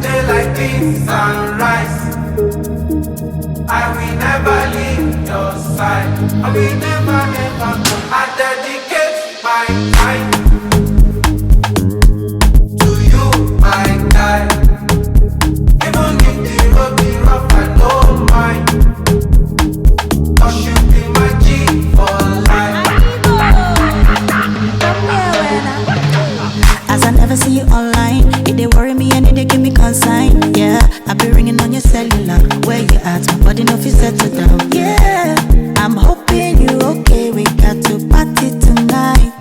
day like this sunrise, I will never leave your side. I will never, never go. I dedicate my time to you, my guy. Even if the road be rough, I don't mind. 'Cause you be my G for life. As I never see you online, it they worry me and it they give me consign. Yeah, I be ringing on your cellular. Where you at? My body no fit settle down. Yeah, I'm hoping you okay. We got to party tonight.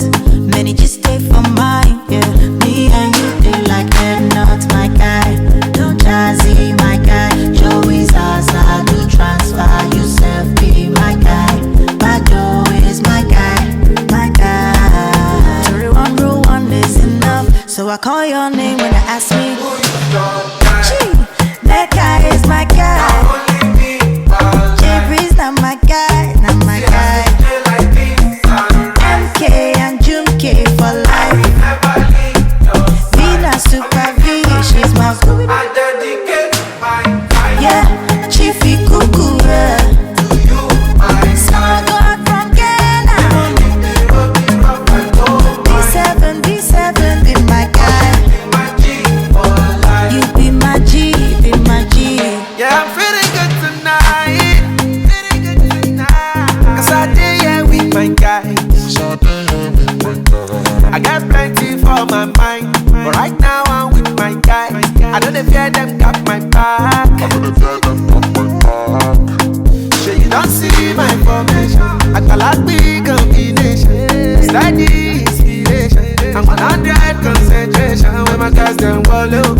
Many just stay for mine. Yeah, me and you they like that. Not my guy. Don't Jazzy, my guy. Joey's Zaza, do transfer. Yourself be my guy. Bado is my guy, my guy. Jury one rule one is enough. So I call your name when they ask me Who is your guy? Gee, that guy is my guy. Now only me, Jeffrey's not my guy, not my guy. day like this sunrise, MK and Jumk for I life. will never leave your side. Vina Super V, she's my I dedicate my time yeah, Chiefy Cuckoo. to you, my Song God from Ghana. Even if the road be rough, I don't mind. B7 be my guy. Be my G for life. You be my G, be my G. Yeah, I'm feeling good tonight. Feeling good tonight. 'Cause I did yeah with my guys. I got plenty for my mind, but right now I'm with my guys. I don't fear them got my back. Sure you don't see my information. I call out big combination. Steady inspiration. I'm 100 concentration. When my guys them wallow,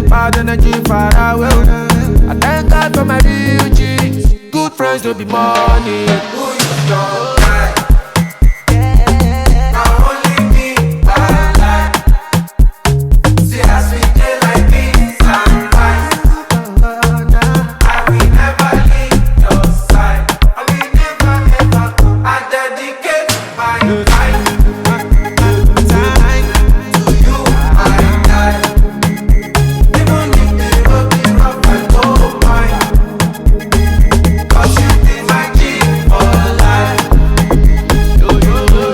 bad energy far away. I thank God for my real G's. Good friends don't be money. Who is your guy? Now only me, my life. See as we day like this sunrise, I will never leave your side. I will never ever go. I dedicate my time to you, my guy. Even if the road be rough, I don't mind. 'Cause you be my G for life. Yo, yo, yo.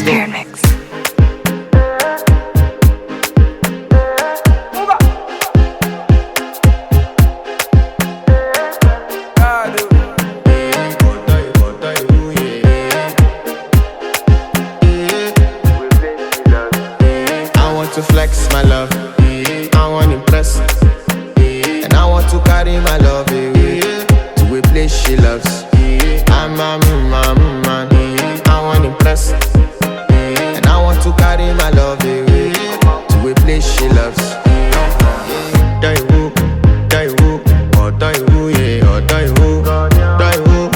Spirit mix. I want to flex my love, I want to impress, and I want to carry my love away to a place she loves. I'm a man, I want to impress, and I want to carry my love away to a place she loves. Die who, oh die who, yeah, oh die who, die who,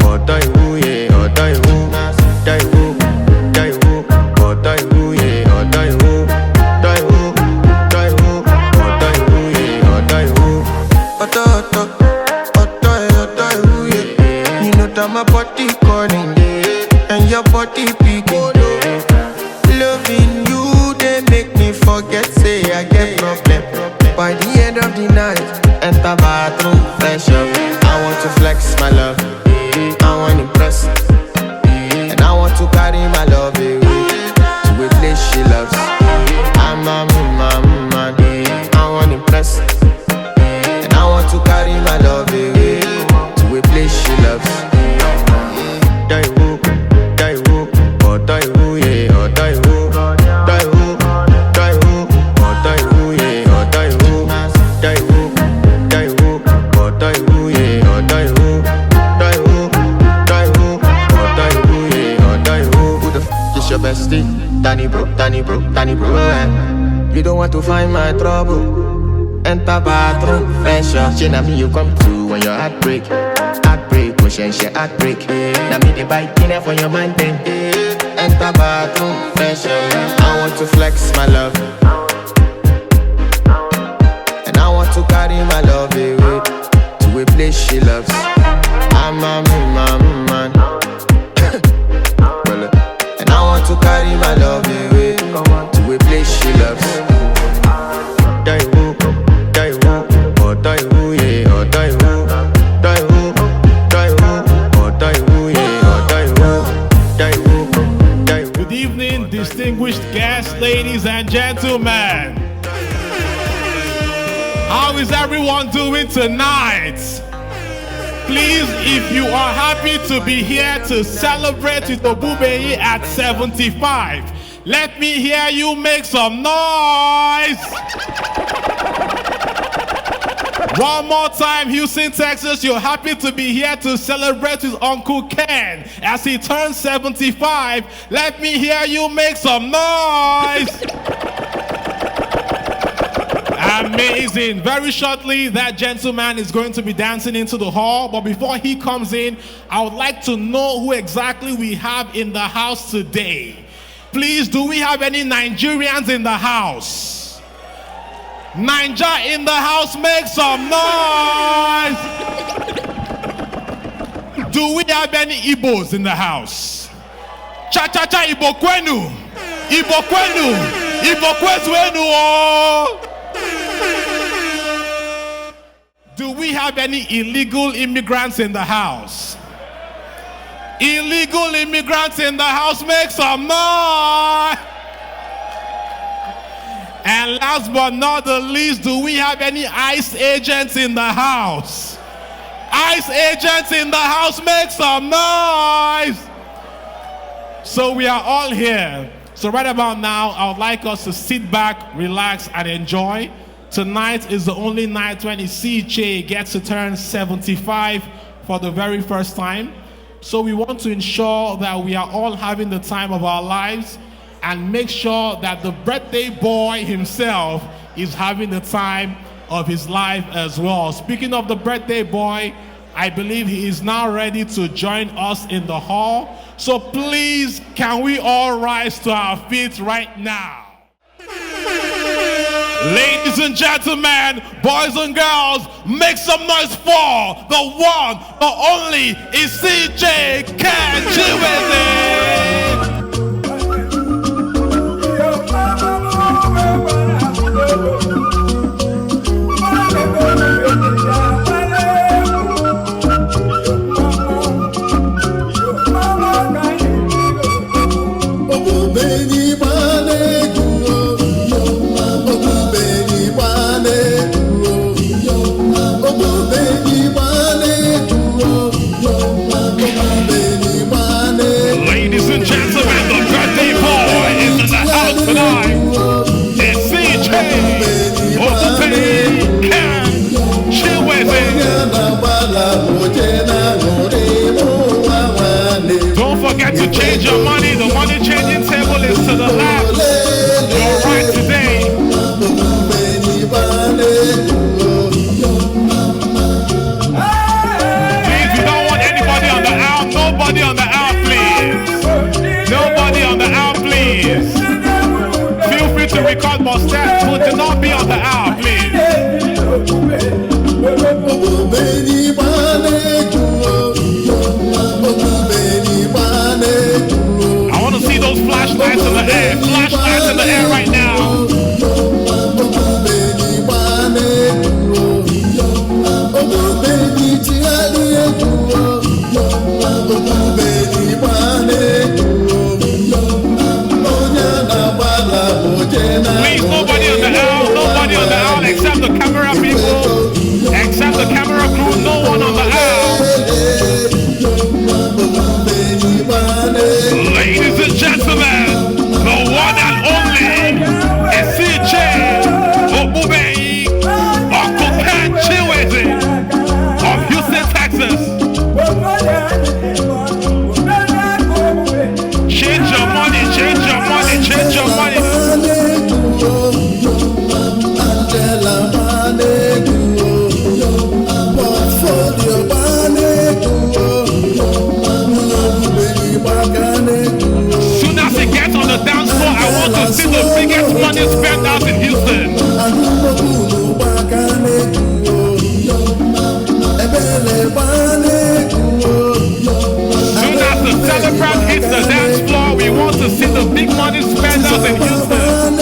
oh die who, yeah, oh die who, oh die who, yeah, oh die who, oh die who, yeah, oh die who. Oh yeah. You know that my body calling, and your body picking. Loving you, they make me forget, say I get problem. By the end of the night, enter bathroom, fresh up. I want to flex my love, I want to impress, and I want to carry my love away to a place she loves. I'm a man, I want to impress, and I want to carry my love away to a place she loves. Die who, oh die who, yeah, oh die who, oh die who, yeah, oh die who, oh die who, yeah, oh die who, oh die who, yeah, oh die who. Who the f is your bestie? Danny bro, eh. You don't want to find my trouble. Enter bathroom, fresh up. She na me you come to when your heartbreak, push and she heartbreak. Now me the bite dinner for your man then. enter bathroom, fresh air. I want to flex my love, and I want to carry my love away to a place she loves. I'm a man, and I want to carry my love away to a place she loves. Die-woo, die-woo, oh die-woo, yeah, oh die-woo, die-woo, die-woo, oh die-woo, yeah, oh die-woo, die-woo, die-woo. Good evening, distinguished guests, ladies and gentlemen. How is everyone doing tonight? Please, if you are happy to be here to celebrate with Obubeye at 75, let me hear you make some noise. One more time, Houston, Texas, you're happy to be here to celebrate with Uncle Ken as he turns 75. Let me hear you make some noise. Amazing. Very shortly, that gentleman is going to be dancing into the hall. But before he comes in, I would like to know who exactly we have in the house today. Please, do we have any Nigerians in the house? Naija in the house, make some noise. Do we have any Igbos in the house? Cha-cha-cha, Igbo kwenu. Igbo kwenu. Igbo kwenu. Oh. Do we have any illegal immigrants in the house? Illegal immigrants in the house, make some noise. And last but not the least, do we have any ICE agents in the house? ICE agents in the house, make some noise. So we are all here. So right about now, I would like us to sit back, relax, and enjoy. Tonight is the only night when Ichie gets to turn 75 for the very first time. So we want to ensure that we are all having the time of our lives and make sure that the birthday boy himself is having the time of his life as well. Speaking of the birthday boy, I believe he is now ready to join us in the hall. So please, can we all rise to our feet right now? Ladies and gentlemen, boys and girls, make some noise for the one, the only Ichie Chinweze. Ladies and gentlemen, the birthday boy is in the house tonight. It's Ichie Chinweze. Don't forget to change your money. The money changing table is to the left. You're right today. Please, we don't want anybody on the out. Nobody on the out, please. Nobody on the out, please. Feel free to record more steps, but do not be on the out, please. I want to see those flashlights in the air. Flashlights in the air right now. Please, nobody on the aisle, nobody on the aisle except the camera people, except the camera crew, no one on the aisle. Ladies and gentlemen, the one and only Ichie Obubeye, Uncle Ken Chinweze of Houston, Texas. Change your money, change your money, change your money. Soon I want to see the biggest money spent out in Houston. Soon as the celebrant hits the dance floor, we want to see the big money spent out in Houston.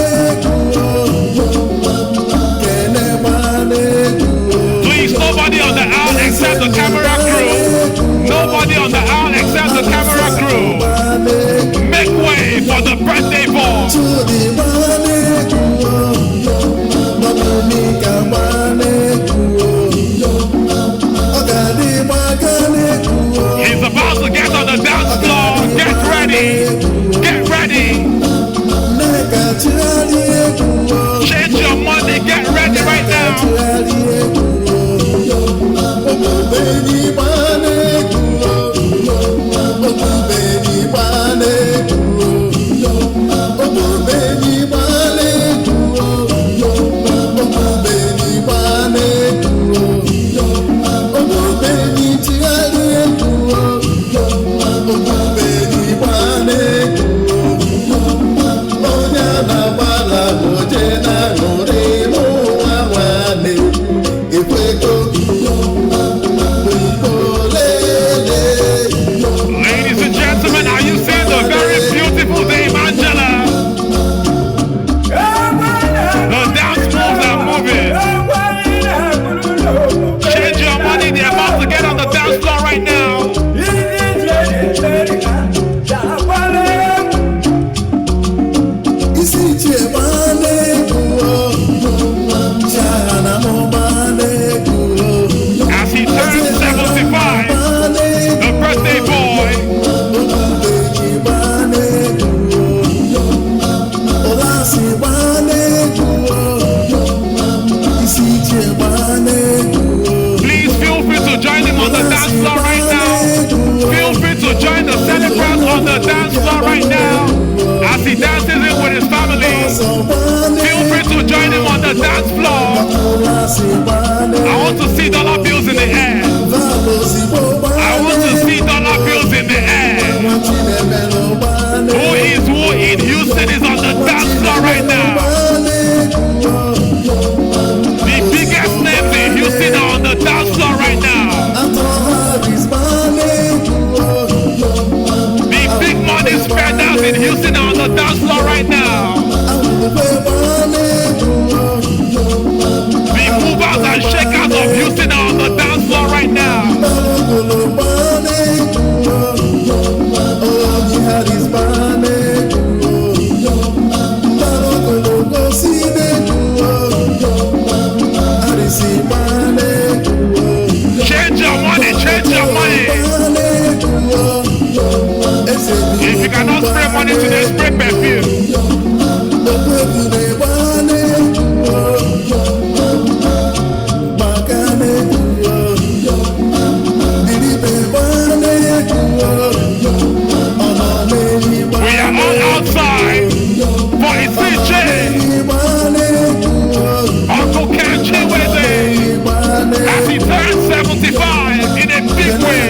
Please, nobody on the aisle except the camera crew. Nobody on the aisle except the camera crew. Make way for the birthday ball. He's about to get on the dance floor. Get ready. Get ready. Change your money. Get ready right now. Ladies and gentlemen, are you seeing the very beautiful Dame Angela? The dance moves are moving. Change your money, they're about to get on the dance floor right now. As he turns 75, the birthday boy. Please feel free to join him on the dance floor right now. Feel free to join the celebrants on the dance floor right now as he dances in with his family. Feel free to join him on the dance floor. I want to see dollar bills in the air. I want to see dollar bills in the air. Who in Houston is on the dance floor right now? The biggest names in Houston are on the dance floor right now. The big money spenders in Houston are on the dance floor right now. The movers and shakers of Houston are on the dance floor right now. Change your money, change your money. If you cannot spray money today, spray perfume. We are all outside for Ichie. Uncle Chinweze as he turns 75 in a big way.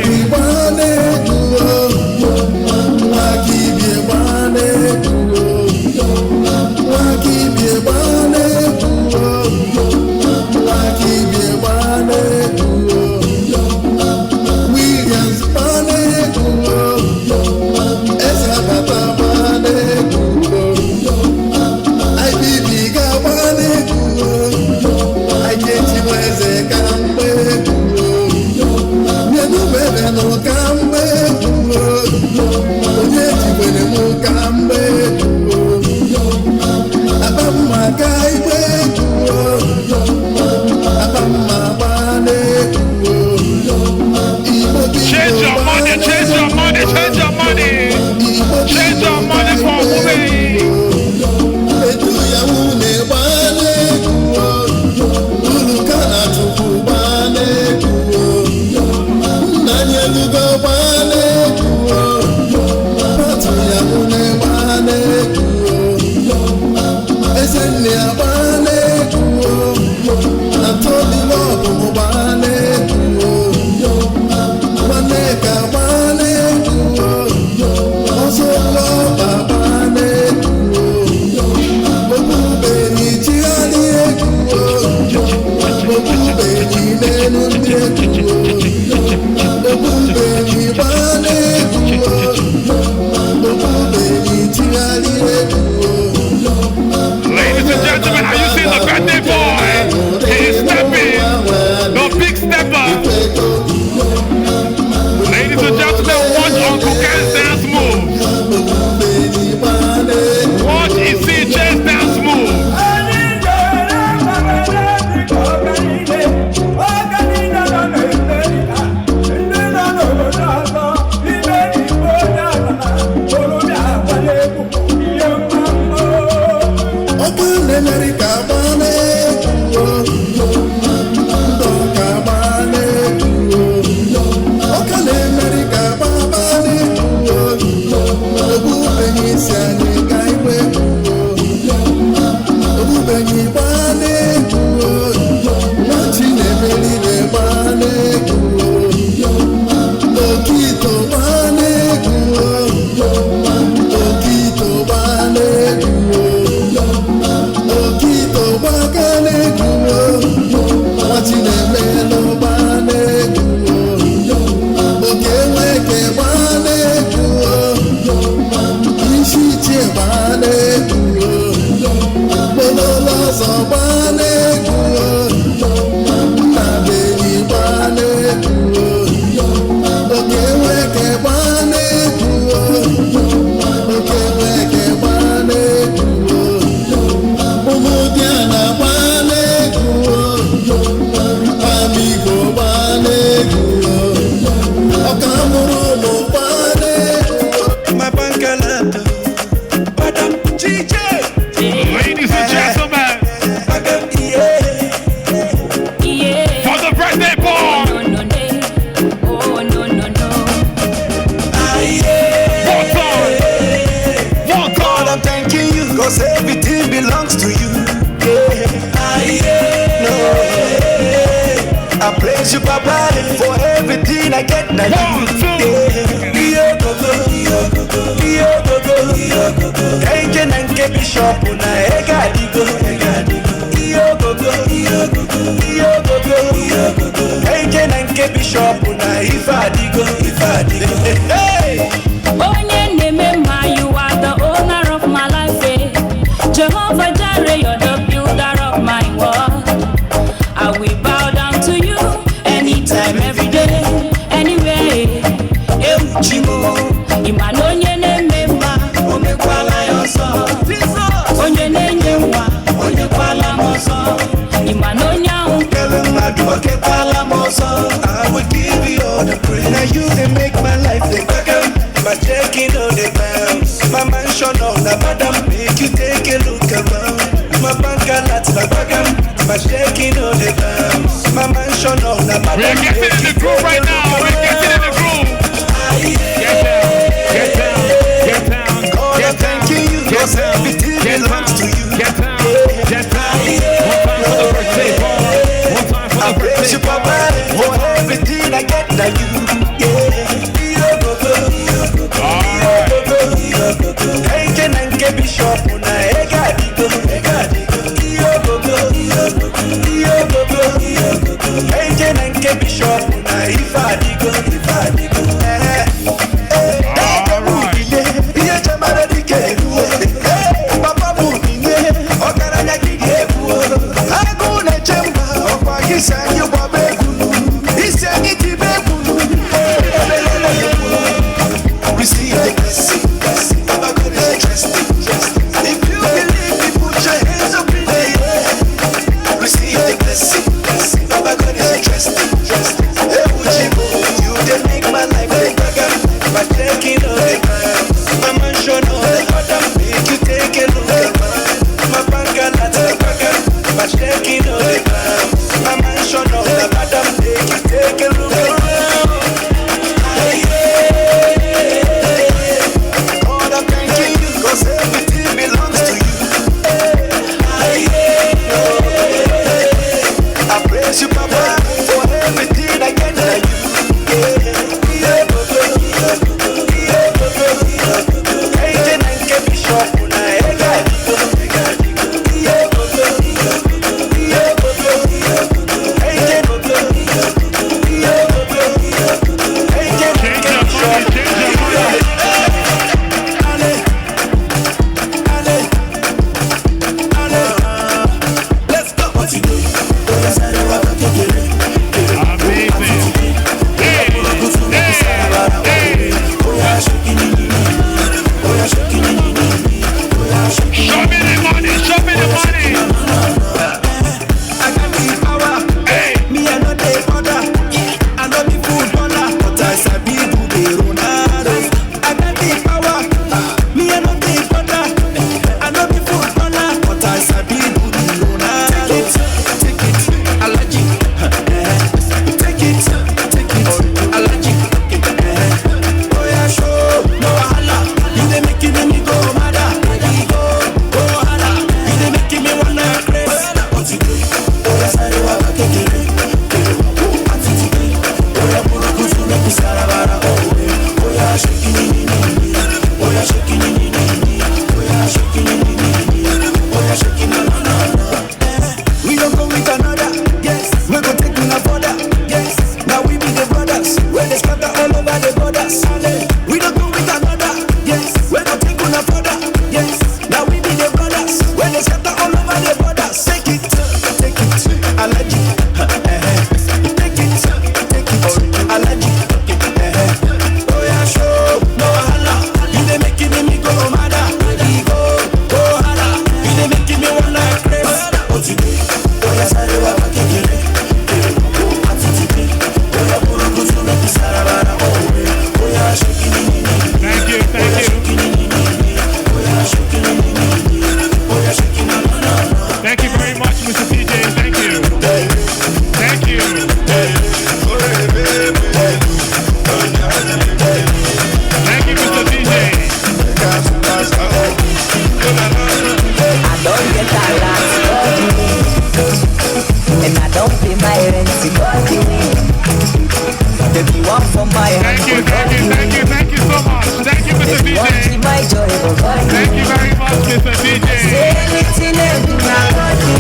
my joy, oh God. Thank you very much, Mr. DJ. Say anything they do, na God me,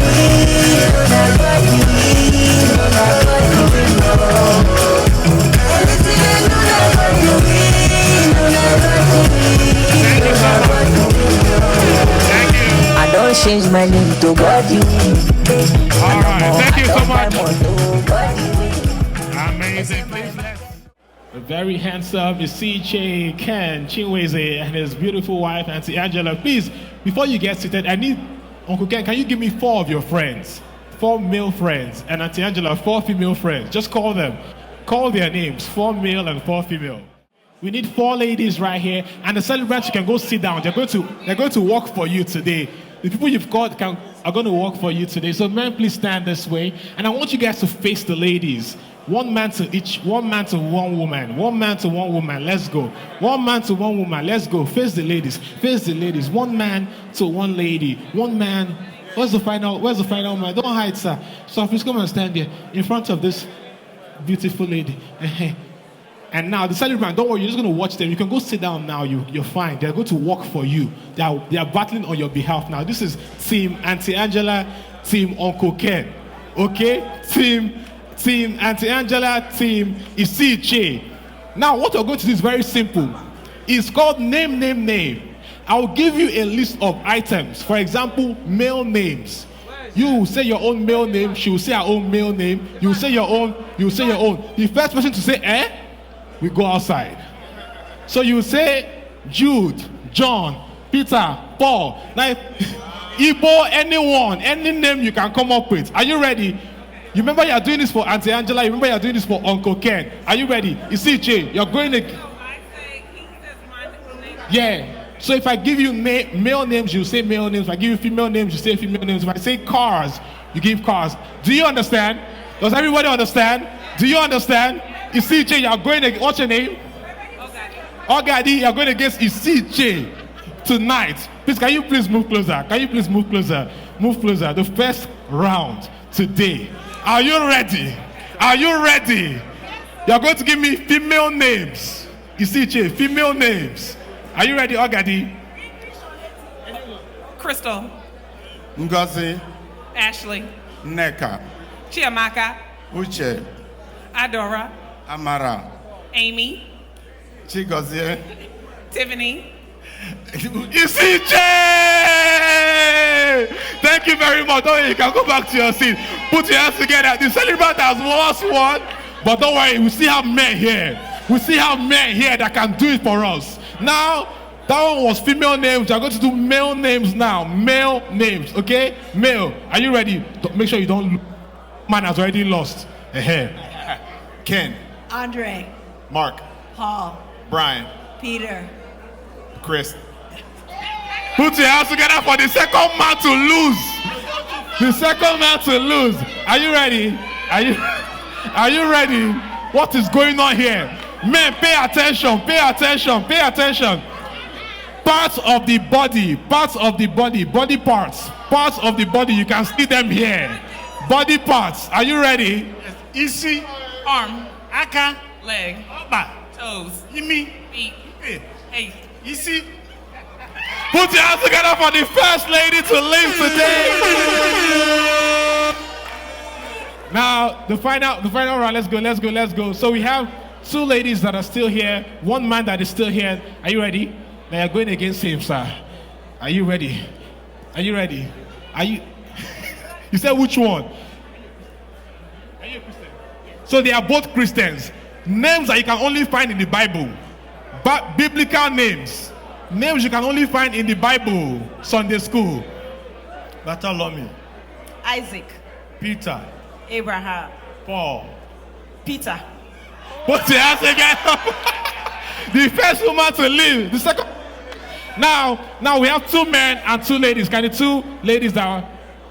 no na God me, no na God me, no. Anything they do, na God me, no na God me, Thank you so much. Thank you. I don't change my name to God you. All right, thank you so much. To God you. Amazing. Please let's. A very handsome Ichie, Ken, Chinweze, and his beautiful wife, Auntie Angela. Please, before you get seated, I need Uncle Ken. Can you give me 4 of your friends, 4 male friends, and Auntie Angela 4 female friends? Just call them. Call their names. 4 male and 4 female. We need 4 ladies right here, and the celebrants, you can go sit down. They're going to work for you today. The people you've got are going to work for you today. So men, please stand this way, and I want you guys to face the ladies. 1 man to each, 1 man to 1 woman, 1 man to 1 woman. Let's go. 1 man to 1 woman. Let's go. Face the ladies. Face the ladies. 1 man to 1 lady. 1 man. Where's the final man? Don't hide, sir. So please come and stand here in front of this beautiful lady. And now the celebrant, don't worry, you're just going to watch them. You can go sit down now. You're fine. They're going to work for you. They are battling on your behalf now. This is Team Auntie Angela, Team Uncle Ken. Okay? Team Auntie Angela, Team Ichie. Now what we're going to do is very simple. It's called name. I'll give you a list of items. For example, male names. You will say your own male name. She will say her own male name. You will say your own. You will say your own. The first person to say we go outside. So you say Jude, John, Peter, Paul. Like Igbo, anyone, any name you can come up with. Are you ready? You remember you are doing this for Auntie Angela. You remember you are doing this for Uncle Ken. Are you ready? Ichie, you're going to. Yeah. So if I give you male names, you say male names. If I give you female names, you say female names. If I say cars, you give cars. Do you understand? Does everybody understand? Do you understand? Ichie, you're going to. What's your name? Ogadi. You're going against Ichie tonight. Please, can you please move closer? Can you please move closer? Move closer. The first round today. Are you ready? Are you ready? You're going to give me female names. Ichie, female names. Are you ready, Ogadi? Crystal. Ngozi. Ashley. Neka. Chiamaka. Uche. Adora. Amara. Amy. Chigozie. Tiffany. Ichie! Thank you very much. Oh, you can go back to your seat. Put your hands together. The celebrant has lost one, but don't worry, we still have men here. We still have men here that can do it for us. Now, that one was female names. We are going to do male names now. Male names, okay? Male. Are you ready? Make sure you don't. Man has already lost. Ken. Andre. Mark. Paul. Brian. Peter. Chris. Put your hands together for the second man to lose. The second man to lose. Are you ready? Are you ready? What is going on here? Men, pay attention, pay attention, pay attention. Parts of the body, body parts of the body, you can see them here. Body parts, are you ready? Isi. Arm. Aka. Leg. Oba. Toes. Imi. Feet. Hey. Isi. Put your hands together for the first lady to leave today. Now, the final round, let's go. So we have 2 ladies that are still here, 1 man that is still here. Are you ready? They are going against him, sir. Are you ready? Are you ready? Are you? You said which one? Are you a Christian? So they are both Christians. Names that you can only find in the Bible. But biblical names. Names you can only find in the Bible. Sunday school. Bartholomew. Isaac. Peter. Abraham. Paul. Peter. Put your hands together. The first woman to leave. The second. Now we have 2 men and 2 ladies. Can the 2 ladies that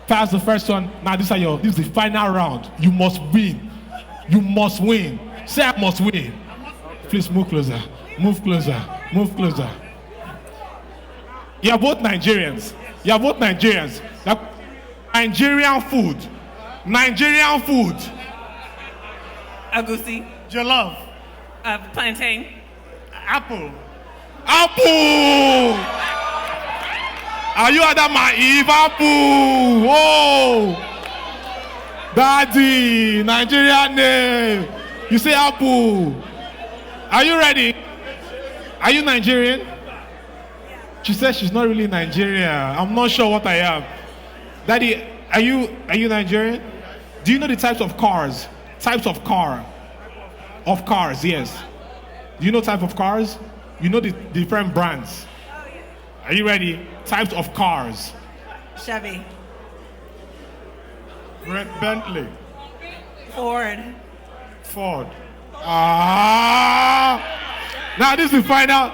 pass the first one? Now this is the final round. You must win. You must win. Say I must win. Please move closer. Move closer. Move closer. You are both Nigerians. Like Nigerian food. Agusi. Jollof. Plantain. Apple. Are you under my Liverpool? Whoa! Daddy, Nigerian name. You say Apple. Are you ready? Are you Nigerian? She says she's not really Nigerian. I'm not sure what I am. Daddy, are you Nigerian? Do you know the types of cars? Types of car. Of cars, yes. Do you know type of cars? You know the different brands. Are you ready? Types of cars. Chevy. Bentley. Ford. Ford. Ah! Now this is the final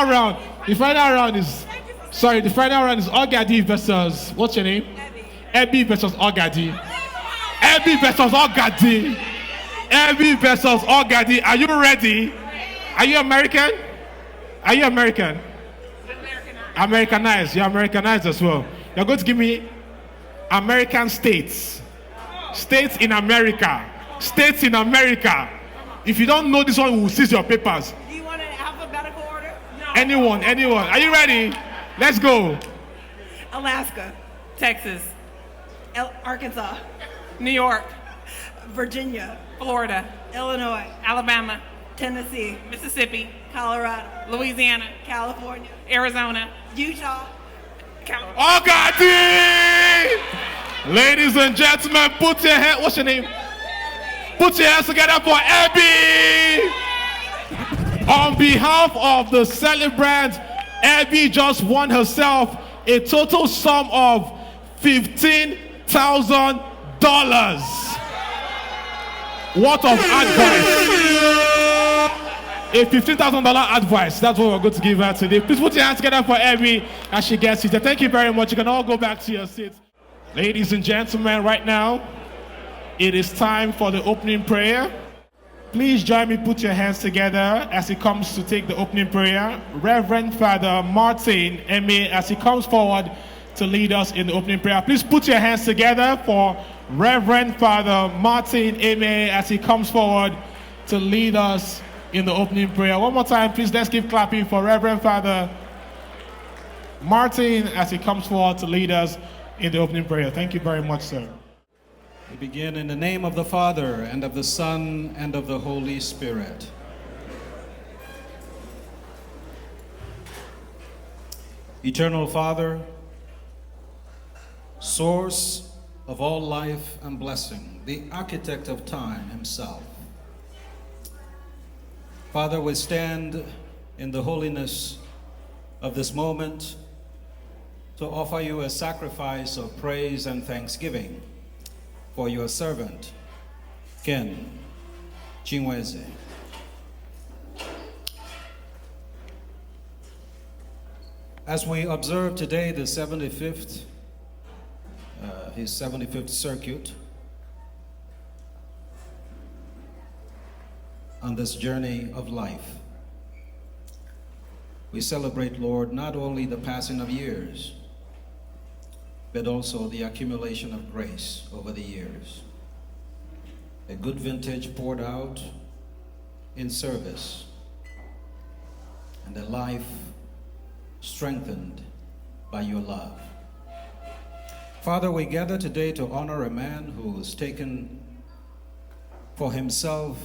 round. The final round is Ogadi versus, what's your name? Ebby versus Ogadi. Ebby versus Ogadi. Ebby versus Ogadi. Are you ready? Are you American? Are you American? Americanized. You're Americanized as well. You're going to give me American states. States in America. States in America. If you don't know this one, we will seize your papers. Do you want an alphabetical order? No. Anyone. Are you ready? Let's go. Alaska. Texas, Arkansas. New York, Virginia. Florida, Illinois. Alabama, Tennessee. Mississippi, Colorado. Louisiana, California. Arizona, Utah. Ogadi! Ladies and gentlemen, put your hand. What's your name? Put your hands together for Abby. On behalf of the celebrant, Abby just won herself a total sum of $15,000. What of advice? A $15,000 advice. That's what we're going to give her today. Please put your hands together for Abby as she gets seated. Thank you very much. You can all go back to your seats. Ladies and gentlemen, right now, it is time for the opening prayer. Please join me, put your hands together as he comes to take the opening prayer. Reverend Father Martin, MA, as he comes forward to lead us in the opening prayer. Please put your hands together for Reverend Father Martin, MA, as he comes forward to lead us in the opening prayer. One more time, please, let's keep clapping for Reverend Father Martin as he comes forward to lead us in the opening prayer. Thank you very much, sir. We begin in the name of the Father, and of the Son, and of the Holy Spirit. Eternal Father, source of all life and blessing, the architect of time himself. Father, we stand in the holiness of this moment to offer you a sacrifice of praise and thanksgiving for your servant, Ken Chinweze. As we observe today the 75th, his 75th circuit on this journey of life, we celebrate, Lord, not only the passing of years, but also the accumulation of grace over the years. A good vintage poured out in service, and a life strengthened by your love. Father, we gather today to honor a man who has taken for himself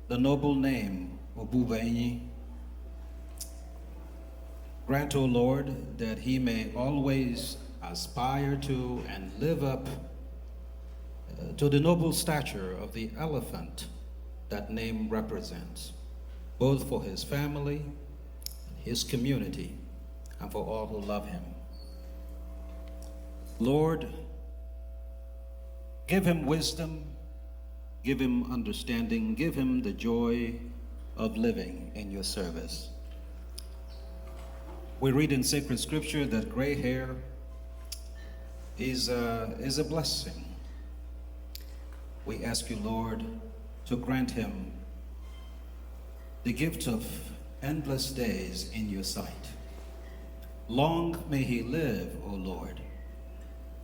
the noble name of Bubenyi. Grant, O Lord, that he may always aspire to and live up to the noble stature of the elephant that name represents, both for his family, his community, and for all who love him. Lord, give him wisdom, give him understanding, give him the joy of living in your service. We read in sacred scripture that gray hair is a blessing. We ask you, Lord, to grant him the gift of endless days in your sight. Long may he live, O Lord.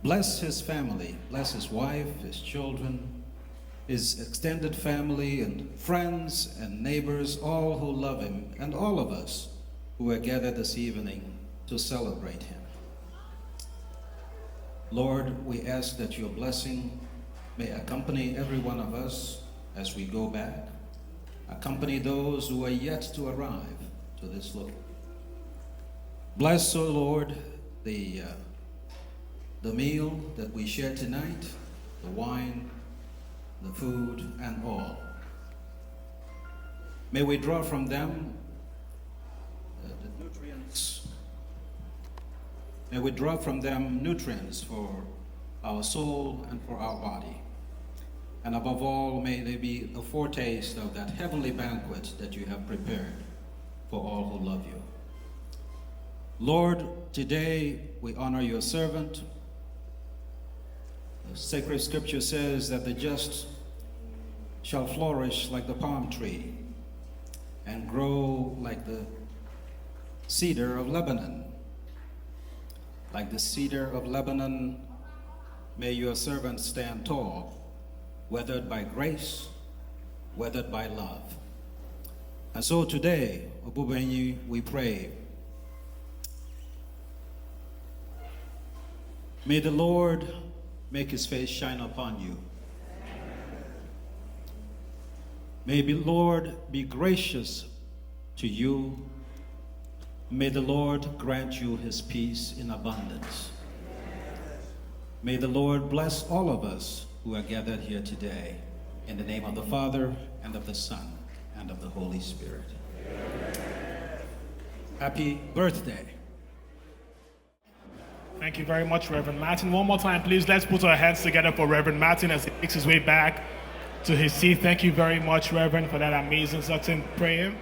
Bless his family, bless his wife, his children, his extended family and friends and neighbors, all who love him, and all of us who are gathered this evening to celebrate him. Lord, we ask that your blessing may accompany every one of us as we go back. Accompany those who are yet to arrive to this look. Bless, O Lord, the meal that we share tonight, the wine, the food, and all. May we draw from them the nutrients. May we draw from them nutrients for our soul and for our body. And above all, may they be a foretaste of that heavenly banquet that you have prepared for all who love you. Lord, today we honor your servant. The sacred scripture says that the just shall flourish like the palm tree and grow like the cedar of Lebanon. Like the cedar of Lebanon, may your servant stand tall, weathered by grace, weathered by love. And so today, Obubenyi, we pray, may the Lord make his face shine upon you. May the Lord be gracious to you. May the Lord grant you his peace in abundance. May the Lord bless all of us who are gathered here today. In the name of the Father, and of the Son, and of the Holy Spirit. Happy birthday. Thank you very much, Reverend Martin. One more time, please, let's put our hands together for Reverend Martin as he makes his way back to his seat. Thank you very much, Reverend, for that amazing certain prayer.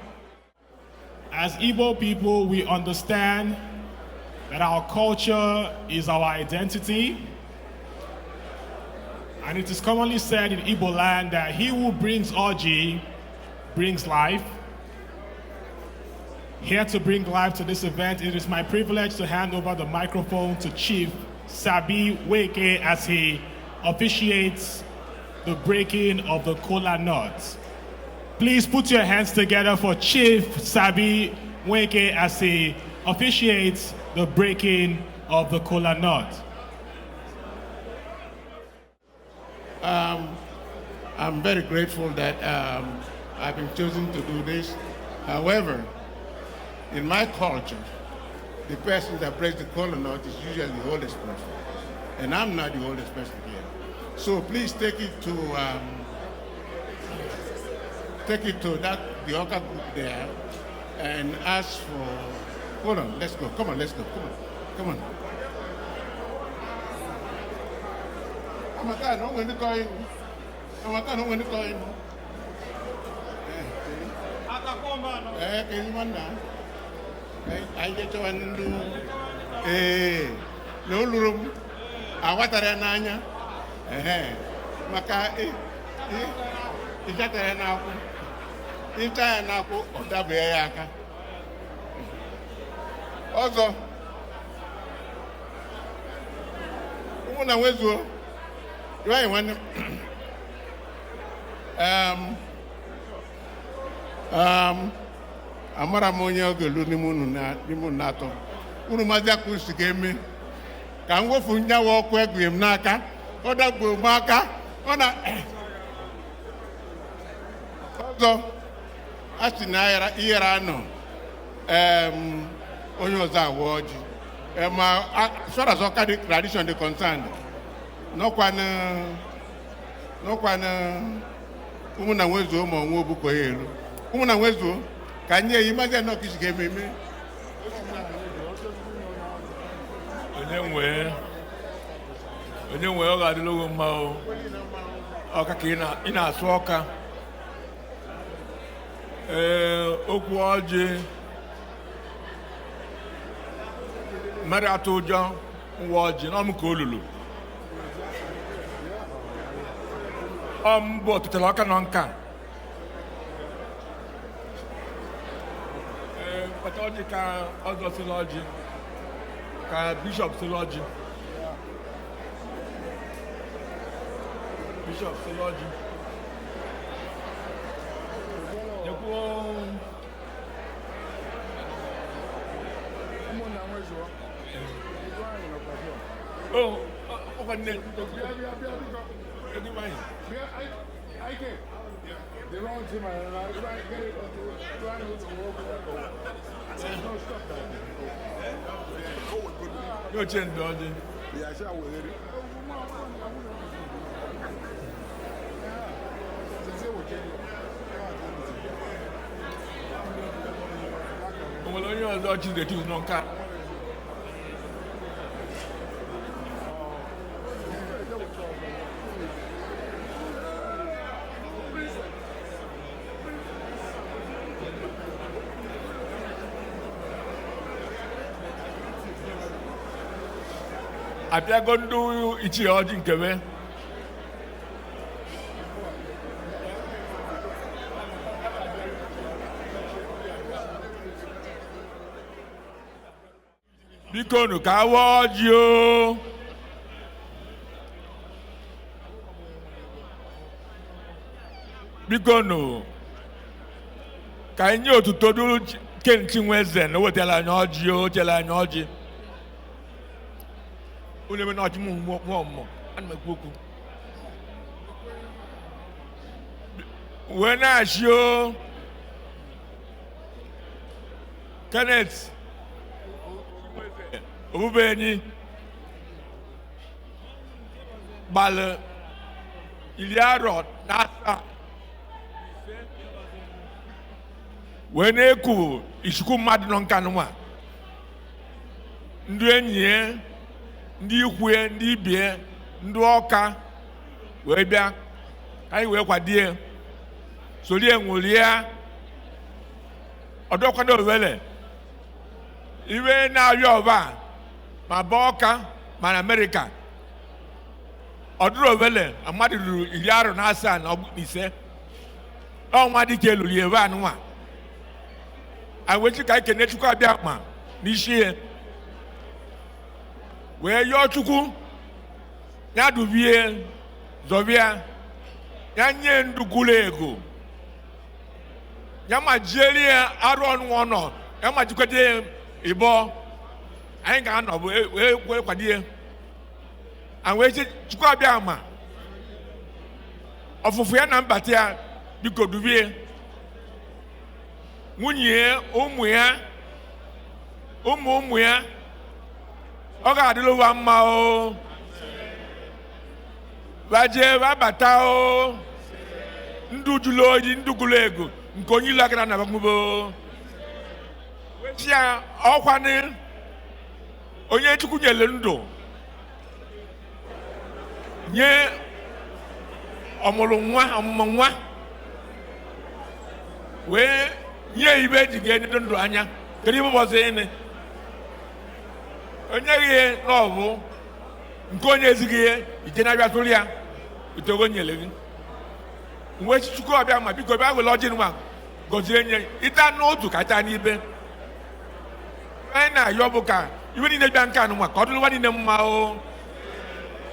As Igbo people, we understand that our culture is our identity. And it is commonly said in Igbo land that he who brings Oji brings life. Here to bring life to this event, it is my privilege to hand over the microphone to Chief Sabi Weke as he officiates the breaking of the kola nut. Please put your hands together for Chief Sabi Weke as he officiates the breaking of the kola nut. I'm very grateful that I've been chosen to do this. However, in my culture, the person that breaks the kola nut is usually the oldest person. And I'm not the oldest person here. So please take it to the Oka group there and ask for, hold on, let's go, come on, come on. Amaka, no when to call you. Amaka, no when to call you. Can you want that? I get you and do. No room. I want to run. Maka, is that a now? If I am now, or Dabiaka. Also, when I was you, I want amara monye ogelu ni munu nato unu maja kusi game ka nwofu nyawo okwu egwem n'aka ọ dagbo m aka ọ na ọzọ asị na ihere anọ onye ọzọ awọ ọjị ma as far as ọka the tradition dey concerned n'ọkwa ụmụ na nwezuo ma ọnwa obukọ ya elu ụmụ na nwezuo ka nye yi maja nọ kisi ga-ememe onye nwe ọ ga-adịla ogo mma ọka ka ị na-asụ ọka okwu ọjị mmadụ atụ ụjọ nwa ọjị n'ọmụ ka olulu bụ ọtụtara ọka nọ nka kpata ọjị ka ọzọ sịrị ọjị ka bishọp sịrị ọjị bishọp sịrị ọjị Go change the order. Well, only one dodge the two non car. Abia go do Ichie ọdị nkebe. Biko nu ka awa ọjị o. Biko nu ka anyị nye otuto duru Ken Chinweze na o wetara anyị ọjị o, o chere anyị ọjị. Only when not more, and my book. When I show Kenneth Ubeni Bal Iliaro Nasa when Eku Isku Madnon Kanuma Ndwenye ndị ikwu ndị ibie ndị ọka wee bịa anyị wee kwadie solie nwụlie ọdọkwa na owele iwe na-arịọ ọba ma bụ ọka ma na Amerịka ọdụrụ owele mmadụ ruru 17 ọnwa dịka eluli ebe anụnwa anyị wee chi ka anyị kene Chukwu abịa ma n'isi ya wee yọọ Chukwu ya dubie zọbịa ya nye ndukulu ego ya ma jielie arụ ọnụ ọnọ ya ma jikwete ịbọ anyị ga-anọ wee kwadie anyị wee sị Chukwu abịa ma ọfụfụ ya na mbata ya biko dubie nwunye ụmụ ya ụmụ ya ọ ga-adịlụ wa mma o waje wabata o ndụ jụrụ oyi ndụ gụrụ ego nke onye ilu akara na bagmubo wechia ọkwanị onye Chukwu nyere ndụ nye ọmụmụ nwa wee nye ibe ji ga-enye ndụ anya kedu ibe bọzọ ene onye ihe n'ọbụ nke onye ezighị ihe ije na-abịa tụrụ ya utogo nyere gị mgbe Chukwu ọbịa ma biko bịa were ọjị nwa gọzie nye ịta n'otu ka taa n'ibe anyị na-ayọ bụ ka iwe niile bịa nke anụnwa ka ọ dụrụ nwa niile mma o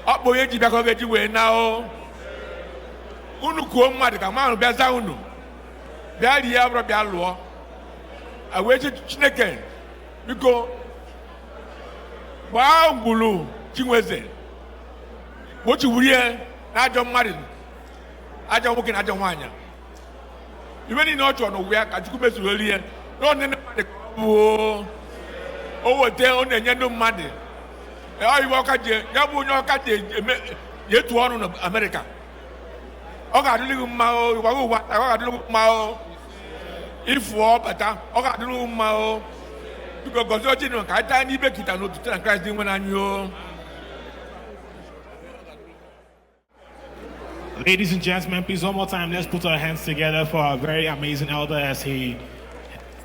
ọ kpụ onye ji bịa ka ọ ga-eji wee na o unu kuo mmadụ ka mmadụ bịa zaa unu bịa rie abụrọ bịa lụọ wee chi Chineke biko gbaa ngwulu Chinweze gbochiwurie na ajọ mmadụ ajọ nwoke na ajọ nwaanyị iwe niile ọ chọrọ n'ụwa ya ka Chukwu mesuru rie n'onye mmadụ bụ o weta ọ na-enye ndị mmadụ iwe ọka ji ya bụ onye ọka ji etu ọnụ na Amerịka ọ ga-adịrị gị mma o ịgwaghị ụwa ọ ga-adịrị gị mma o ịfụọ bata ọ ga-adịrị gị mma o biko gọzie ọjị nụ ka anyị taa n'ibe kita n'otuto na Kraịst dị nwe n'anyị o. Ladies and gentlemen, please one more time, let's put our hands together for our very amazing elder as he,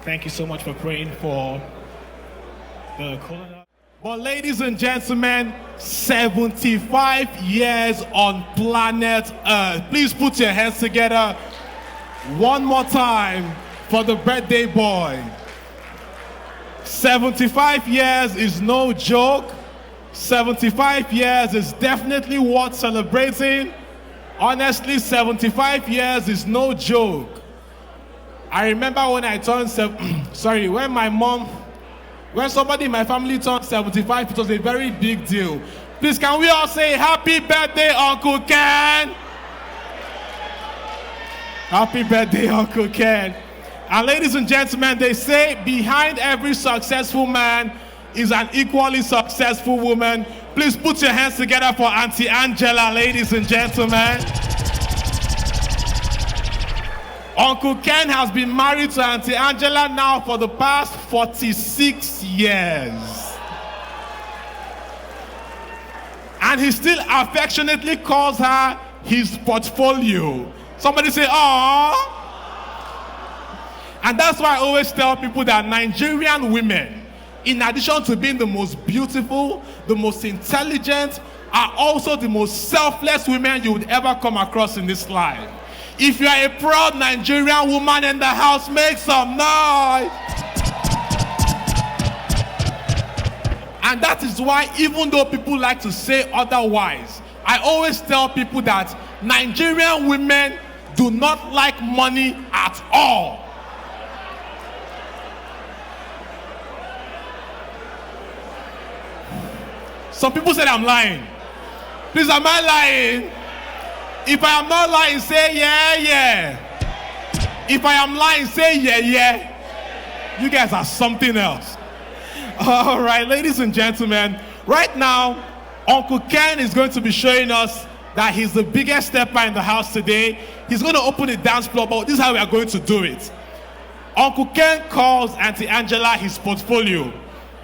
thank you so much for praying for the colonel. But ladies and gentlemen, 75 years on planet Earth. Please put your hands together one more time for the birthday boy. 75 years is no joke. 75 years is definitely worth celebrating. Honestly, 75 years is no joke. I remember when I turned, when somebody in my family turned 75, it was a very big deal. Please, can we all say happy birthday, Uncle Ken? Happy birthday, Uncle Ken. And ladies and gentlemen, they say behind every successful man is an equally successful woman. Please put your hands together for Auntie Angela, ladies and gentlemen. Uncle Ken has been married to Auntie Angela now for the past 46 years. And he still affectionately calls her his portfolio. Somebody say, "Aww." And that's why I always tell people that Nigerian women, in addition to being the most beautiful, the most intelligent, are also the most selfless women you would ever come across in this life. If you are a proud Nigerian woman in the house, make some noise. And that is why, even though people like to say otherwise, I always tell people that Nigerian women do not like money at all. Some people said I'm lying. Please, am I lying? If I am not lying, say yeah, yeah. If I am lying, say yeah, yeah. You guys are something else. All right, ladies and gentlemen, right now, Uncle Ken is going to be showing us that he's the biggest stepper in the house today. He's going to open the dance floor, but this is how we are going to do it. Uncle Ken calls Auntie Angela his portfolio,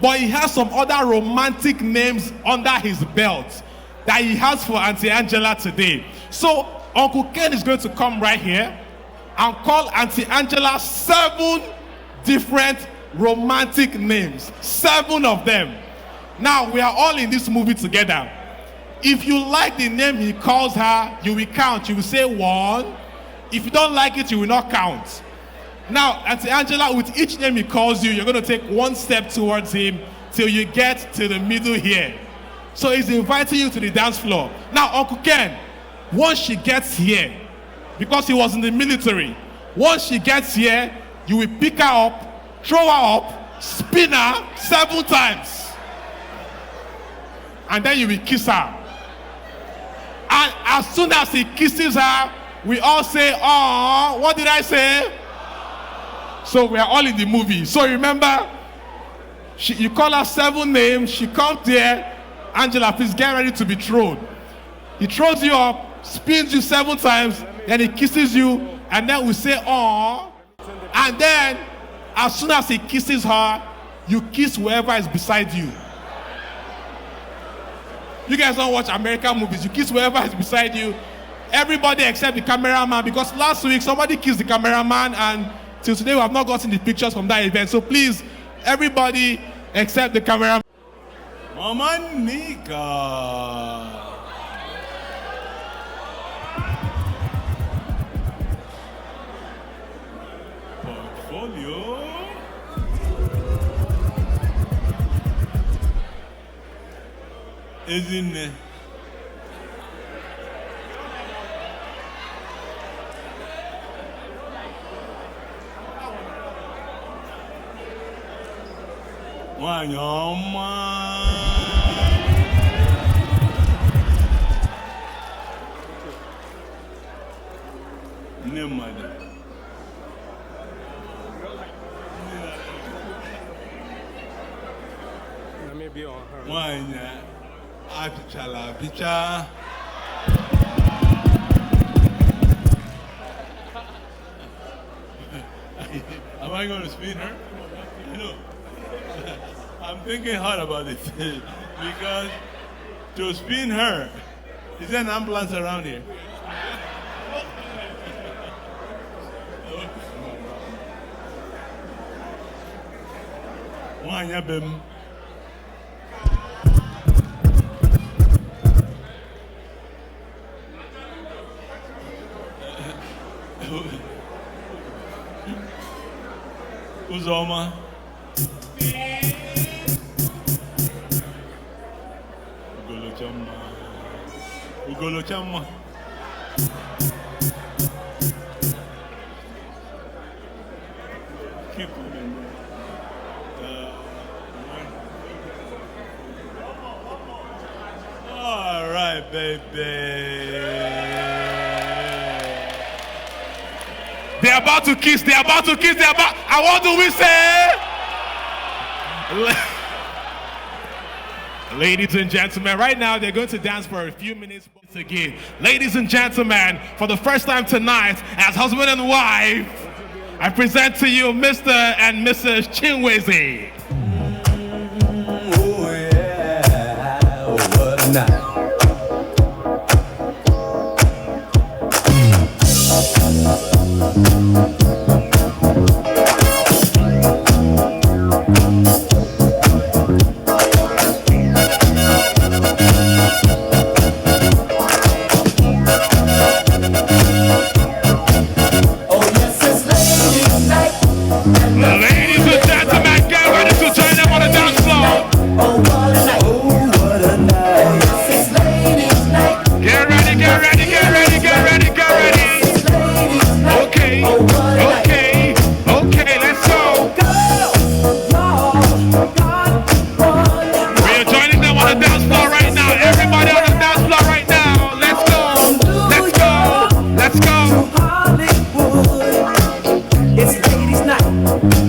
but he has some other romantic names under his belt that he has for Auntie Angela today. So Uncle Ken is going to come right here and call Auntie Angela 7 different romantic names. 7 of them. Now we are all in this movie together. If you like the name he calls her, you will count. You will say 1. If you don't like it, you will not count. Now, Auntie Angela, with each name he calls you, you're going to take 1 step towards him till you get to the middle here. So he's inviting you to the dance floor. Now, Uncle Ken, once she gets here, because he was in the military, once she gets here, you will pick her up, throw her up, spin her 7 times. And then you will kiss her. And as soon as he kisses her, we all say, "Aww." What did I say? So we are all in the movie. So remember, you call her 7 names, she comes there. Angela, please get ready to be thrown. He throws you up, spins you 7 times, then he kisses you, and then we say, "Aww." And then, as soon as he kisses her, you kiss whoever is beside you. You guys don't watch American movies. You kiss whoever is beside you. Everybody except the cameraman, because last week somebody kissed the cameraman, and till today we have not gotten the pictures from that event. So please, everybody except the cameraman. Mama Nika. Portfolio. Isn't it? Nwanyị ọma. Nne mmadụ. Nwanyị achịchala apịcha. Am I going to spin her? I know. I'm thinking hard about it because to spin her, is there an ambulance around here? Nwanyị be m. Uzoma. Ugolo chama. Keep moving. baby. They're about to kiss. They're about to kiss. They're about. And what do we say? Ladies and gentlemen, right now they're going to dance for a few minutes again. Ladies and gentlemen, for the first time tonight, as husband and wife, I present to you Mr. and Mrs. Chinweze. Oh yeah, what a night. Ladies and gentlemen, get ready to join them on the dance floor. Get ready, get ready, get ready, get ready, get ready. Okay, okay, okay, let's go. We are joining them on the dance floor right now. Everybody on the dance floor right now. Let's go, let's go, let's go. It's ladies' night,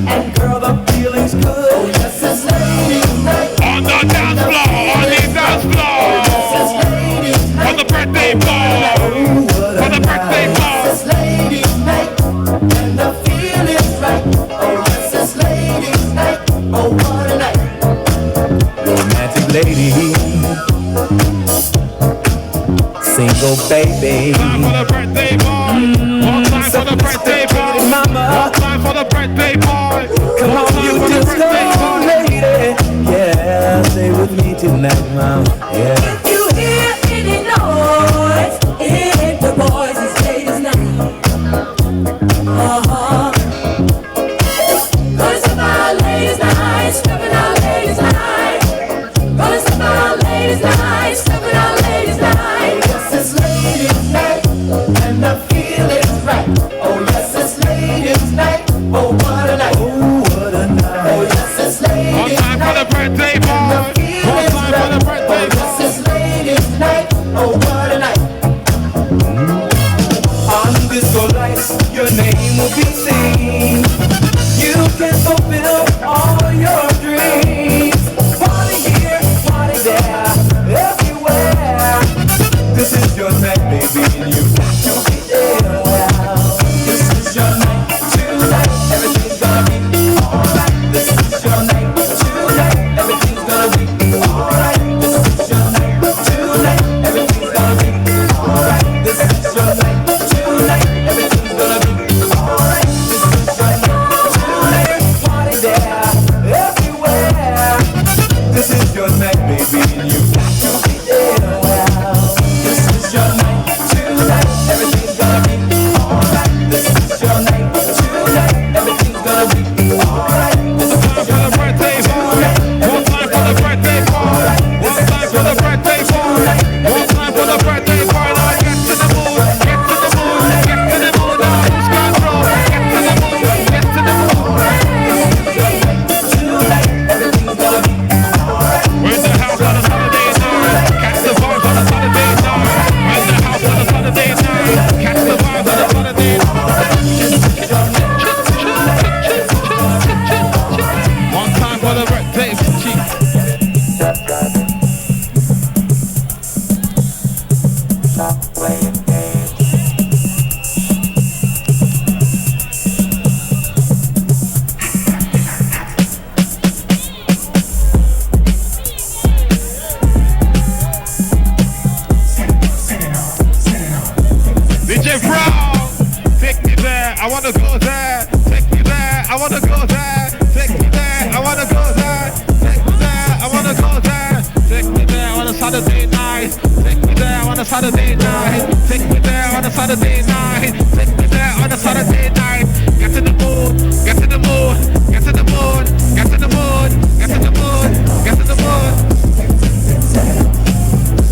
and girl, the feeling's good. Oh, yes, it's ladies' night. On the dance floor, on the dance floor. For the birthday ball, for the birthday ball. It's ladies' night, and the feeling's right. Oh, yes, it's ladies' night. Oh, what a night. Romantic lady, single baby. Time for the birthday ball. One time for the birthday ball. Mama. One time for the birthday ball. Come on, you disco lady. Yeah, stay with me tonight, mom. Yeah. If you hear any noise, it's the boys, it's ladies' night. Gonna step out ladies' night, stepping out ladies' night. Gonna step out ladies' night, stepping out ladies' night. Yes, it's ladies' night, and the feeling's right. Oh, yes, it's ladies' night. Oh, what a night. Oh, what a night. Oh, yes, it's ladies' One time for the birthday ball. One time for the birthday ball. yes, it's ladies' night. Oh, what a night. On disco lights, your name will be seen. You can fulfill all your dreams. Party here, party there, everywhere. This is your night, baby, and you got to be there. This is your night, tonight. Everything's gonna be alright. This is your night, tonight. Everything's gonna be alright. This is your night, tonight. Everything's gonna be alright. This is your night, tonight. Everything's gonna be alright. This is your night, tonight. Party there, everywhere. This is your night, baby, and you got to be there. This is your night, tonight. Everything's gonna be alright. This is your night, tonight. Everything's gonna be alright. This is your For the birthday ball. One time for the birthday ball. One time for the birthday ball. One time for the birthday ball. Now get to the mood. Get to the mood. Get to the mood. Now lose control. Get to the mood. Get to the mood. everything's gonna be alright. We're in the house on a Saturday night. Catch the vibes on a Saturday night. We're in the house on a Saturday night. Catch the vibes on a Saturday night. One time for the birthday cheek. DJ Brown, take me there, I wanna go there. Take me there, I wanna go there. Take me there, I wanna go there. Take me there, I wanna go there. Take me there on a Saturday night. Take me there on a Saturday night. Take me there on a Saturday night. Take me there on a Saturday night. Get to the mood, get to the mood, get to the mood, get to the mood, get to the mood, get to the mood.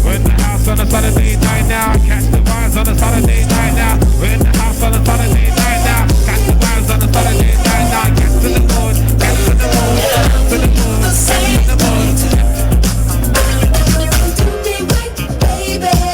We're in the house on a Saturday night now. Catch the vibes on a Saturday night now. We're in the house on a Saturday night now. Catch the vibes on a Saturday night now. Get to the mood, get to the mood, get to the mood, get to the mood. Do me right, baby.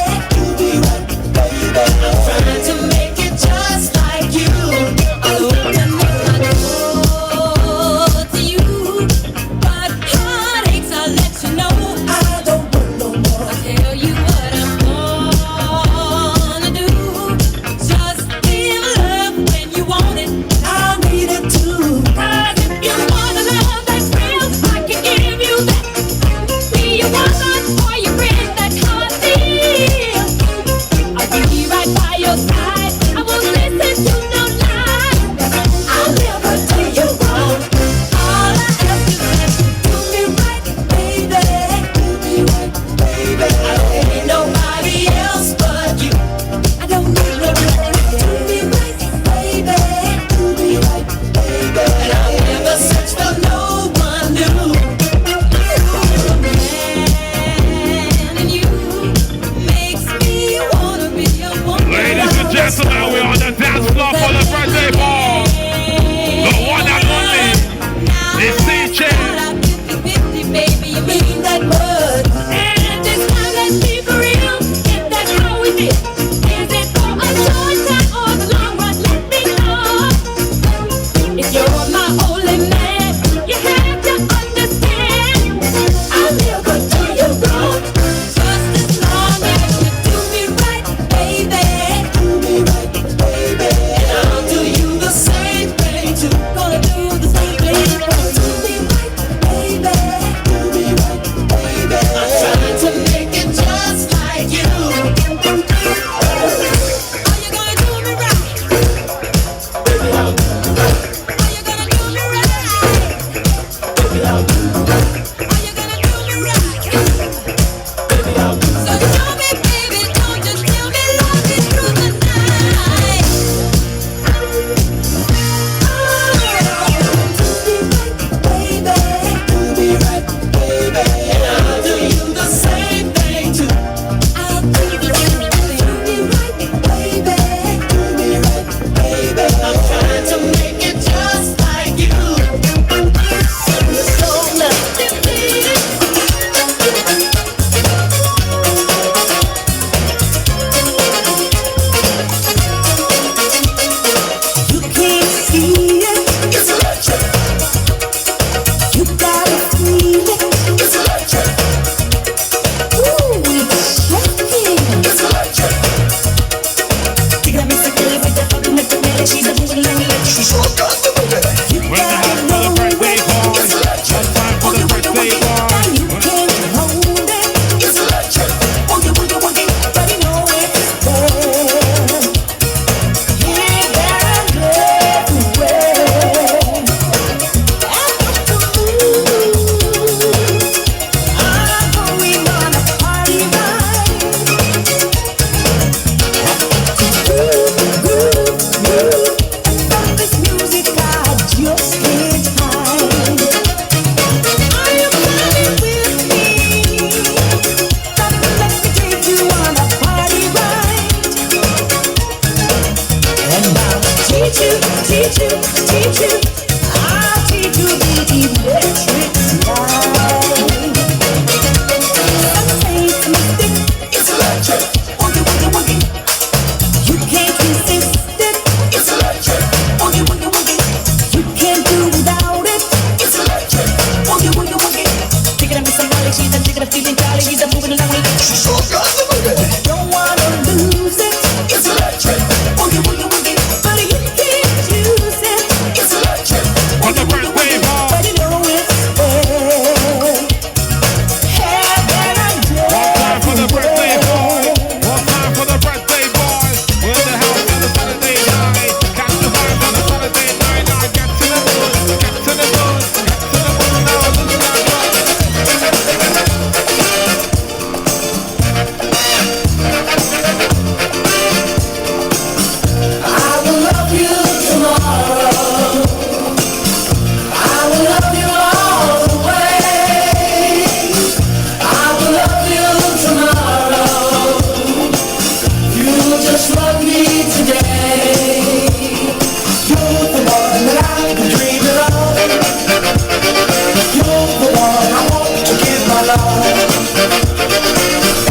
love.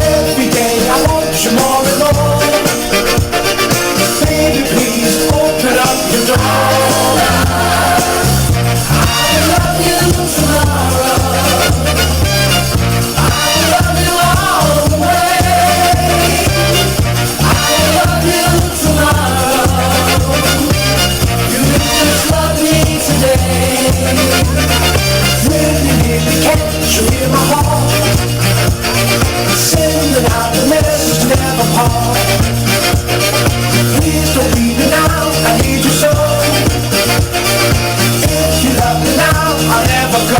Every day I want you more and more. Baby, please open up your door. I love you tomorrow. I love you all the way. I love you tomorrow. You just love me today. Really, can't you hear my heart? Sending out the message, never pause. Please don't leave me now, I need you so. If you love me now, I'll never go.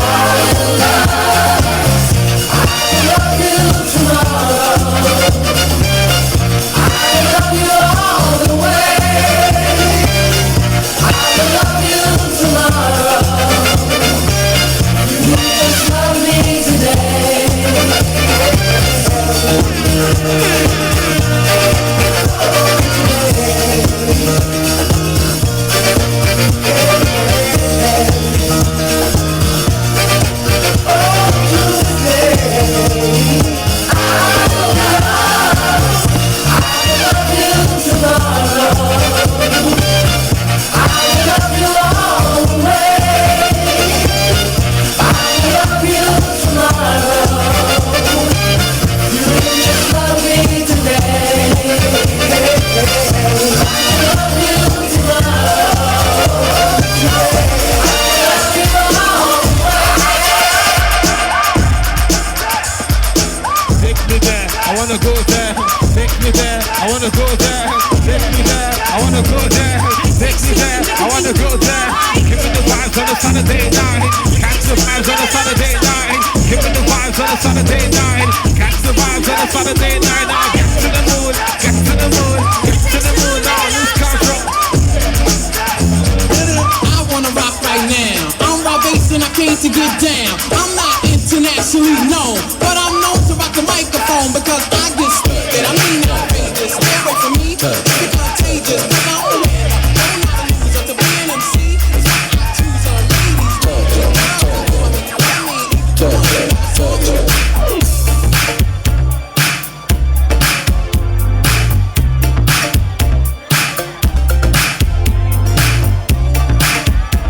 I love you tomorrow. I love you all the way. I love you tomorrow. You just love me today. Saturday night, catch the vibes on a Saturday night. Give me the vibes on a Saturday night. Catch the vibes on a Saturday night. Now get to the mood, get to the mood, get to the mood. Now lose control. I wanna rock right now. I'm raw bass and I came to get down. I'm not internationally known, but I'm known to rock the microphone because I get stupid. I mean outrageous. Stay away from me, it's contagious. Cause I don't win. I'm not a loser to be an MC.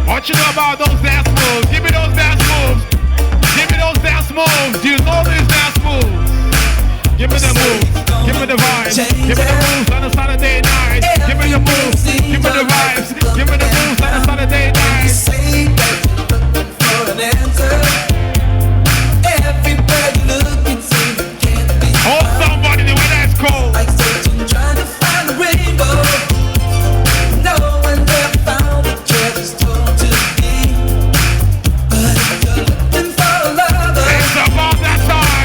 What you know about those dance moves? Give me those dance moves. Give me those dance moves. Do you know these dance moves? Give me the moves. Give me the vibes. Give me the moves on a Saturday night. Give me the moves. Give me the vibes. Give me the moves on a Saturday night. Say that you're looking for an answer. Everybody looking, say you can't be. Hold somebody the way that's cold. Like searching, trying to find a rainbow. No one ever found a treasure's told to be. But if you're looking for a lover, it's about that time.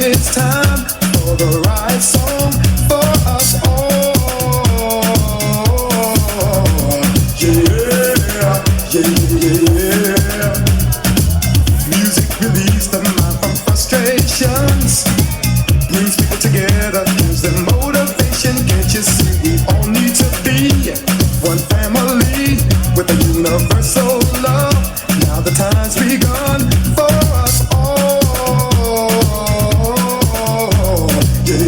it's time for the right song for us all. Yeah. Music relieves the mind from frustrations, brings people together, gives them motivation. Can't you see we all need to be one family with a universal love? Now the time's begun for us all. Yeah.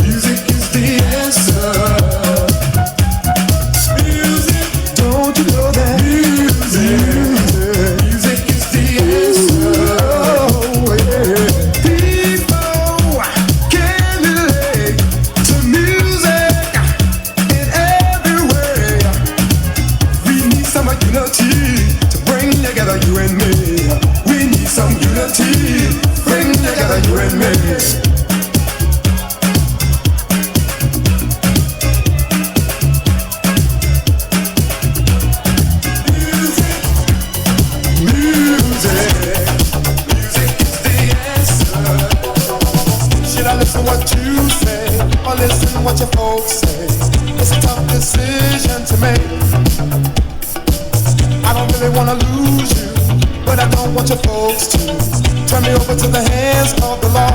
Music is the answer. Don't you know that? Music is the answer. Oh, yeah. People can relate to music in every way. We need some unity to bring together you and me. We need some unity, bring together you and me. Should I listen what you say or listen what your folks say? It's a tough decision to make. I don't really wanna lose you, but I don't want your folks to turn me over to the hands of the law.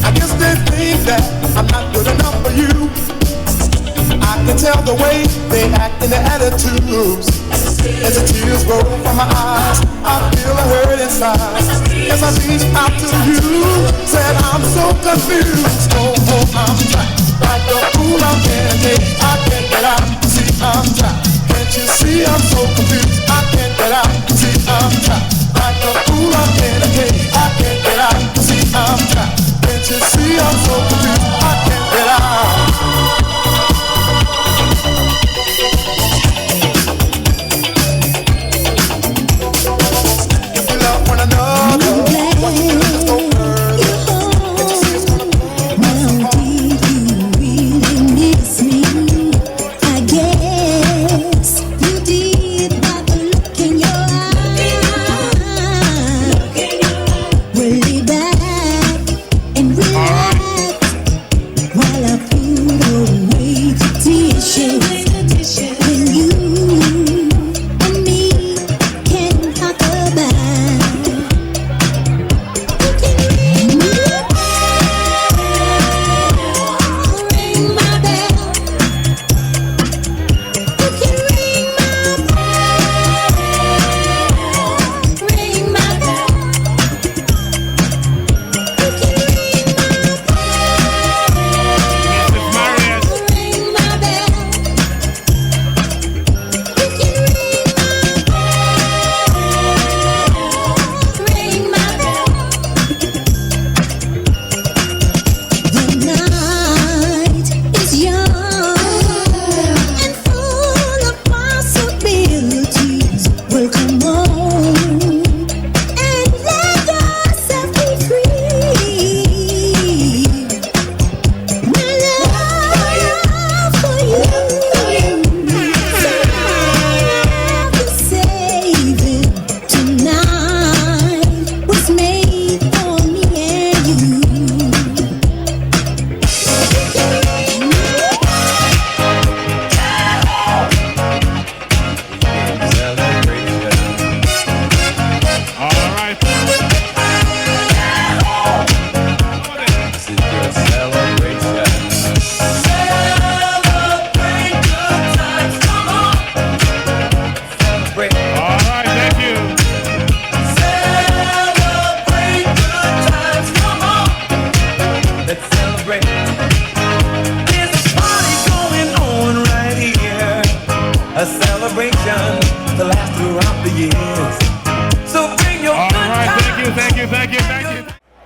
I guess they think that I'm not good enough for you. I can tell the way they act in their attitudes. As the tears roll from my eyes, I feel a hurt inside. As I reach out to you, said I'm so confused. Oh, I'm trapped like a fool. I'm candy. I can't get out. See, I'm trapped. Can't you see I'm so confused? I can't get out. See, I'm trapped like a fool. I'm candy. I can't get out. See, I'm trapped. Can't you see I'm so confused? I can't get out.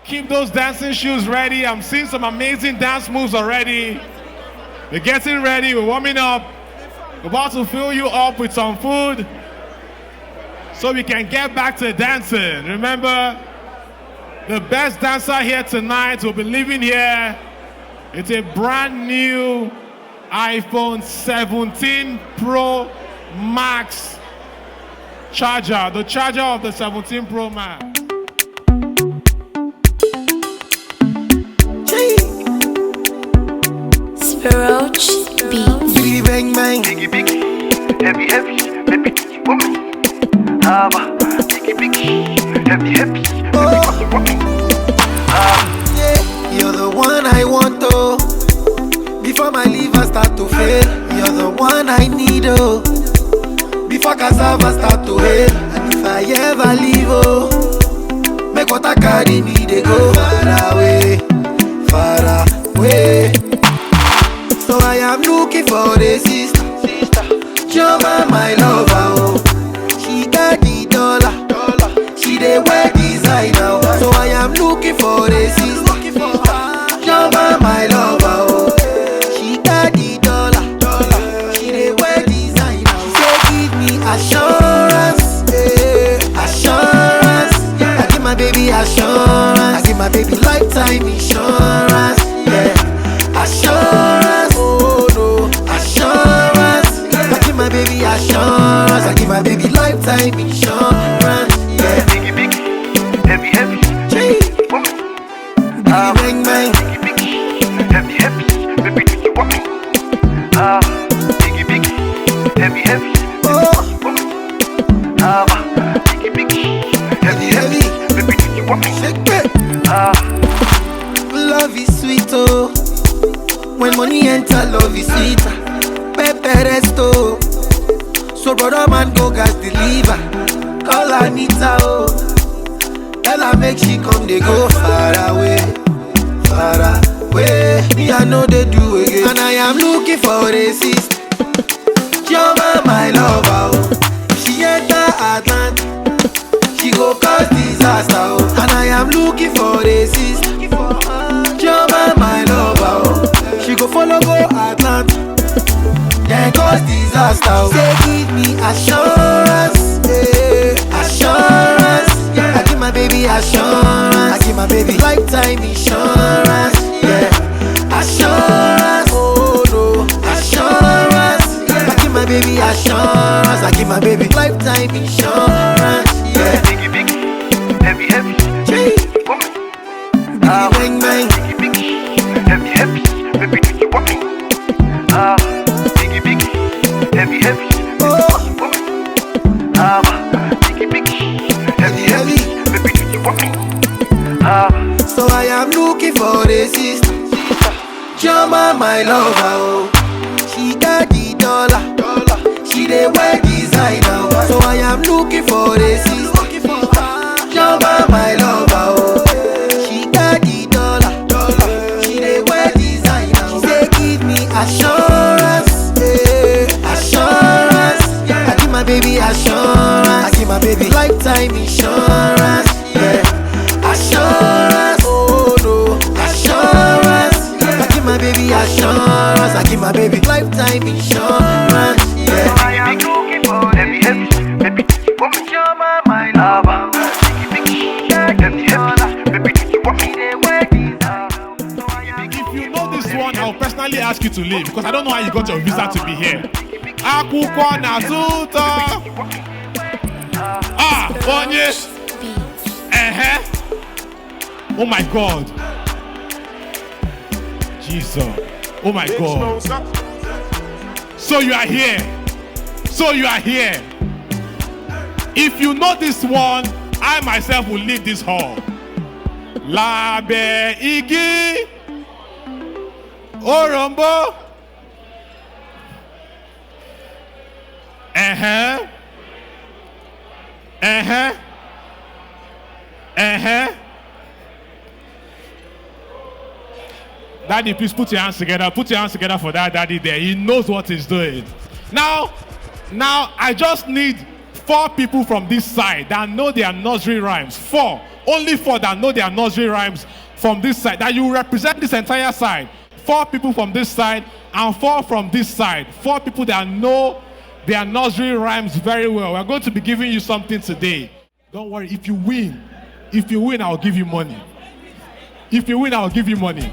Keep those dancing shoes ready. I'm seeing some amazing dance moves already. We're getting ready. We're warming up. We're about to fill you up with some food so we can get back to dancing. Remember, the best dancer here tonight will be leaving here. It's a brand new iPhone 17 Pro Max charger, the charger of the 17 Pro Max. Spiroch Beats. Biggie bang bang. Biggie biggie, heavy heavy, baby woman. Biggie biggie, heavy heavy, baby woman. Yeah, you're the one I want, oh. Before my liver start to fail, you're the one I need, oh. Before cassava start to hail, and if I ever leave, oh, make water carry me, they go far away, far away. So I am looking for a sister, Joma, my lover, oh. She got the dollar, she dey wear designer, oh. So I am looking for a sister, Joma, my lover, oh. She got the dollar, she dey wear designer, oh. Say give me assurance, assurance. I give my baby assurance, I give my baby lifetime insurance, yeah. Assurance, oh no, assurance. I give my baby assurance, I give my baby lifetime insurance, yeah. Biggie biggie, heavy heavy, woman. Biggie bang bang. Biggie biggie, heavy heavy, baby woman. Biggie biggie, heavy heavy, woman. Biggie biggie, heavy heavy, baby woman. Shake it. Love is sweet, oh. When money enter, love is sweeter. Pepe resto. So brother man go gas deliver. Call Anita, oh. Tell her make she come, they go far away, far away. Me I know they do again. And I am looking for a sister, Joma, my lover, oh. If she enter Atlanta, she go cause disaster, oh. And I am looking for a sister, Joma, my lover, oh. She go follow go Atlanta, then cause disaster, oh. Say give me assurance, assurance. I give my baby assurance, I give my baby lifetime insurance, yeah. Assurance, oh no, assurance. I give my baby assurance, I give my baby lifetime insurance, yeah. Biggie biggie, heavy heavy, woman. Biggie bang bang. Biggie biggie, heavy heavy, baby woman. Biggie biggie, heavy heavy, woman. Biggie biggie, heavy heavy, baby woman. So I am looking for a sister, Joma, my lover, oh. She got the dollar, she dey wear designer, oh. So I am looking for a sister, Joma, my lover, oh. She got the dollar, she dey wear designer, oh. She say give me assurance, assurance. I give my baby assurance, I give my baby lifetime insurance, yeah. Assurance, oh no, assurance. I give my baby assurance, I give my baby lifetime insurance, yeah. I am looking for heavy heavy, baby woman. Joma, my lover. Biggie biggie, heavy heavy, baby woman. If you know this one, I'll personally ask you to leave because I don't know how you got your visa to be here. Akwụkwọ na Zuto. Onye. Oh my God. Jesus. Oh my God. So you are here. So you are here. If you know this one, I myself will leave this hall. Labe igi Orombo. Daddy, please put your hands together. Put your hands together for that daddy there. He knows what he's doing. Now, I just need 4 people from this side that know their nursery rhymes. 4. Only 4 that know their nursery rhymes from this side. That you represent this entire side. 4 people from this side and 4 from this side. 4 people that know their nursery rhymes very well. We're going to be giving you something today. Don't worry, if you win, I'll give you money. If you win, I'll give you money.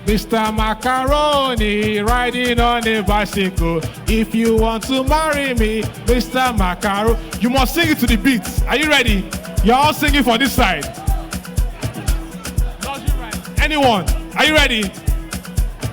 Mr. Macaroni riding on a bicycle. If you want to marry me, Mr. Macaroni. You must sing it to the beat. Are you ready? You're all singing for this side. Anyone? Are you ready?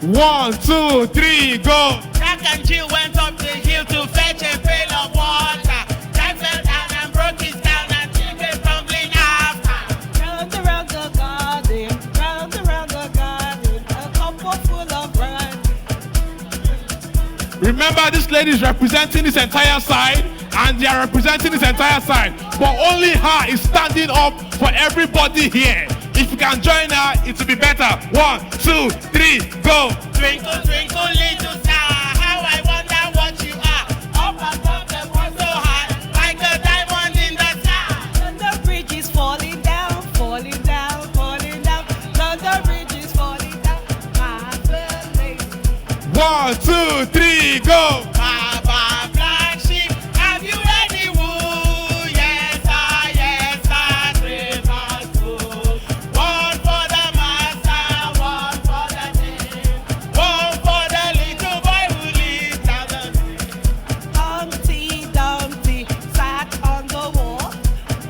1, 2, 3, go. Jack and Jill went up the hill to fetch a pail of water. Jack fell down and broke his down and Jill came tumbling after. Round around the garden, round around the garden, a couple full of rice. Remember, this lady is representing this entire side, and they are representing this entire side. But only her is standing up for everybody here. If you can join her, it will be better. 1, 2, 3, go. Twinkle, twinkle, little star, how I wonder what you are. Up above the world so high, like a diamond in the sky. The bridge is falling down, falling down, falling down. The bridge is falling down, my lady. 1, 2, 3, go. Baba black sheep, have you any wool? Yes, sir, 3 months old. One for the master, one for the king, one for the little boy who lives down the street. Humpty Dumpty sat on the wall.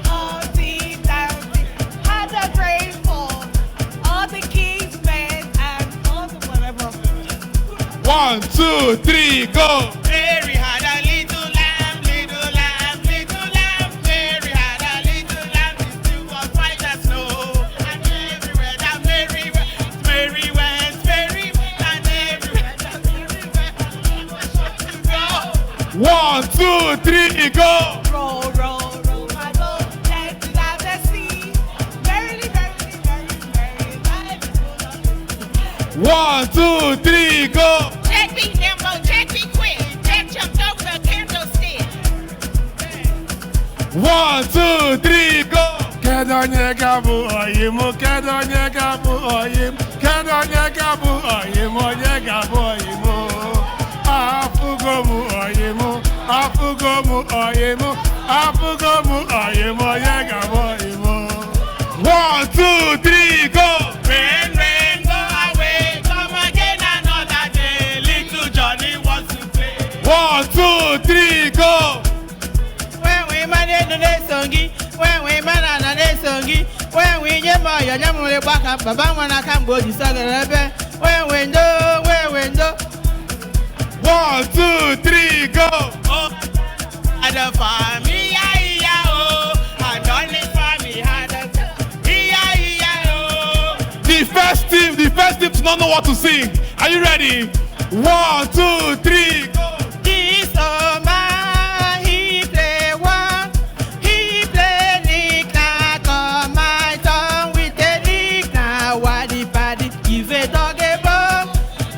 Humpty Dumpty had a great fall. All the king's men and all the whatever. 1, 2, 3, go. Mary had a little lamb, little lamb, little lamb. Mary had a little lamb, his tube was white as snow. And everywhere that Mary went, Mary went, Mary went, and everywhere that Mary went, go. 1, 2, 3, go. Roll, roll, roll my boat down to the sea. Merrily, merrily, merrily, merrily, life is full of 1, 2, 3, go. Check me nimble, check me quick, check jumped over the candlestick. 1, 2, 3, go. Kedonye gabu oyimo, kedonye gabu oyim, kedonye gabu oyimo, onye gabu oyimo. Afugomu oyimo, afugomu oyimo, afugomu oyimo, onye gabu oyimo. 1, 2, 3, go. Rain, rain, go away, come again another day. Little Johnny wants to play. 1, 2, 3, go. When we manage the songi, when we manage the songi, when we get my yamule back up, Baba wanna come go to Sagarebe. When we do, 1, 2, 3, go. oh, and the family, yeah, oh, and only family had a The first team does not know what to sing. Are you ready? 1, 2, 3, go. This man, he play one, he play knick-knack on my tongue with a knick-knack, waddy-paddy, give a dog a bone.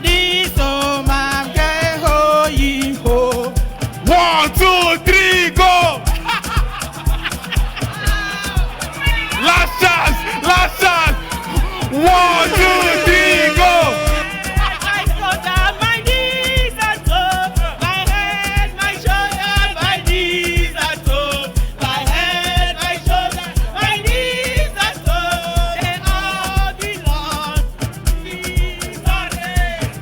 This man get ho-ye-ho. 1, 2, 3, go. Last chance, last chance. 1, 2, 3, go. I go down my knees and toe, my head, my shoulder, my knees and toe, my head, my shoulder, my knees and toe. They all belong to Jesus.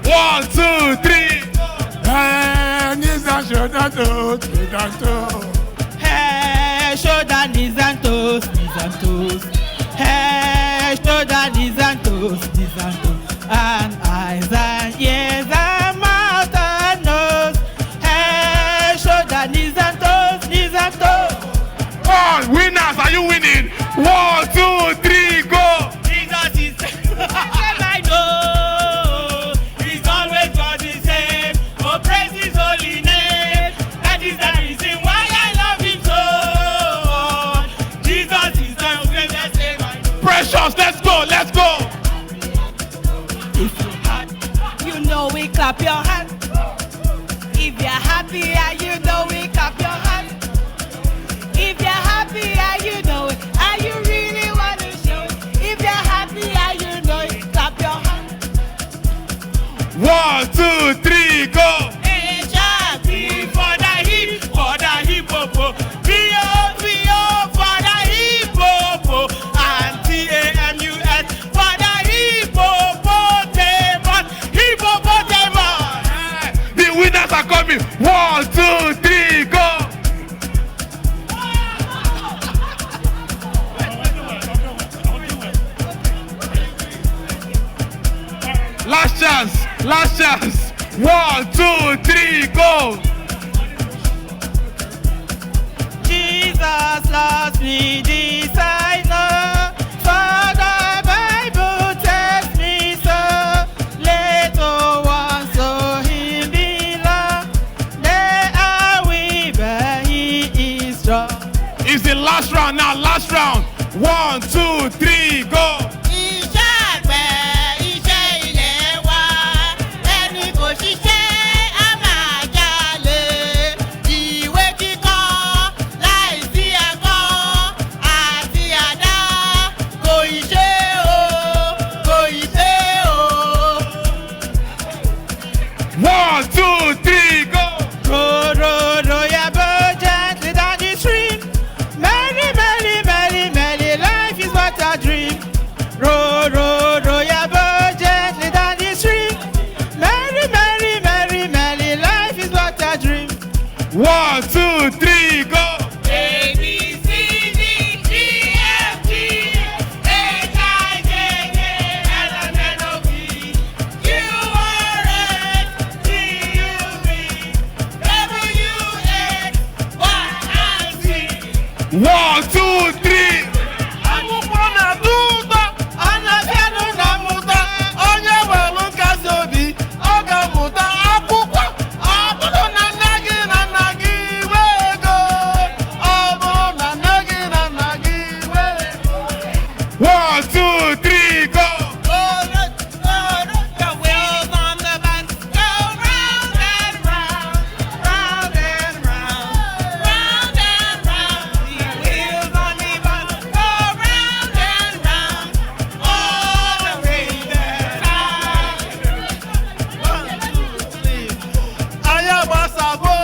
1, 2, 3, go. Knees and shoulder toes, knees and toes. Head, shoulder, knees and toes, knees and toes. Head, shoulder, knees and toes, and eyes and ears and mouth and nose. Head, shoulder, knees and toes, knees and toes. Come on, winners, are you winning? 1, 2, 3, go. Jesus is I know he's always God the same. Oh, praise his holy name. That is the reason why I love him so. Jesus is the greatest name I know. Precious, let's go, let's go. You know we clap your hands. If you're happy, and you know we clap your hands. If you're happy, and you know it, and you really Help me. 1, 2, 3, go. Last chance. Last chance. 1, 2, 3, go. Jesus loves me, this I know. For the Bible tells me so. Little ones to him belong. They are weak, but he is strong. It's the last round now. Last round. 1, 2, 3, go. One, two, three, go! A, B, C, D, E, F, G, H, I, J, K, L, M, N, O, P, Q, R, S, T, U, V, W, X, Y, and Z. 1, 2, 3. Akwụkwọ na-atọ ụtọ, a na-abịanụ na mmụta. Onye nwere nkasi obi, ọ ga-amụta akwụkwọ. Ọ bụrụ na nne gị na nna gị nwee ego, ọ bụrụ na nne gị na nna gị nwee ego. 1, 2, 3, go! The wheels on the bus go round and round, round and round, round and round. The wheels on the bus go round and round, all the way there. 1, 2, 3. Ayagbasagbo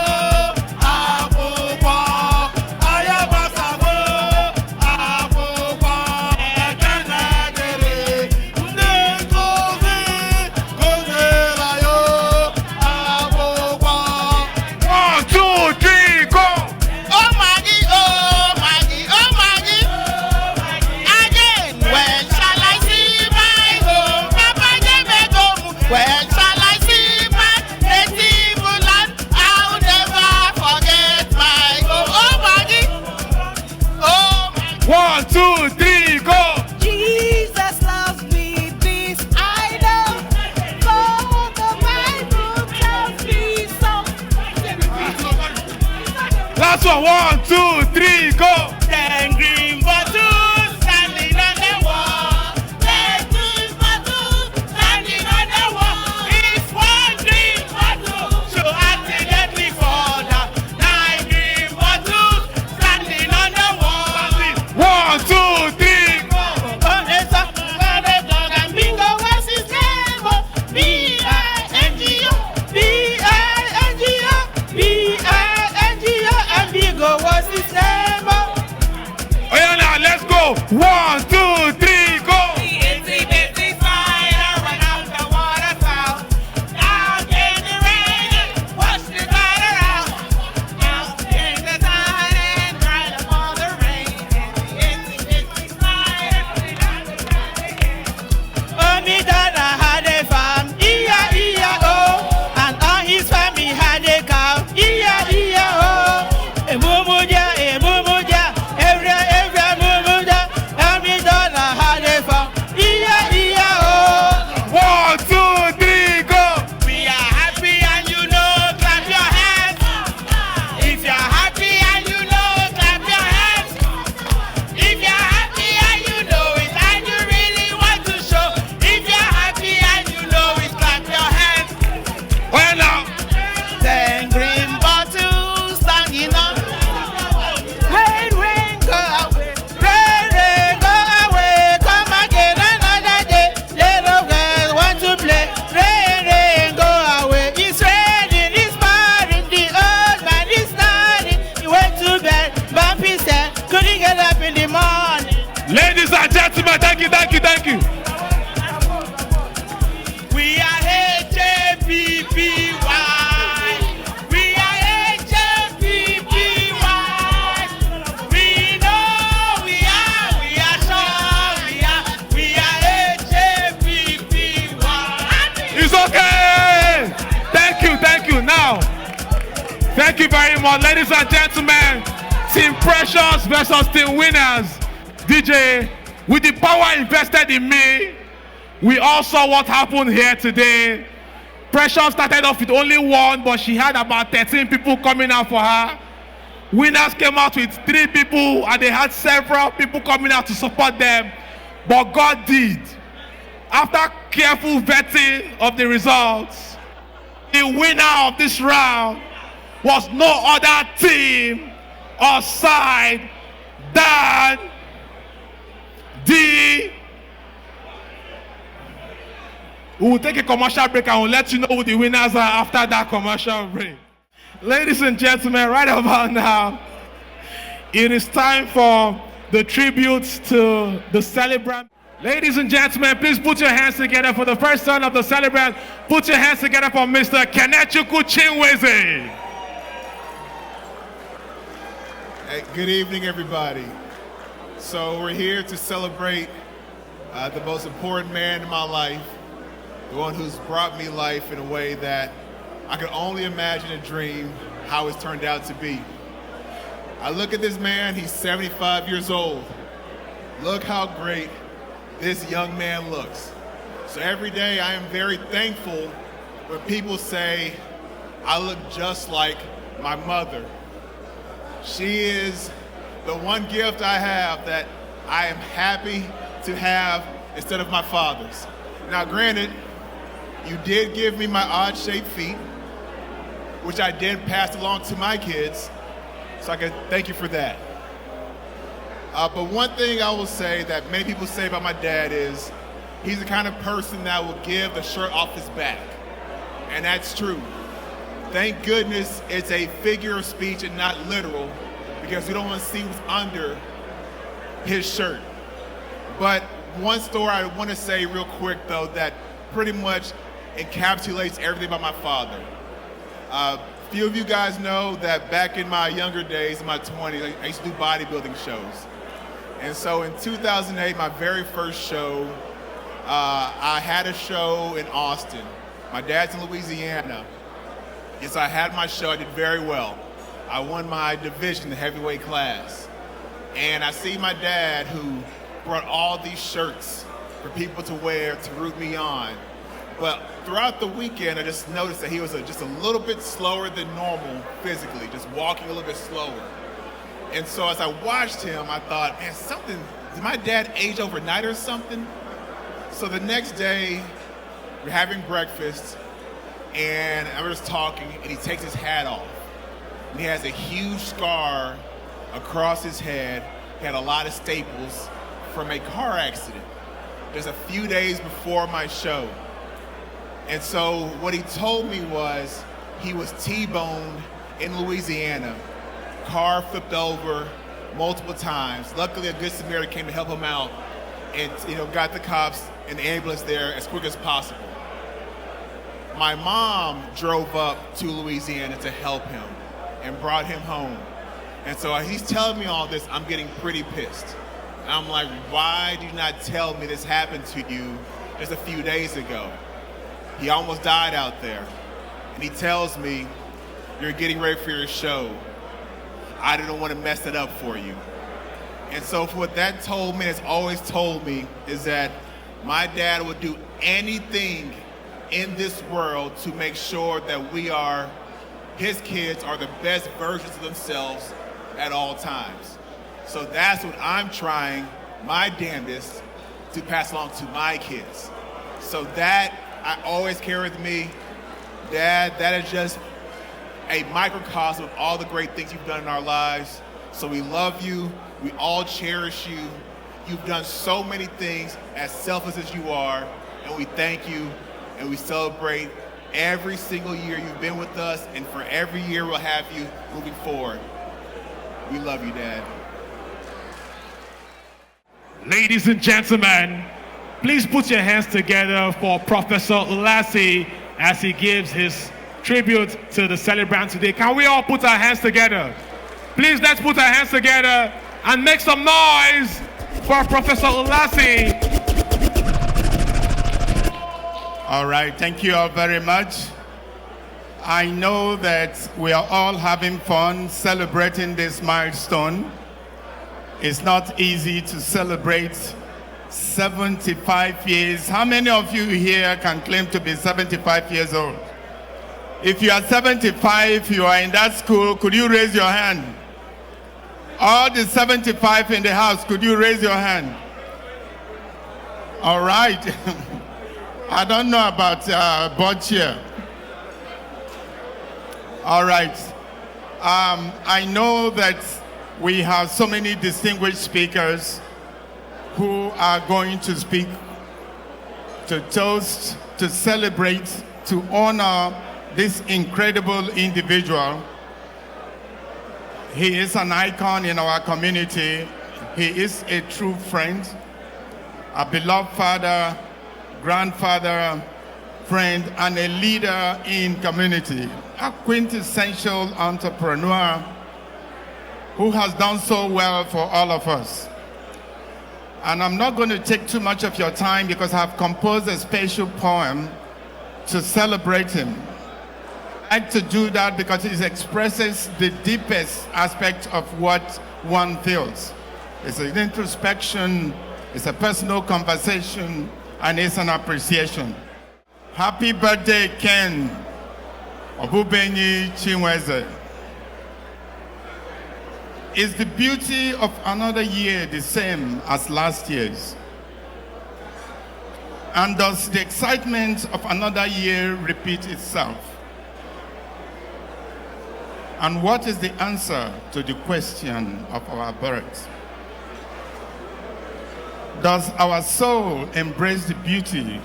akwụkwọ, ayagbasagbo akwụkwọ. Ekene dịrị ndị nkuzi kụziere ya akwụkwọ. 1, 2, 3, go! Oh Maggie, again, when shall I see my home? Papa Jemego, when shall I see my native land? I'll never forget my home. Oh Maggie, 1, 2, 3, go! Jesus loves me, this I know. For the Bible tells me so. Last one. 1, 2, 3, go! Ten green bottles standing on the wall. Ten green bottles standing on the wall. If one green bottle should accidentally fall down, 9 green bottles standing on the wall. 1, 2, 3, go! On the top of the dog and bingo, what's his name? B-I-N-G-O, B-I-N-G-O, B-I-N-G-O, and bingo, what's his name? Oh yeah, now let's go! 1, 2, 3, go! The itsy bitsy spider went out the waterfall. Down came the rain and washed the spider out. Out came the sun and dried up all the rain. And the itsy bitsy spider went out the waterfall. Oh, me dada had a farm, E-I-E-I-O, and all his family had a cow, E-I-E-I-O. A mumuja, every mumuja, and me dada had a farm, E-I-E-I-O. 1, 2, 3, go! We are happy and you know, clap your hands. If you're happy and you know, clap your hands. If you're happy and you know it and you really want to show. If you're happy and you know it, clap your hands. Well now! 10 green bottles hanging on. Rain, rain, go away. Rain, rain, go away. Come again another day. Little girls want to play. Rain, rain, go away. It's raining, it's pouring. The old man is nodding. He went to bed. Bumpy said, couldn't get up in the morning. Ladies and gentlemen, thank you, thank you, thank you. We are H-A-P-P-Y. We Thank you very much, ladies and gentlemen. Team Precious versus Team Winners. DJ, with the power invested in me, we all saw what happened here today. Precious started off with only one, but she had about 13 people coming out for her. Winners came out with 3 people, and they had several people coming out to support them. But God did. After careful vetting of the results, the winner of this round was no other team or side than the... We will take a commercial break and we'll let you know who the winners are after that commercial break. Ladies and gentlemen, right about now, it is time for the tributes to the celebrant. Ladies and gentlemen, please put your hands together for the first son of the celebrant. Put your hands together for Mr. Kenechukwu Chinweze. Hey, good evening, everybody. So we're here to celebrate the most important man in my life, the one who's brought me life in a way that I could only imagine and dream how it's turned out to be. I look at this man, he's 75 years old. Look how great this young man looks. So every day I am very thankful when people say I look just like my mother. She is the one gift I have that I am happy to have instead of my father's. Now granted, you did give me my odd-shaped feet, which I did pass along to my kids, so I can thank you for that. But one thing I will say that many people say about my dad is he's the kind of person that will give the shirt off his back, and that's true. Thank goodness it's a figure of speech and not literal, because we don't want to see what's under his shirt. But one story I want to say real quick though that pretty much encapsulates everything about my father. Few of you guys know that back in my younger days, in my 20s, I used to do bodybuilding shows. And so in 2008, my very first show, I had a show in Austin. My dad's in Louisiana. Yes, I had my show, I did very well. I won my division, the heavyweight class. And I see my dad who brought all these shirts for people to wear to root me on. But throughout the weekend, I just noticed that he was just a little bit slower than normal physically, just walking a little bit slower. And so as I watched him, I thought, man, did my dad age overnight or something? So the next day, we're having breakfast, and I was talking, and he takes his hat off. And he has a huge scar across his head. He had a lot of staples from a car accident just a few days before my show. And so what he told me was he was T-boned in Louisiana. Car flipped over multiple times. Luckily, a good Samaritan came to help him out and got the cops and the ambulance there as quick as possible. My mom drove up to Louisiana to help him and brought him home. And so he's telling me all this, I'm getting pretty pissed. And I'm like, why did you not tell me this happened to you just a few days ago? He almost died out there. And he tells me, you're getting ready for your show. I didn't want to mess it up for you. And so for what that told me, has always told me, is that my dad would do anything in this world to make sure that his kids are the best versions of themselves at all times. So that's what I'm trying my damnedest to pass along to my kids. So that I always carry with me. Dad, that is just a microcosm of all the great things you've done in our lives. So we love you, we all cherish you. You've done so many things, as selfless as you are, and we thank you, and we celebrate every single year you've been with us, and for every year we'll have you moving forward. We love you, Dad. Ladies and gentlemen, please put your hands together for Professor Ulassi as he gives his tribute to the celebrant today. Can we all put our hands together? Please, let's put our hands together and make some noise for Professor Ulassi. All right, thank you all very much. I know that we are all having fun celebrating this milestone. It's not easy to celebrate 75 years. How many of you here can claim to be 75 years old? If you are 75, you are in that school, could you raise your hand? All the 75 in the house, could you raise your hand? All right. I don't know about board chair. All right. I know that we have so many distinguished speakers who are going to speak, to toast, to celebrate, to honor this incredible individual. He is an icon in our community. He is a true friend, a beloved father, grandfather, friend, and a leader in community, a quintessential entrepreneur who has done so well for all of us. And I'm not going to take too much of your time because I've composed a special poem to celebrate him. I like to do that because it expresses the deepest aspect of what one feels. It's an introspection, it's a personal conversation, and it's an appreciation. Happy birthday, Ken Obubenyi Chinweze. Is the beauty of another year the same as last year's? And does the excitement of another year repeat itself? And what is the answer to the question of our birth? Does our soul embrace the beauty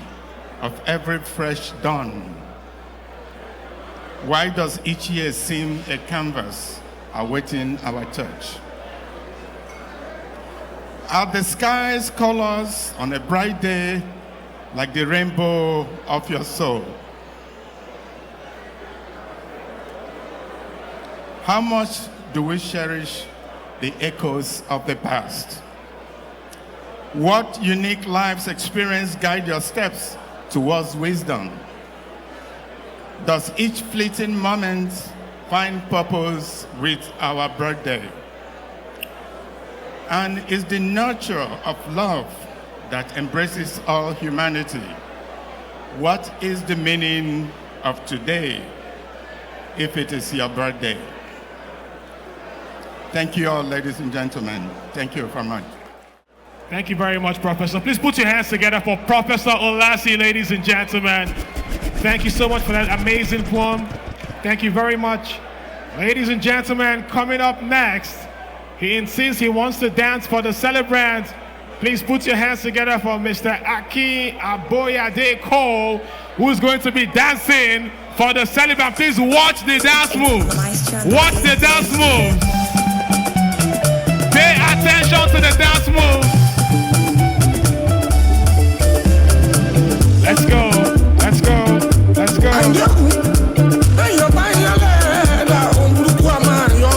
of every fresh dawn? Why does each year seem a canvas awaiting our touch? Are the sky's colors on a bright day like the rainbow of your soul? How much do we cherish the echoes of the past? What unique life's experience guide your steps towards wisdom? Does each fleeting moment find purpose with our birthday? And is the nurture of love that embraces all humanity? What is the meaning of today if it is your birthday? Thank you all, ladies and gentlemen. Thank you very much. Thank you very much, Professor. Please put your hands together for Professor Olasi, ladies and gentlemen. Thank you so much for that amazing poem. Thank you very much. Ladies and gentlemen, coming up next, he insists he wants to dance for the celebrant. Please put your hands together for Mr. Aki Aboyade Cole, who is going to be dancing for the celebrant. Please watch the dance moves. Watch the dance moves. Pay attention to the dance moves. Let's go, let's go, let's go.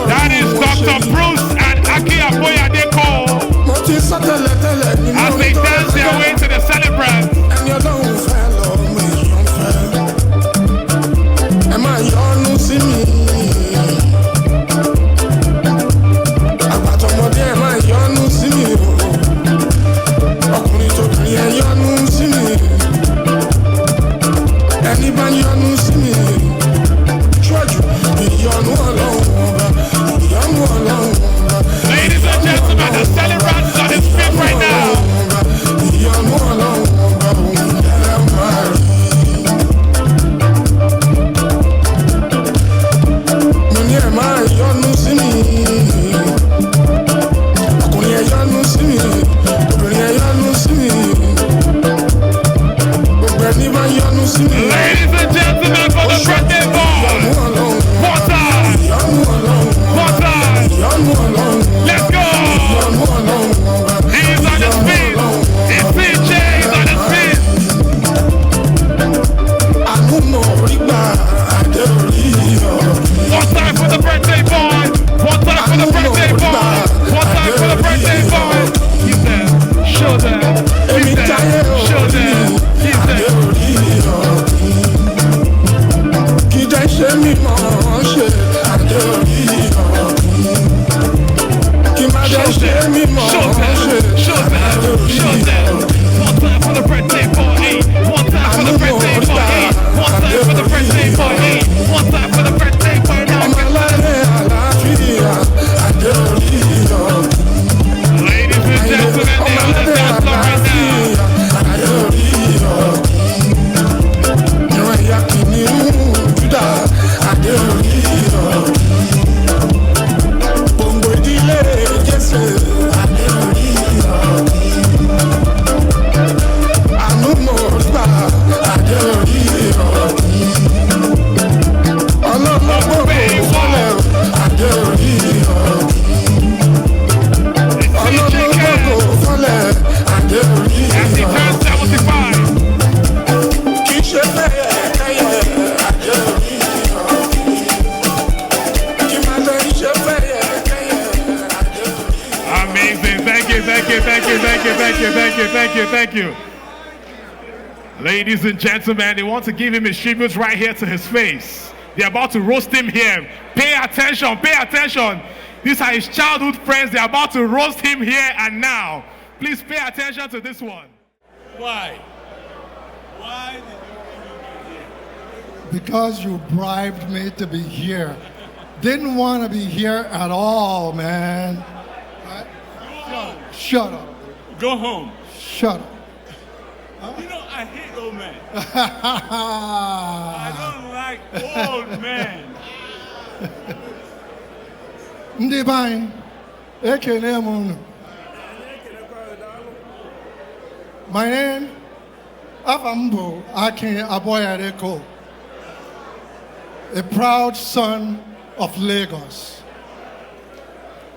That is Dr. Bruce and Aki Aboyade Cole as they dance their way to the celebrant. Thank you. Ladies and gentlemen, they want to give him his tribute right here to his face. They're about to roast him here. Pay attention. These are his childhood friends. They're about to roast him here and now. Please pay attention to this one. Why? Why did you here? Because you bribed me to be here. Didn't want to be here at all, man. Shut up. Go home. Shut up. You know, I hate old men. I don't like old men. Ndị be anyị, ekele m unu. My name, afa m bụ Akin Aboyareko, a proud son of Lagos,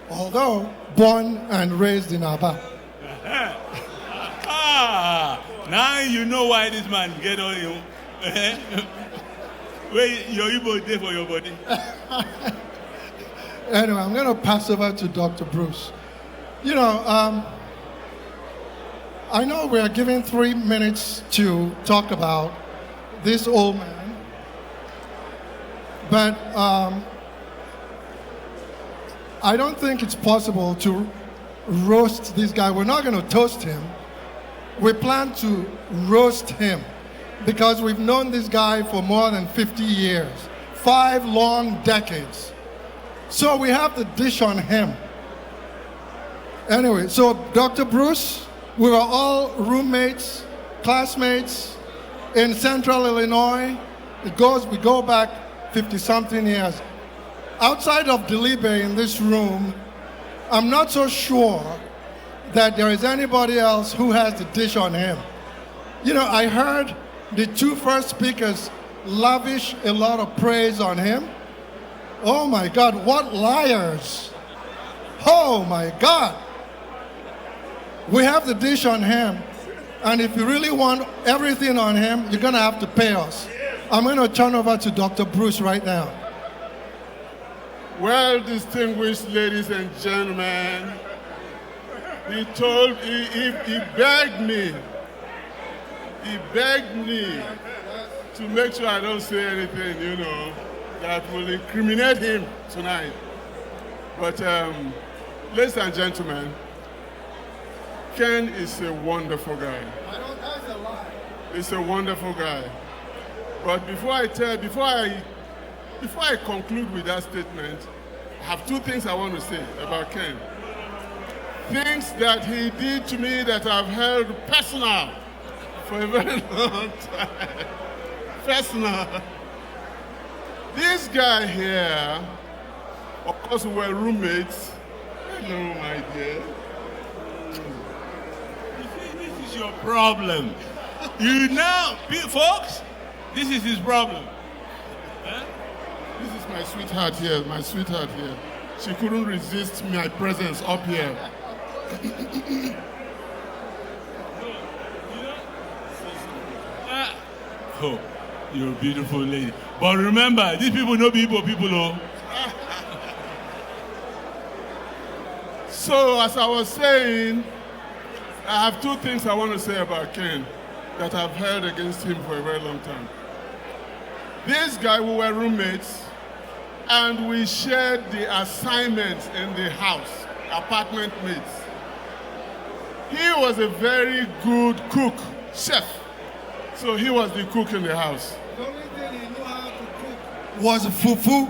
although born and raised in Aba. Now you know why this man get on you. Where your Igbo day for your body. Anyway, I'm going to pass over to Dr. Bruce. You know, I know we are given 3 minutes to talk about this old man, but I don't think it's possible to roast this guy. We're not going to toast him. We plan to roast him because we've known this guy for more than 50 years, 5 long decades. So we have the dish on him. Anyway, so Dr. Bruce, we were all roommates, classmates in Central Illinois. We go back 50-something years. Outside of Delibe in this room, I'm not so sure that there is anybody else who has the dish on him. You know, I heard the 2 first speakers lavish a lot of praise on him. Oh my God, what liars! Oh my God! We have the dish on him, and if you really want everything on him, you're gonna have to pay us. I'm gonna turn over to Dr. Bruce right now. Well, distinguished ladies and gentlemen, he begged me to make sure I don't say anything, you know, that will incriminate him tonight. But ladies and gentlemen, Ken is a wonderful guy. He's a wonderful guy. But before I conclude with that statement, I have 2 things I want to say about Ken. Things that he did to me that I've held personal for a very long time. Personal. This guy here, of course we were roommates. Hello, my dear. You see, this is your problem. You now, folks, this is his problem. Huh? This is my sweetheart here. She couldn't resist my presence up here. Oh, you're a beautiful lady. But remember, these people know people, oh. So, as I was saying, I have 2 things I want to say about Ken that I've held against him for a very long time. This guy, we were roommates, and we shared the assignments in the house, apartment mates. He was a very good cook, chef. So he was the cook in the house. The only thing he knew how to cook was fufu.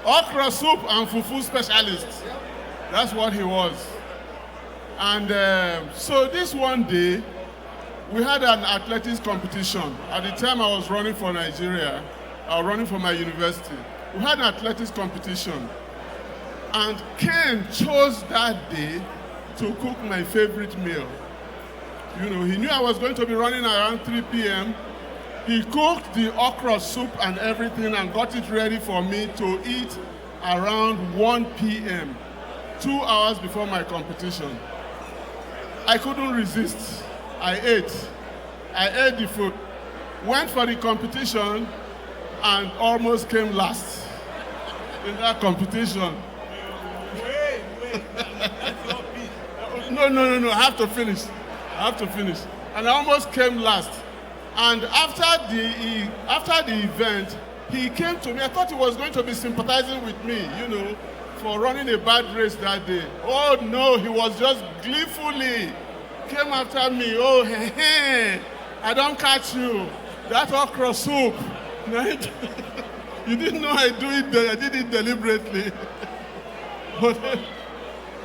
Okra soup and fufu specialist. That's what he was. And so this one day, we had an athletics competition. At the time I was running for Nigeria, running for my university. We had an athletics competition. And Ken chose that day to cook my favorite meal. You know, he knew I was going to be running around 3 p.m. He cooked the okra soup and everything and got it ready for me to eat around 1 p.m., 2 hours before my competition. I couldn't resist. I ate the food, went for the competition, and almost came last in that competition. Wait, that's No. I have to finish. And I almost came last. And after the event, he came to me. I thought he was going to be sympathizing with me, for running a bad race that day. Oh no, he was just gleefully came after me. Oh, I don't catch you. That okra soup. You didn't know I did it deliberately.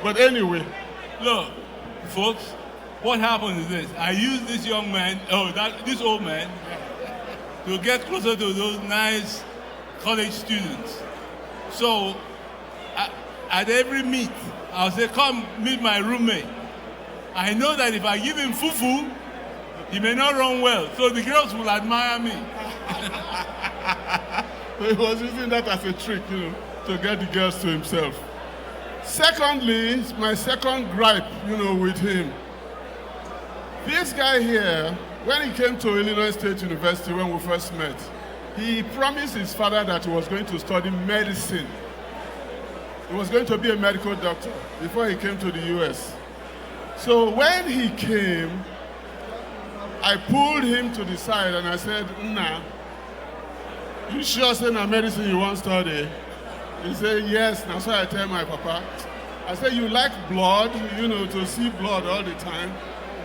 But anyway. Look, folks, what happened is this. I used this young man, this old man, to get closer to those nice college students. So, at every meet, I'll say, come meet my roommate. I know that if I give him fufu, he may not run well. So the girls will admire me. So he was using that as a trick, to get the girls to himself. Secondly, my second gripe, with him. This guy here, when he came to Illinois State University when we first met, he promised his father that he was going to study medicine. He was going to be a medical doctor before he came to the US. So when he came, I pulled him to the side and I said, nah, you sure say na medicine you want to study? He said, yes, that's why I tell my papa. I said, you like blood, to see blood all the time?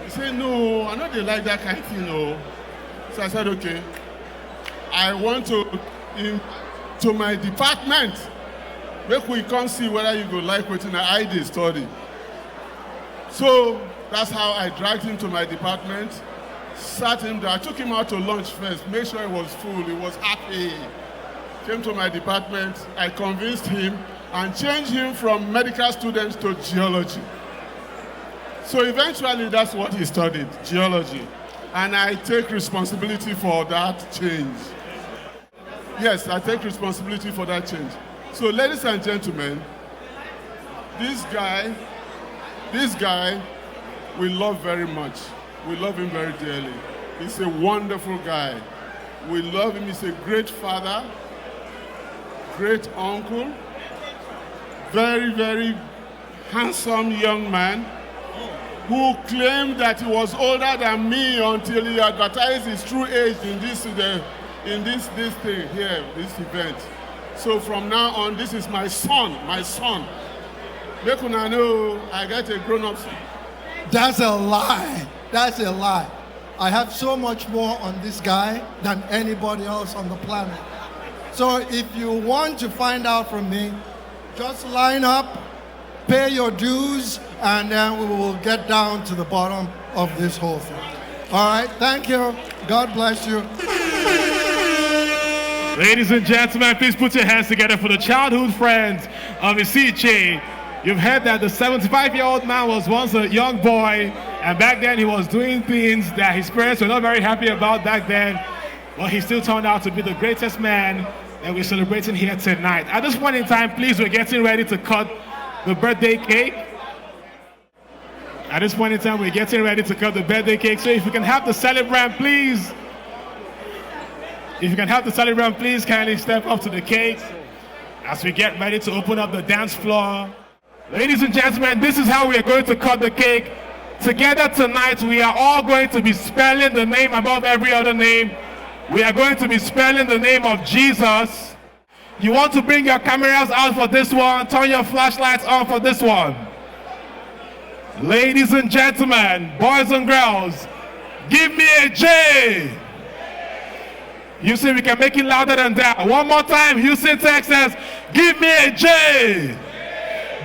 He said, no, I know they like that kind of thing, no. So I said, okay, I want to my department. Make we come see whether you go like what I did study. So that's how I dragged him to my department, sat him there. I took him out to lunch first, made sure he was full, he was happy. Came to my department, I convinced him and changed him from medical students to geology. So eventually that's what he studied, geology. And I take responsibility for that change. Yes, I take responsibility for that change. So ladies and gentlemen, this guy, we love very much. We love him very dearly. He's a wonderful guy. We love him. He's a great father, great uncle, very, very handsome young man who claimed that he was older than me until he advertised his true age in this thing here, this event. So from now on, this is my son. Make una know I get a grown-up son. That's a lie. I have so much more on this guy than anybody else on the planet. So if you want to find out from me, just line up, pay your dues, and then we will get down to the bottom of this whole thing. All right, thank you. God bless you. Ladies and gentlemen, please put your hands together for the childhood friends of Ichie. You've heard that the 75-year-old man was once a young boy, and back then he was doing things that his parents were not very happy about back then, but he still turned out to be the greatest man that we're celebrating here tonight. At this point in time, please, we're getting ready to cut the birthday cake. At this point in time, we're getting ready to cut the birthday cake, so if we can have the celebrant, please. If you can have the celebrant, please kindly step up to the cake as we get ready to open up the dance floor. Ladies and gentlemen, this is how we are going to cut the cake. Together tonight, we are all going to be spelling the name above every other name. We are going to be spelling the name of Jesus. You want to bring your cameras out for this one, turn your flashlights on for this one. Ladies and gentlemen, boys and girls, give me a J. You see, we can make it louder than that. One more time, Houston, Texas. Give me a J.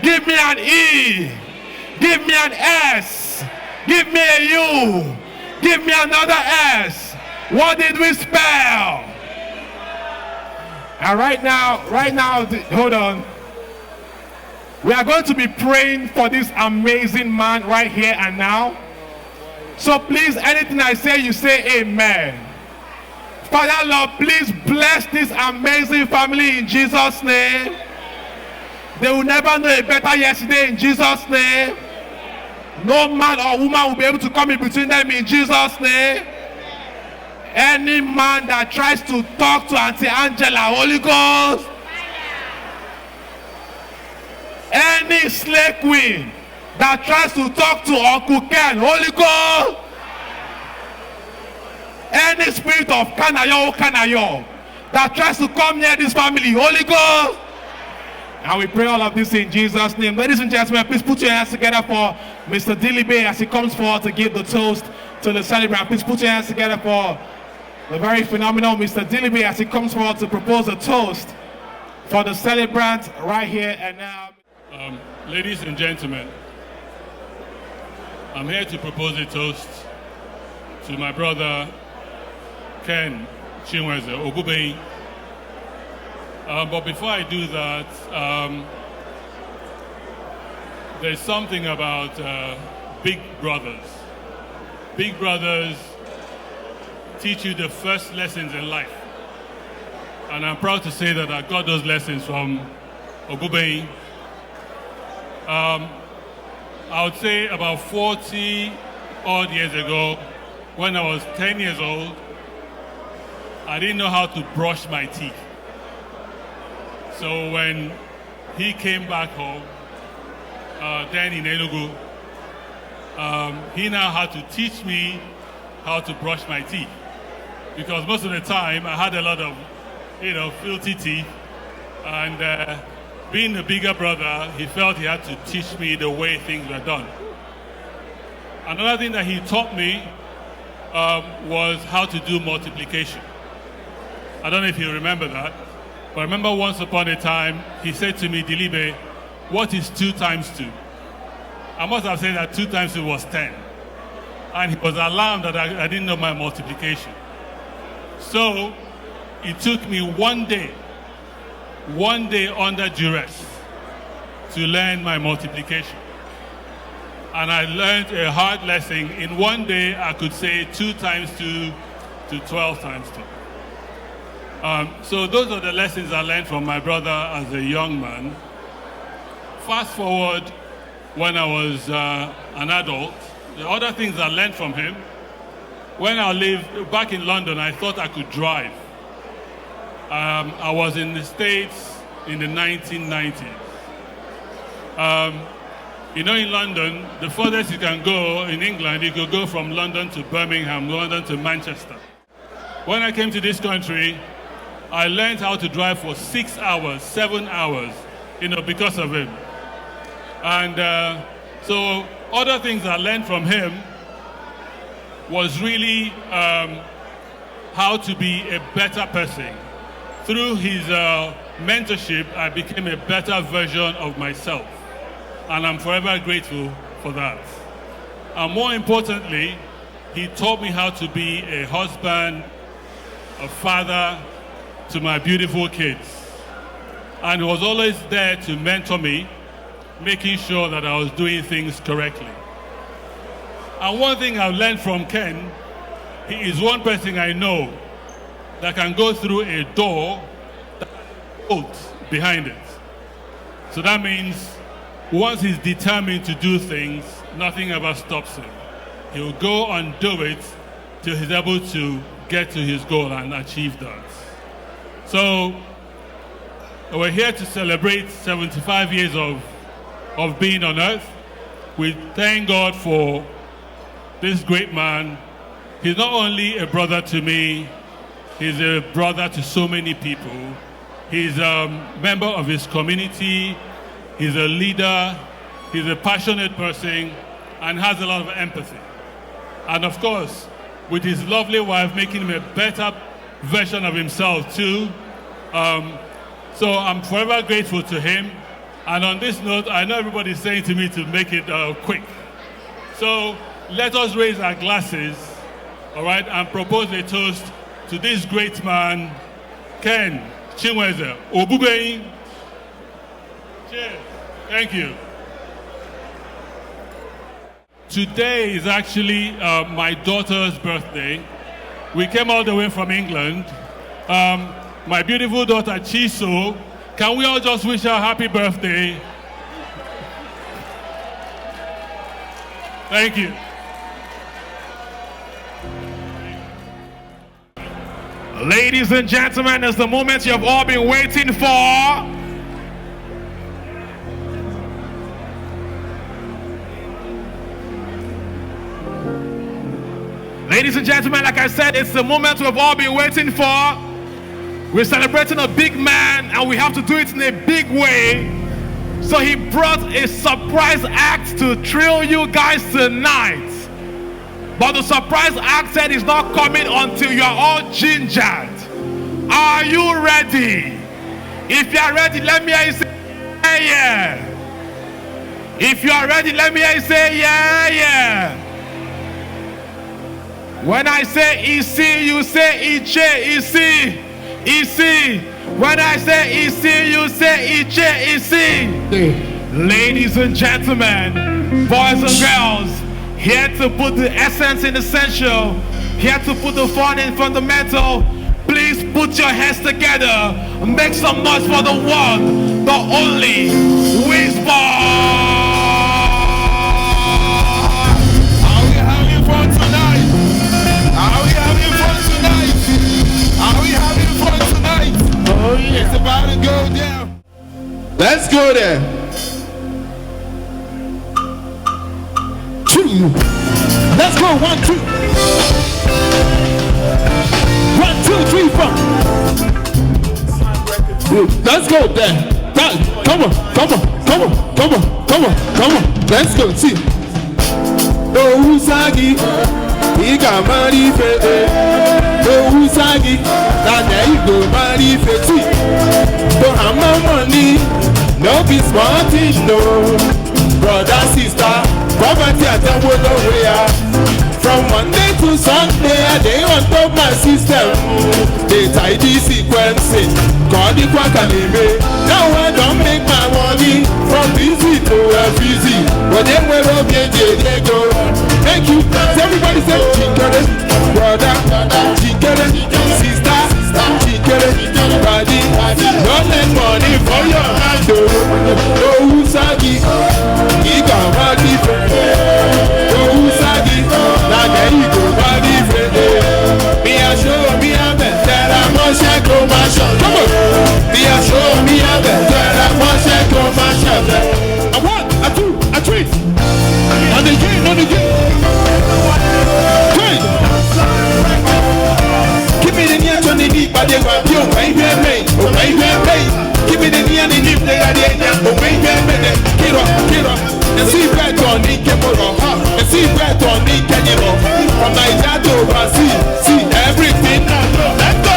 Give me an E. Give me an S. Give me a U. Give me another S. What did we spell? And right now, hold on. We are going to be praying for this amazing man right here and now. So please, anything I say, you say amen. Father, Lord, please bless this amazing family in Jesus' name. They will never know a better yesterday in Jesus' name. No man or woman will be able to come in between them in Jesus' name. Any man that tries to talk to Auntie Angela, Holy Ghost. Any slave queen that tries to talk to Uncle Ken, Holy Ghost. Any spirit of Kanayo that tries to come near this family, Holy Ghost. And we pray all of this in Jesus' name. Ladies and gentlemen, please put your hands together for Mr. Dilibe as he comes forward to give the toast to the celebrant. Please put your hands together for the very phenomenal Mr. Dilibe as he comes forward to propose a toast for the celebrant right here and now. Ladies and gentlemen, I'm here to propose a toast to my brother Ken Chinweze Ogubei. But before I do that, there's something about big brothers. Big brothers teach you the first lessons in life. And I'm proud to say that I got those lessons from Ogubei. I would say about 40 odd years ago, when I was 10 years old, I didn't know how to brush my teeth. So when he came back home, then in Enugu, he now had to teach me how to brush my teeth. Because most of the time I had a lot of, filthy teeth. And being a bigger brother, he felt he had to teach me the way things were done. Another thing that he taught me was how to do multiplication. I don't know if you remember that, but I remember once upon a time, he said to me, Dilibe, what is 2 times 2? I must have said that 2 times 2 was 10. And he was alarmed that I didn't know my multiplication. So it took me one day under duress to learn my multiplication. And I learned a hard lesson. In one day, I could say 2 times 2 to 12 times 2. So those are the lessons I learned from my brother as a young man. Fast forward, when I was an adult, the other things I learned from him, when I lived back in London, I thought I could drive. I was in the States in the 1990s. In London, the furthest you can go in England, you could go from London to Birmingham, London to Manchester. When I came to this country, I learned how to drive for 6 hours, 7 hours, because of him. And so other things I learned from him was really how to be a better person. Through his mentorship, I became a better version of myself. And I'm forever grateful for that. And more importantly, he taught me how to be a husband, a father to my beautiful kids. And he was always there to mentor me, making sure that I was doing things correctly. And one thing I've learned from Ken, he is one person I know that can go through a door that has a bolt behind it. So that means once he's determined to do things, nothing ever stops him. He'll go and do it till he's able to get to his goal and achieve that. So we're here to celebrate 75 years of being on earth. We thank God for this great man. He's not only a brother to me, he's a brother to so many people. He's a member of his community, he's a leader, he's a passionate person, and has a lot of empathy. And of course, with his lovely wife making him a better version of himself too. So I'm forever grateful to him. And on this note, I know everybody's saying to me to make it quick. So let us raise our glasses, all right, and propose a toast to this great man, Ken Chinweze Ogubei. Cheers. Thank you. Today is actually my daughter's birthday. We came all the way from England. My beautiful daughter, Chiso, can we all just wish her happy birthday? Thank you. Ladies and gentlemen, it's the moment you've all been waiting for. Ladies and gentlemen, like I said, it's the moment we've all been waiting for. We're celebrating a big man, and we have to do it in a big way. So he brought a surprise act to thrill you guys tonight. But the surprise act said he's not coming until you're all gingered. Are you ready? If you are ready, let me hear you say yeah. If you are ready, let me hear you say yeah. When I say Ichie, you say Ichie, Ichie. When I say Ichie, you say Ichie, Ichie. Ladies and gentlemen, boys and girls, here to put the essence in essential, here to put the fun in fundamental. Please put your hands together and make some noise for the one, the only Whisper. Are we having fun tonight? Are we having fun tonight? Are we having fun tonight? Oh yeah. It's about to go down. Let's go there. 2. Let's go. 1, 2. 1, 2, 3, 4. Let's go there. Come on. Let's go. See. Oh Usagi, he got money for it. Oh Usagi, now there you go, money for it. Don't have my money, no be smart, no. Brother, sister, poverty at the world away. From Monday to Sunday, they on top my system. They tidy sequencing, call the quackanime. Now I don't make my money from busy to busy. But then we're all they go. Thank you. Everybody say chicken, brother, chicken, sister, chicken, body. Don't let money for your hand. Oh, Usagi, he got money for me. Oh, Usagi, now there you go, body for me. Me a show me a better, I'm a check on my shop. Come on. Me a show me a better, I'm a check on my shop. A 1, a 2, a 3. On the game. Give me the near to the deep, but they were you, baby. Give me the near the deep, they are the baby. Get up. And see bread on the camera, and see bread on the camera. From Nigeria to Brazil, see everything. Let's go.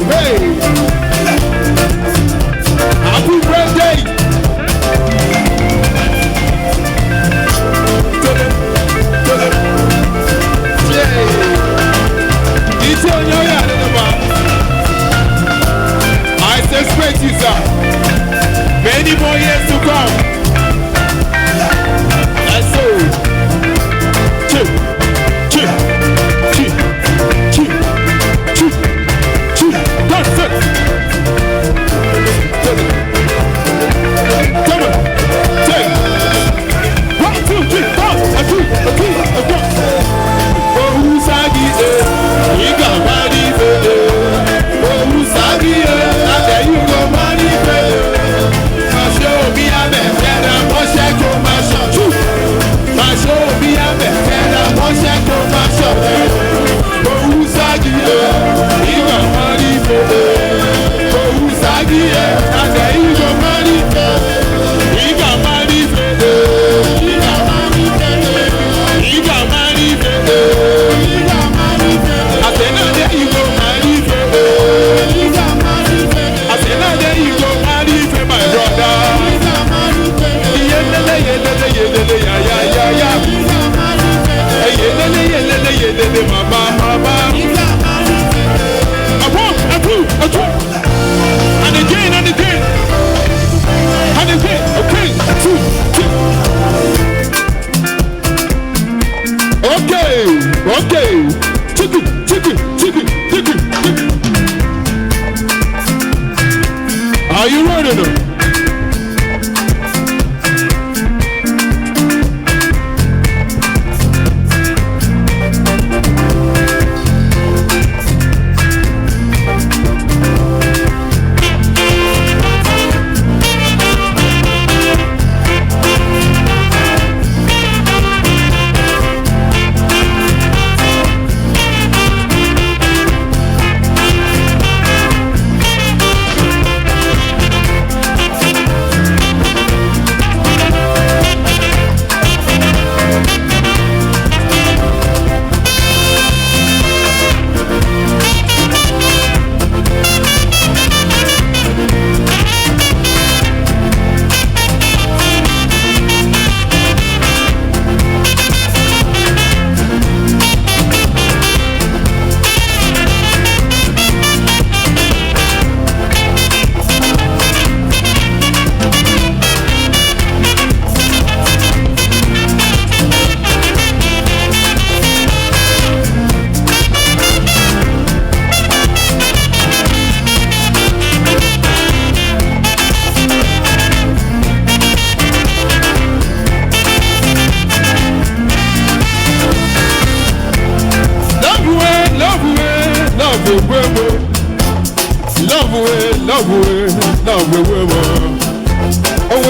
Hey, happy birthday. I suspect you, sir. Many more years to come. Let's go. That's it. Come on. Take. 1, 2, 3, 4. A 2, a 3, a 4. Oh, Usagi, he got money for it. Oh, Usagi, now there you go, money for it. Show me a better, I'm gonna check on my shop. Show me a better, I'm gonna check on my shop. Oh, Usagi, he got money for it. Oh, Usagi, now there you go, money for it. He got money for it. He got money for it. He got money for it. He got money for it. I said, now there you go, money for it. He got money for it. I said, now there you go, money for my brother. He got money for it. Mama. He got money for it. A 1, a 2, a 3. And again. And again. Okay. 2, 2. Okay. Chicken. Are you ready now?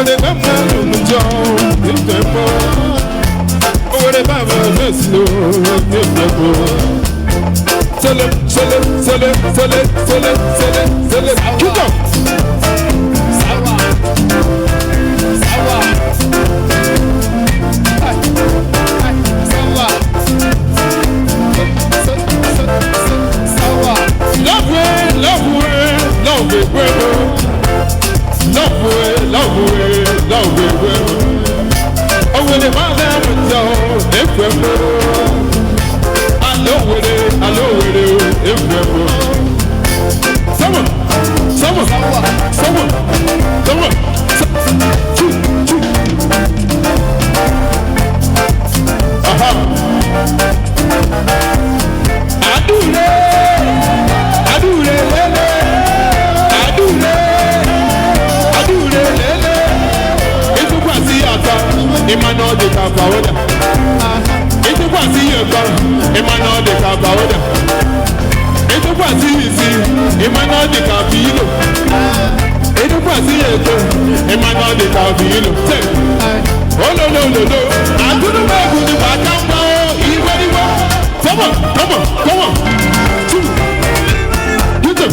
the Bama Joe, in the boat. Oh, the Bama is slow, in the boat. Sell it, sell it, sell it, sell it, sell it, sell it, sell it. Keep up. Sawa. Sawa. Sawa. Sawa. Love way, love way, love way, love way, love way, love way. Oh, when the mother was down, they were. I know it, if someone, Emmanuel de Capaoda. It's quasi a gun, Emmanuel de Capaoda. It's quasi easy, Emmanuel de Capillo. It's quasi a gun, Emmanuel de Capillo. Oh no, no, no, no. I couldn't make with the back down now. Come on, come on, come on. You can.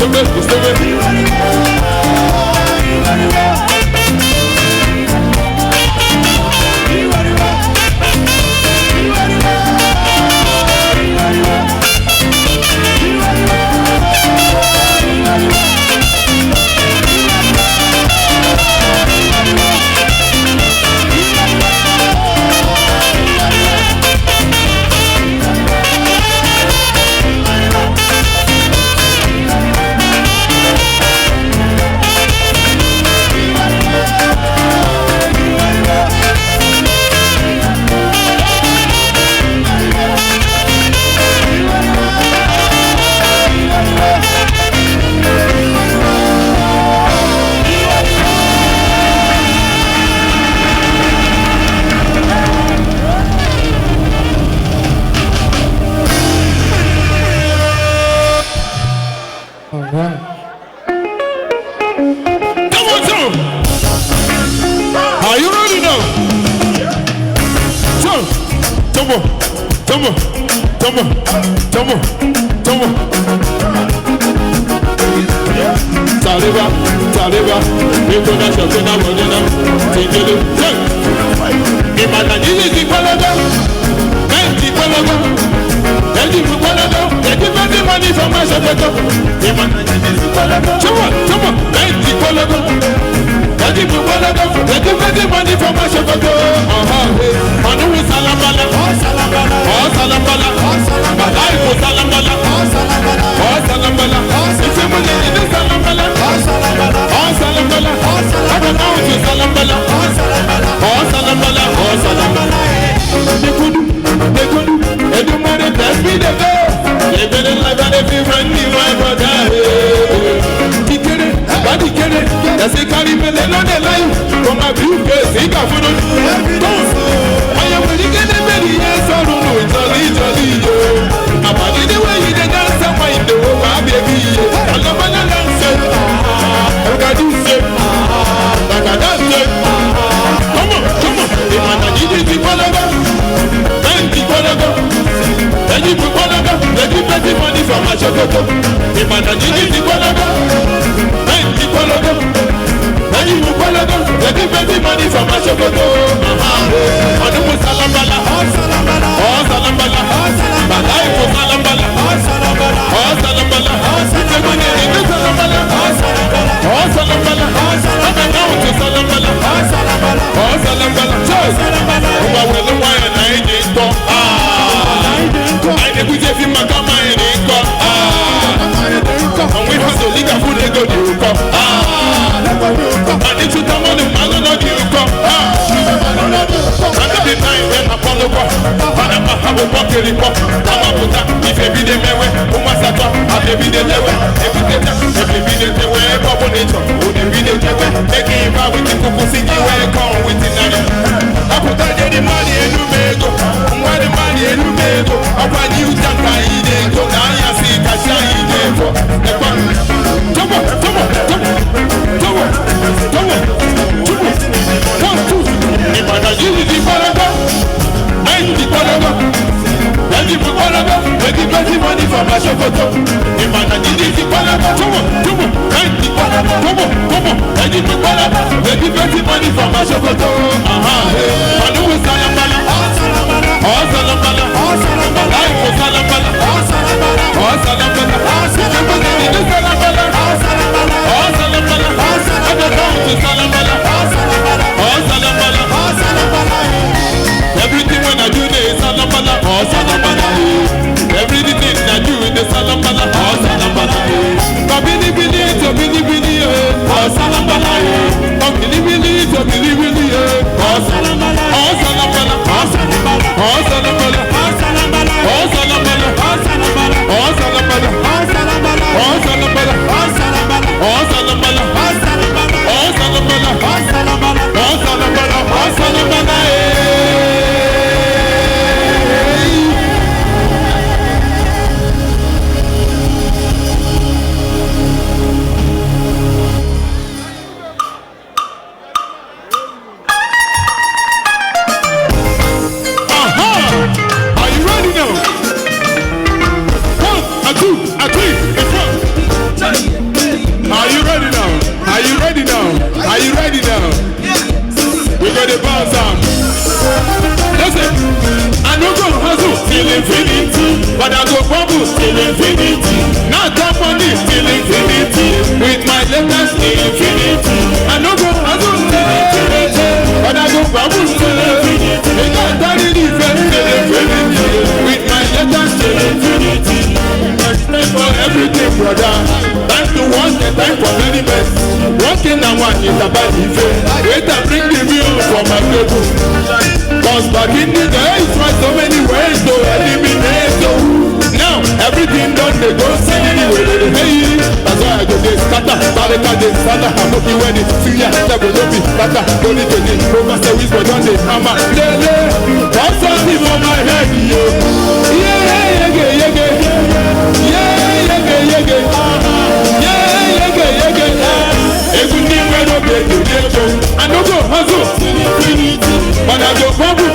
Somebody, Saliva, introduction to the Modena, Tingelu, Imana, Yiki Palaga, 90 Palaga, Eddie Palaga, Eddie money from my Sabato, Imana, Yiki Palaga, come on, 90 Palaga, Eddie Palaga, Eddie money from my Sabato, Manu Salambala, Salambala, Malaico Salambala, Salambala, if you believe in Salambala, Salambala, I don't know if it's Salambala, Salambala, they could, and you might have best be the girl. They better like that if you run me, my brother. He get it, but he get it. That's a carry me, they know the line. From my briefcase, he got food on I am ready to get a belly, yes, I don't know, it's jolly, I'm a little way you dance, I'm in the world, my baby. I love my dance, I got you, like I dance. Come on, the man that you did, Let you put money from my chocolate. The man that you did, let you put money from my chocolate. On the Salambala, Salambala, my life was Salambala, Salambala, the money in the Salambala, Salambala, I'm down to Salambala, Salambala, who will the wine and I didn't go. I never gave him a come and we have to leave a food and go to you. I need to come on the man of you. Another time when I follow up, I'm a have a pocket report. I'm a put up if you be the way, who must have a be the level. Every be the way, Papa Nature, who be the way, taking it with the cuckoo singing where come with the night. I put out the money and you may go. Why the money and you may go? I want you to die in it. Go down and see Kasha in it. Come on. If I don't use the Palaga, I use the Palaga. Let me put Palaga, let me put money from my Shokoto. If I don't use the Palaga, come on. I use the Palaga, come on. Let me put Palaga, let me put money from my Shokoto. I know it's Salambala, Salambala, life was Salambala, Salambala, everything when I do this Salambala, everything I do in the Salambala, Salambala, Bili, Salambala, Bili, Salambala, infinity, but I go bubble till infinity. Now top money till infinity. With my letters till infinity. I no go hustle till infinity, but I go bubble till infinity. They got daddy defense till infinity. With my letters till infinity. Time for everything, brother. Time to work and time for very best. Working and one is about the faith. Wait and bring the meal for my table. Cause back in the days, try so many ways to eliminate you. Now, everything done, they go see anyway. Hey, that's why I go this scatter. Baraka this scatter. I'm looking when it's Syria. That will not be scatter. Don't need to do over the weeks, but don't they hammer. Lele, what's something for my head, yo? I don't go hustle, but I go bubble.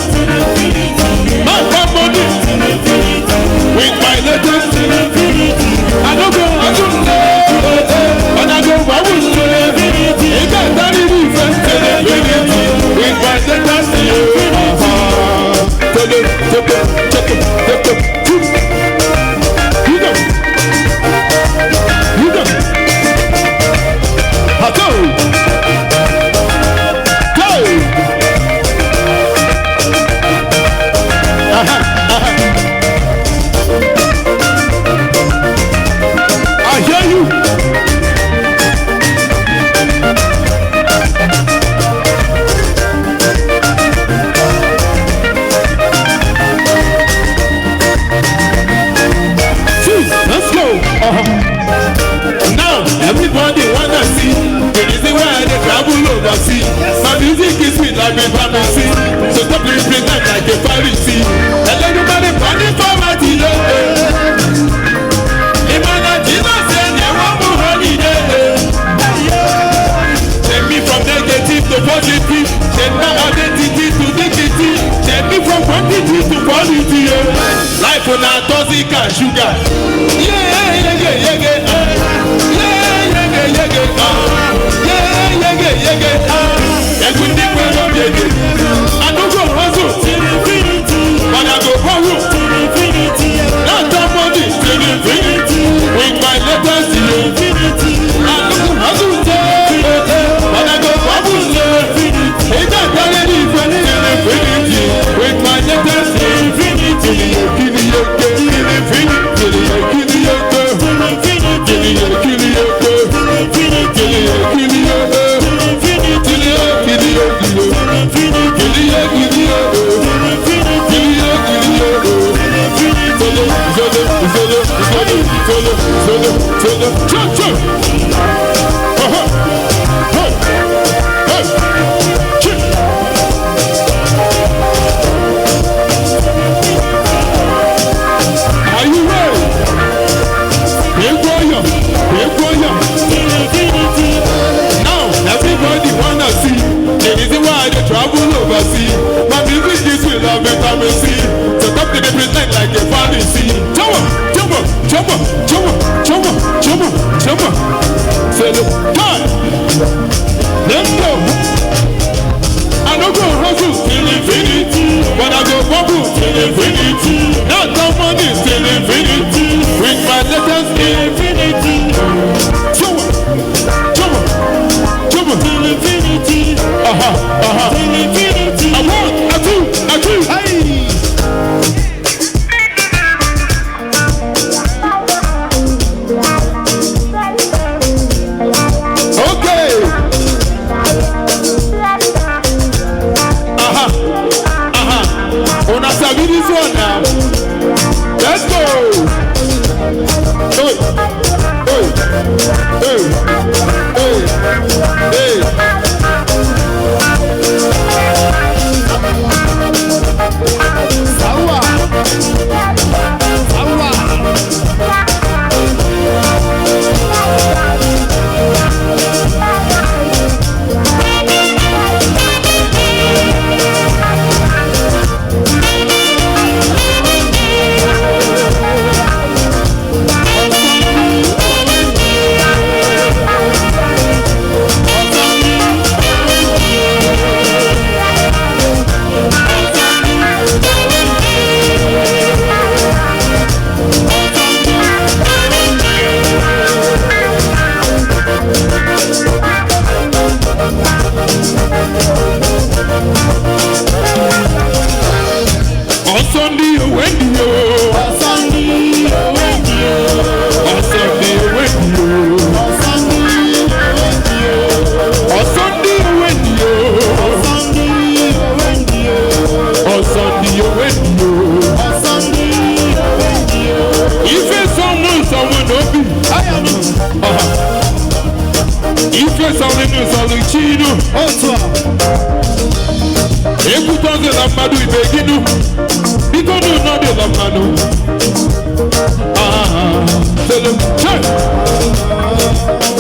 me see. So stop living life like a Pharisee. And let you money money for my dealer. Imana Jesus said, "I want more holiday." Take me from negative to positive. Take my identity to dignity. Take me from quantity to quality. Life on a toxic and sugar. I don't go hustle till infinity, but I go hustle till infinity. Not that money till infinity. With my letters till infinity. I don't go hustle till but I go hustle till infinity. Ain't that already till infinity. With my letters till infinity. Kill you, till infinity. Kill you, till infinity. Kill you, kill you, till infinity. Kill Are you ready? Now, everybody wanna see the reason why they travel overseas. My music is with a vitamin C. So stop to pretend like a fantasy. Chumma. Say the time. Let's go. I don't go hustle till infinity, but I go bubble till infinity. Not the money till infinity. With my letters infinity. Chumma. Till infinity. Till infinity. I want, I do. Hey. Una sabi this one now. Let's go. Hey. Sawa.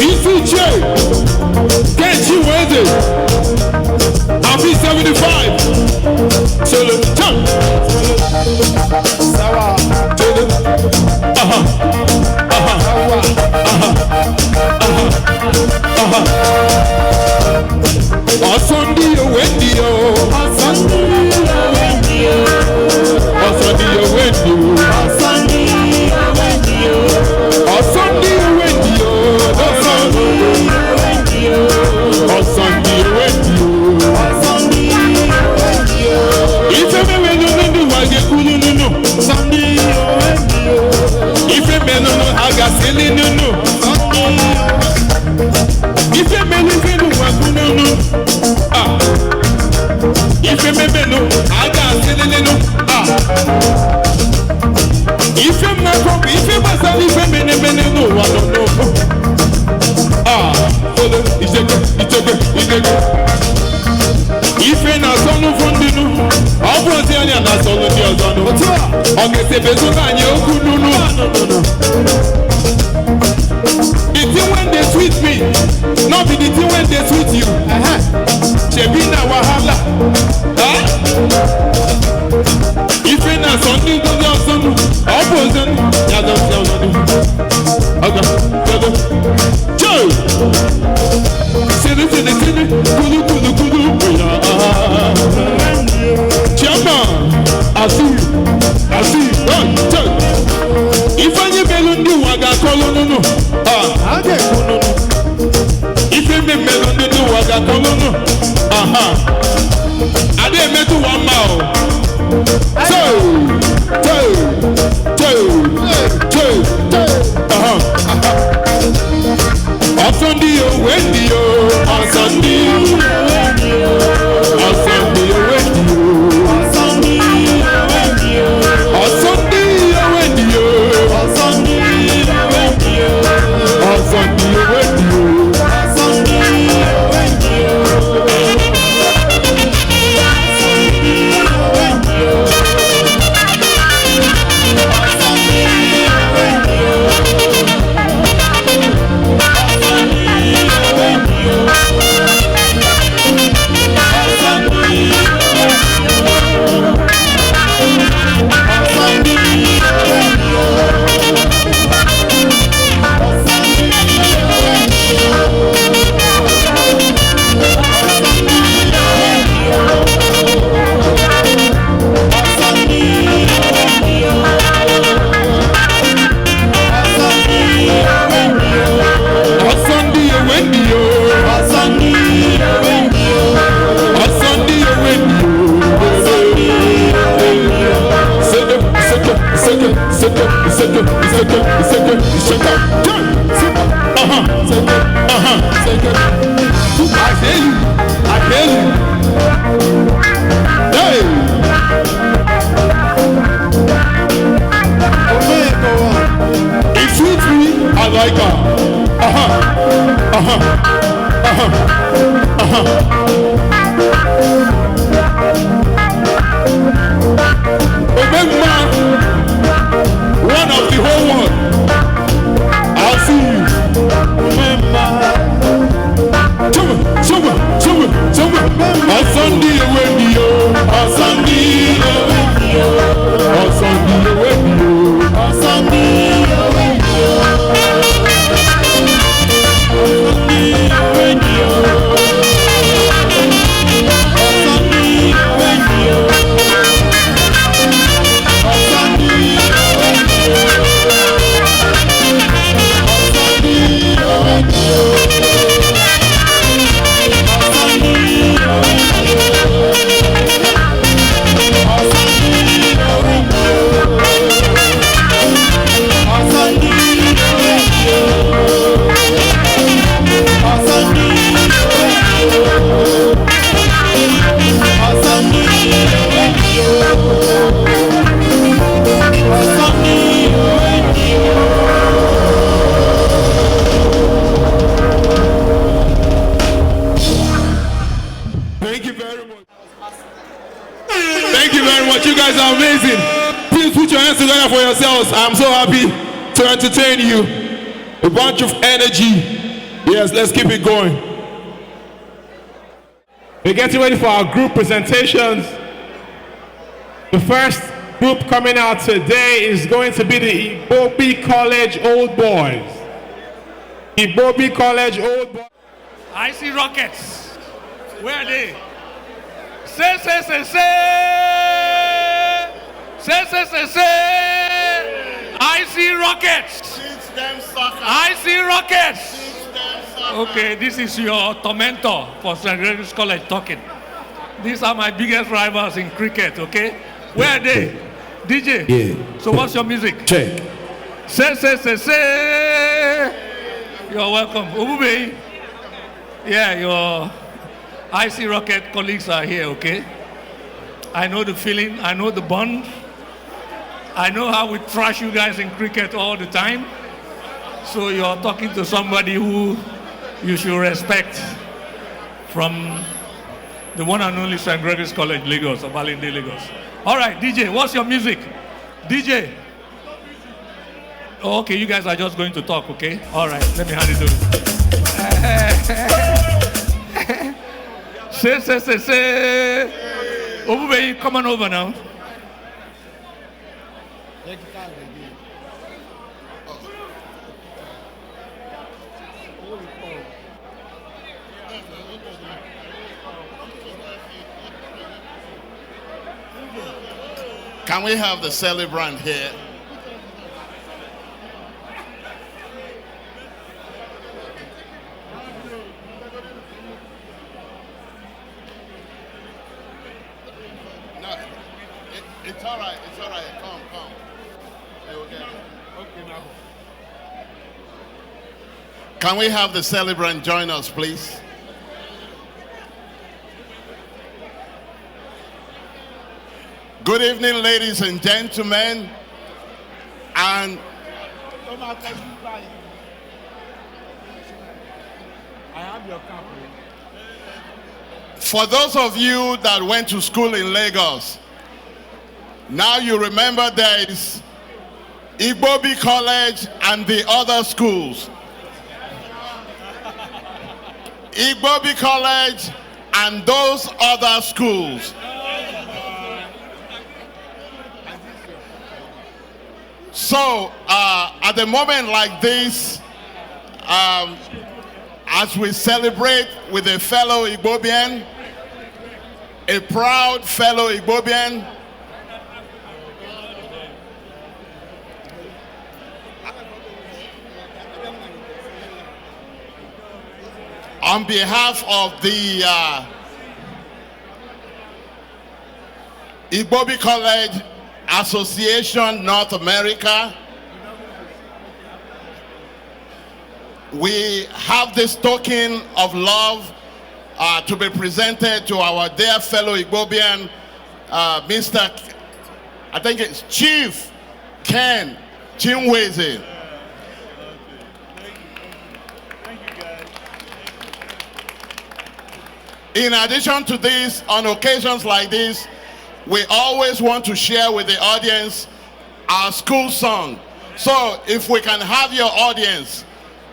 Ichie, Chinweze, I'll 75. Solo, Sawa, Ife na-asọnụ fụ ndị nụ ọ bụ ozi anya na-asọnụ ndị ọzọ nụ ọ ga-esebezụga anyị okwu nụnụ the thing when they sweet me not be the thing when they sweet you shebi na wahala ife na-asọ ndị ngozi ọzọ nụ ọ bụ ozi ya zọzi ọzọ nụ ọga ọga joe sini sini sini kulu kulu kulu chiama asi one two ifeanyi melu ndị ụwa ga-akọlụ nụnụ ife mmelu ndị ụwa ga-akọlụ nụ adị emetụ ụwa mma o ọsọ ndị owe ndị o ọsọ ndị owe ndị o ọsọ ndị owe ndị o ọsọ ndị owe ndị o ọsọ ndị owe ndị o ọsọ ndị owe ndị o ọsọ ndị owe ndị o ọsọ ndị owe ndị I'm so happy to entertain you. A bunch of energy. Yes, let's keep it going. We're getting ready for our group presentations. The first group coming out today is going to be the Ibobi College Old Boys. Ibobi College Old Boys. I see rockets. Where are they? Say, say, say, say. Say, say, say, say. I see rockets. Teach them soccer. I see rockets. Teach them soccer. Okay, this is your tormentor for St. Gregory's College talking. These are my biggest rivals in cricket, okay? Where are they? DJ? Yeah. So what's your music? Check. Say, say, say, say. You're welcome. Ubube. Yeah, your IC Rocket colleagues are here, okay? I know the feeling. I know the bond. I know how we trash you guys in cricket all the time. So you're talking to somebody who you should respect from The one and only St. Gregory's College, Lagos, of Alinde, Lagos. All right, DJ, what's your music? DJ. Oh, okay, you guys are just going to talk, okay? All right, let me hand it over. Say. Obube, come on over now. Can we have the celebrant here? No, it's all right. It's all right. Come. They will get it. Okay, now. Can we have the celebrant join us, please? Good evening, ladies and gentlemen, and for those of you that went to school in Lagos, now you remember there is Igbobi College and the other schools. Igbobi College and those other schools. So, at a moment like this, as we celebrate with a fellow Igbobian, a proud fellow Igbobian, on behalf of the Igbobi College Association North America, we have this token of love to be presented to our dear fellow Igbobian, Mr. I think it's Chief Ken Chinweze. In addition to this, on occasions like this, we always want to share with the audience our school song. So if we can have your audience,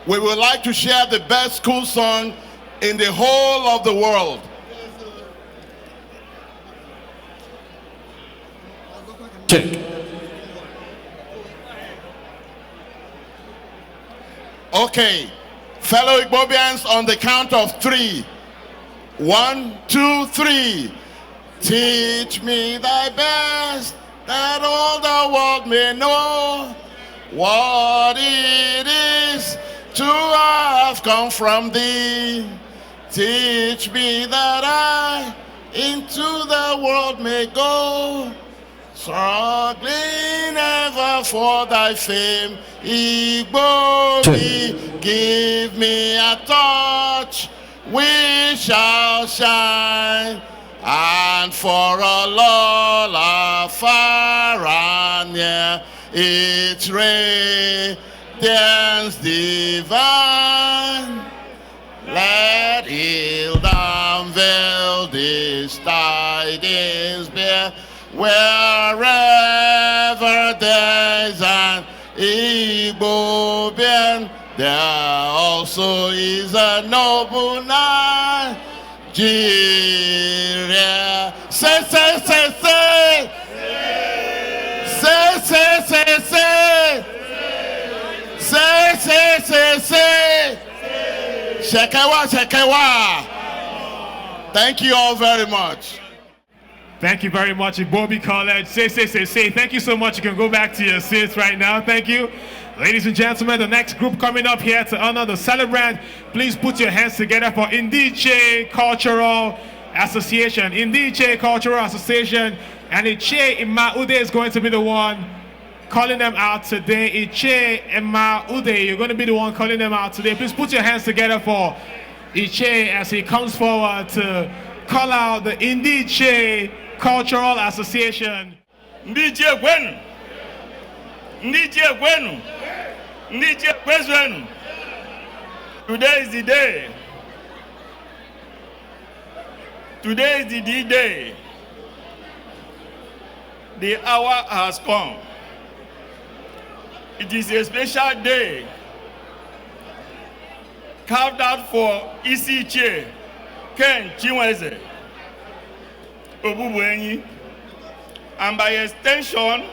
we would like to share the best school song in the whole of the world. Check. Okay, fellow Igbobians, on the count of 3. 1, 2, 3. Teach me thy best, that all the world may know what it is to have come from thee. Teach me that I into the world may go, struggling ever for thy fame. Igbobi, give me a touch, we shall shine. And for all afar and near, its radiance divine, let ill unveil this tidings bear, wherever there's an Igbobian, there also is a noble Nigeria. Say, say, say, say. Say, say, say, say. Say, say, say, say. Shekewa, shekewa. Thank you all very much. Thank you very much, Igbobi College. Say. Thank you so much. You can go back to your seats right now. Thank you. Ladies and gentlemen, the next group coming up here to honor the celebrant, please put your hands together for Ichie Cultural Association. Ichie Cultural Association, and Ichie Imaude is going to be the one calling them out today. Ichie Imaude, you're going to be the one calling them out today. Please put your hands together for Ichie as he comes forward to call out the Ichie Cultural Association. Ichie Gwenu. Ichie Gwenu. Ichie Gwenu. Today is the day Today is the D-Day. The hour has come. It is a special day carved out for Ichie, Ken Chinweze, Obubuenyi, and by extension,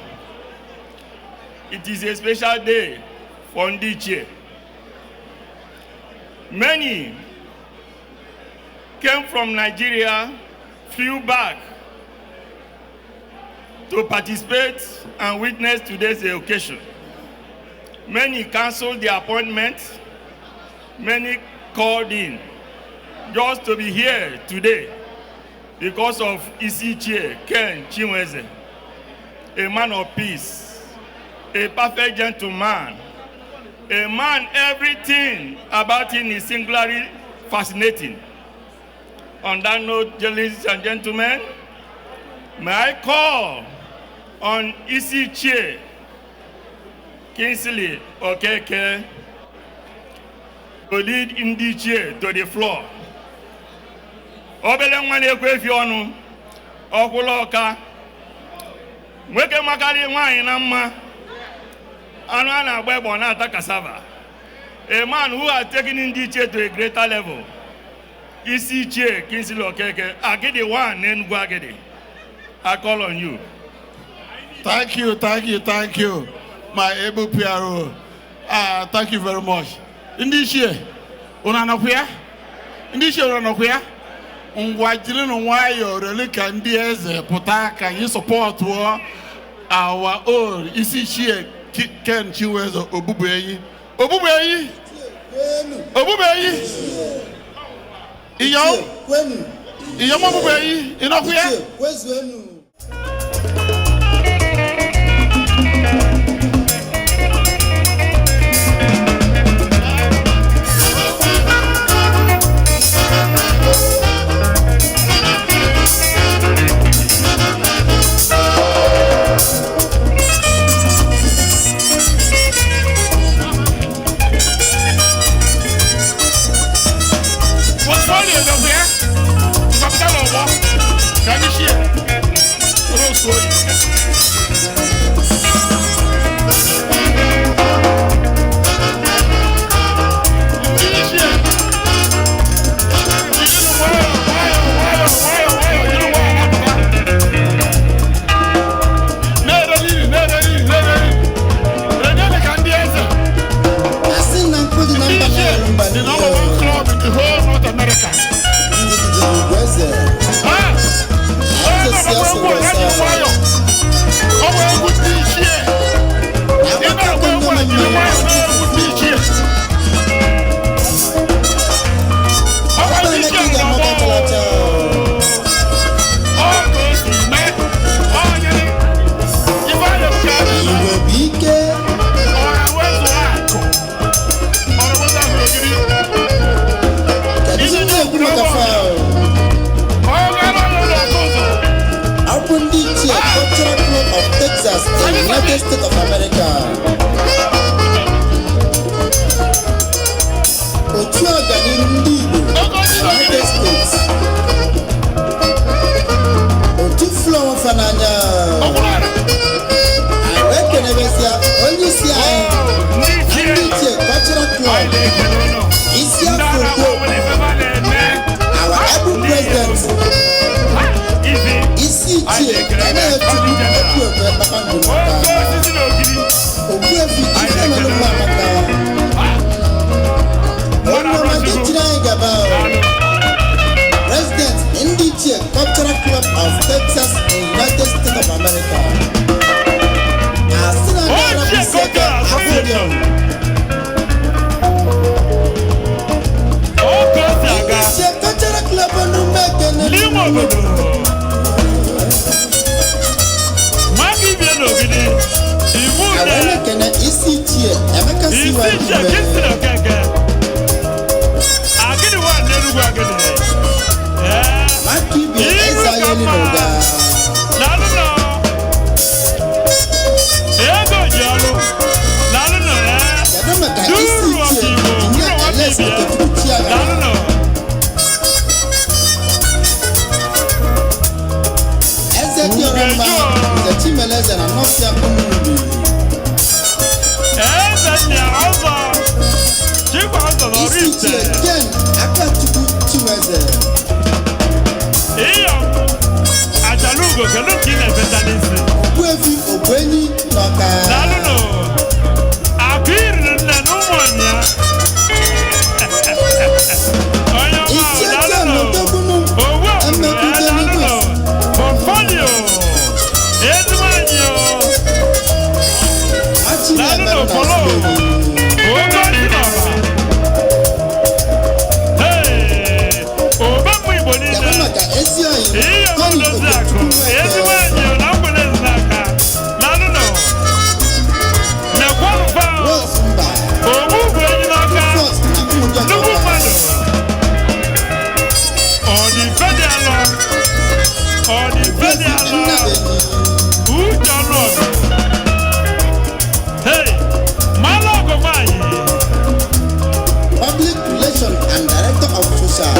it is a special day for Ichie. Many came from Nigeria, flew back to participate and witness today's occasion. Many canceled their appointments. Many called in just to be here today because of Ichie Ken Chinweze, a man of peace, a perfect gentleman, a man everything about him is singularly fascinating. On that note, ladies and gentlemen, may I call on Ichie Kingsley Okeke to lead Ichie to the floor. Obele nwane ekwefi ọnụ ọkwụla ọka nweke makari nwaanyị na mma anụ a na-agba egbe ọ na-ata cassava. A man who has taken Ichie to a greater level. Ichie Kingsley Okeke, Agidi one Enugu Agidi. I call on you. Thank you, my able PRO. Thank you very much. Ichie, unanokuya? Ichie unanokuya? Ungwajiri nwayo relika ndị eze pụta ka you support our own Ichie Ken Chinweze Obubuenyi. Obubuenyi? Obubuenyi? Iyo? Iyo Obubuenyi? Inokuya? United States of America. Otu ọganihu ndị Igbo United States. Otu Flow Fananya. Anyị ekenebesia onye isi anyị ndị Ichie Cultural Club. Isi afọ our able president. Isi Ichie na-etu okwu okwe kpakpando maka. Ogbuefi Ifeanyi Amaka. Onye ọma anyị gaba. President ndị Ichie Cultural Club of Texas in United States of America. Asị na ndị Arabisi aka Afọdion. Ichie Cultural Club ọnụ mmeke Limo obodo. Awele kene isi Ichie Emeka Siwa Ichie Kingsley Okeke. Agidi wa n'Enugu agidi. Maki bi eza yeli n'oga. Lalu no. Ego jalo. Lalu no Yado maka isi Ichie Inya Elesi Ketuchi aga. Lalu no. Chinweze na North Yakunubi. Ichie again, Akatuku Chinweze. Ajalugo, Galukina, Betanisi. Wevi Obweni Noka. Naluno. Abir Nanumonia. Ichie again, Notobunu. Naluno. Portfolio. Edmanio. Naluno, follow. Hey. Obamwi Bonita. Iyo Mondozako. Edmanio. Public Relations and Director of Social.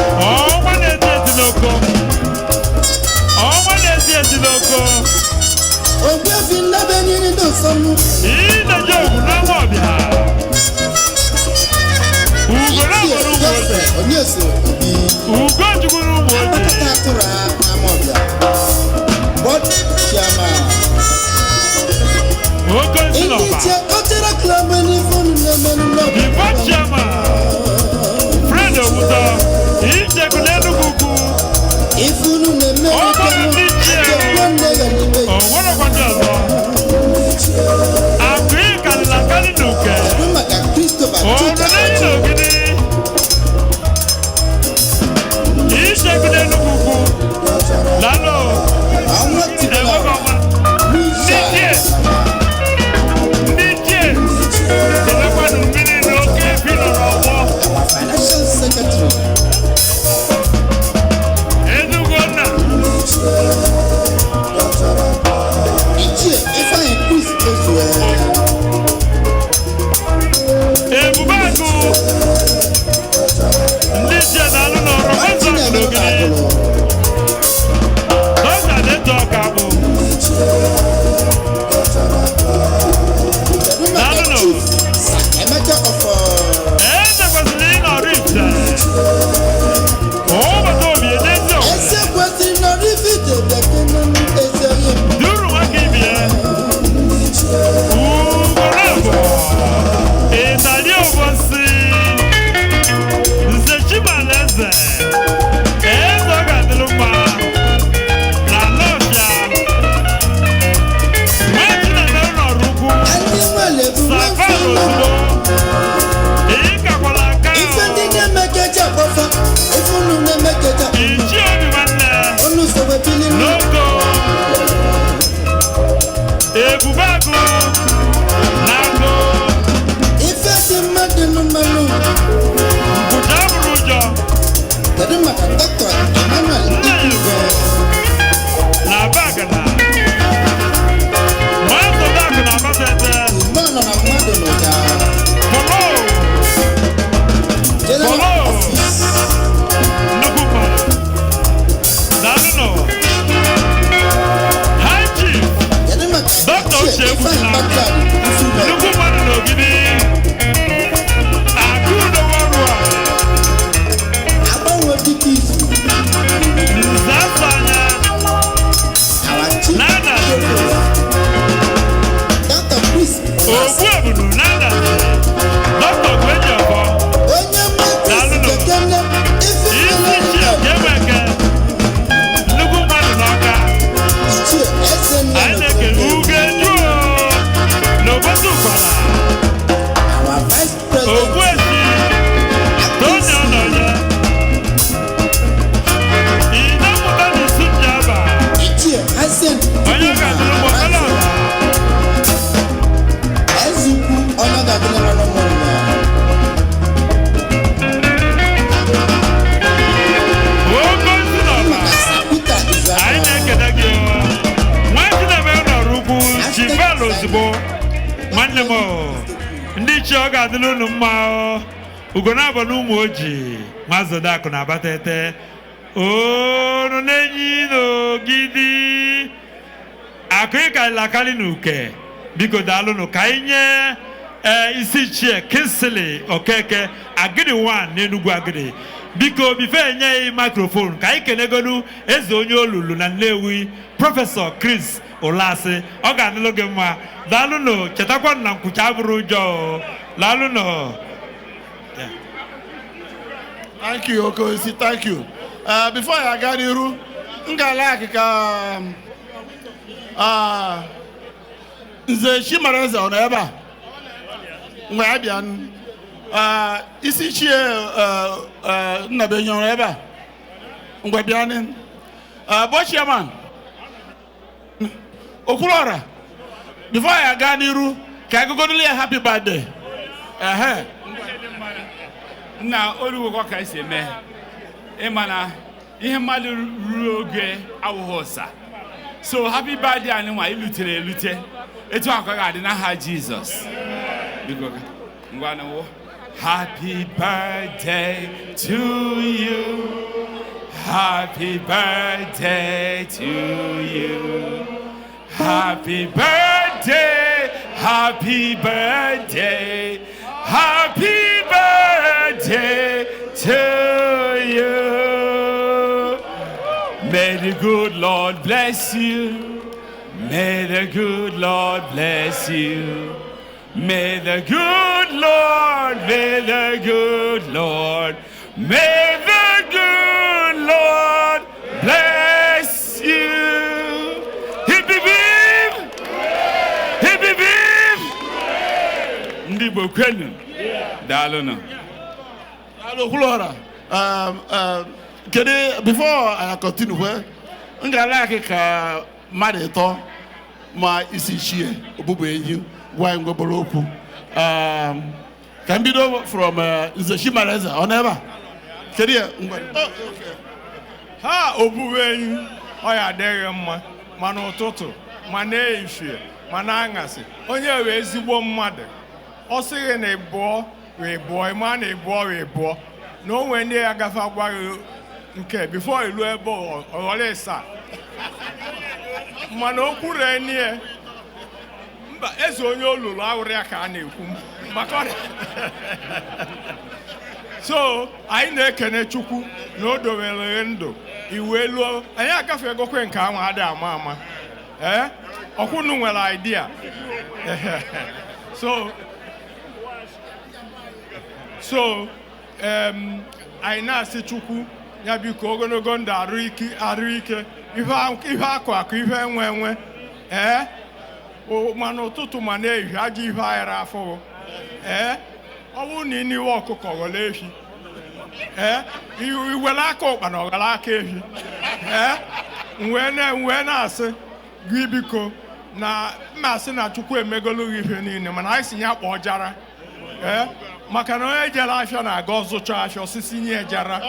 Ugonabo n'umoji mazodako na batete ono nenyi no gidi akụịka lakali n'uke biko daalụnụ ka anyị nye isi chie Kinsley Okeke agịdị 1 n'Enugu agịdị biko bife enye microphone ka anyị kenegonu eze onye olulu na Nnewi Prọfesọ Chris Olasị ọ ga-adịlụ gị mma daalụnụ chetakwa na nkwụcha abụrụ ụjọ daalụnụ. Thank you, Okoisi. Thank you. Before I got you, Nze Chinweze on eba. Mwabian. Ichie Nabenyon eba. Mwabian. Chairman. Okulora. Before I got you, can I go to a happy birthday? Na olugo ka esi eme ịmana ihe mmadụ ruo oge awụghọsa so happy birthday anyị nwa ilutere elute etu akwa ga-adị n'aha Jizọs biko ngwa na happy birthday to you, happy birthday to you, happy birthday, happy birthday, happy birthday to you. May the good Lord bless you. May the good Lord bless you. May the good Lord, may the good Lord, may the good Lord bless you. Hip hip hip! Hip hip hip! Ndi bokwenu. Dalono. Hello, Flora. Before I continue, I'm like a madeto, my Ichie, Obubu, why I'm going to can be done from Chinweze or never. Ha Obubu, I dare mano toto, mane Ichie, manangasi, only a ezigbo mother. Also in a boy, we boy, man, a boy, a boy. No when they are gafa okay, before you do ball or less. Mano kure near. But as on your Lula can so I can chuku no do velendo. You will I have a go and come ada mama. Eh? I couldn't well idea. So I now see chuku ya biko ogologo ndụ arụ ike ife akwa ife nwe o mana ụtụtụ ma na-ehi ajọ ife ayara afọ ọ bụrụ na ịniwe ọkụkọ ghọrọ ehi iwere aka ụkpa na ọghara aka ehi wee na-asị gị biko na mmasị na chukwu emegolu gị ife niile mana anyị si ya kpọọ jara maka na onye jere afịa na-aga ọzụcha afịa osisi nye jara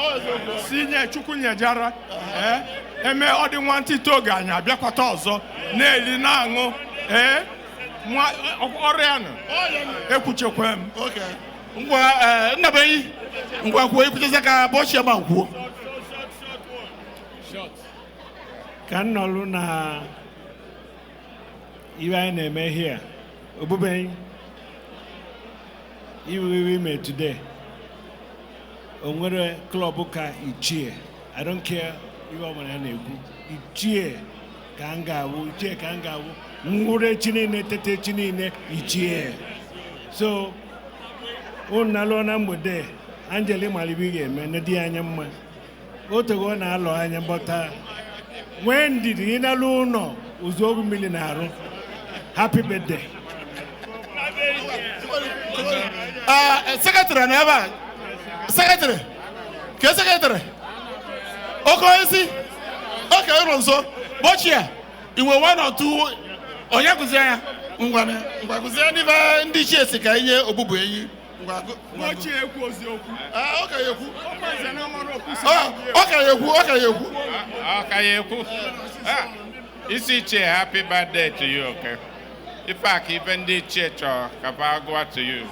si nye chukwu nye jara eme ọ dị nwantịta oge anyị abịakwata ọzọ na-eli na-aṅụ ọrịa nụ ekwuchekwa m ngwa nnabeghị ngwa kwuo ekwucheza ka bọchie ma kwuo ka m nọrụ na ihe anyị na-eme here obubeghị we made today. Onwere club ka Ichie. I don't care if I'm an Ichie kangawu, Ichie kangawu. Ngure chinine tete chinine Ichie. So unalona mbude Angeli malibige menedi anyamma. Otogo na alo anyambota. When did inaluno uzogu milinaru? Happy birthday. Secretary never. Secretary. Ke secretary. Okoisi. Okay, Ronso. Watch here. You were 1 or 2. Oyakuzia. Ngwakuzia ni ba ndi chese ka ihe obubu eyi. Watch here ekwozi okwu. Okay, ekwu. Okwaze na mara okwu. Okay, ekwu. Ichie, happy birthday to you, okay? In fact, even the church or Kabagwa to you.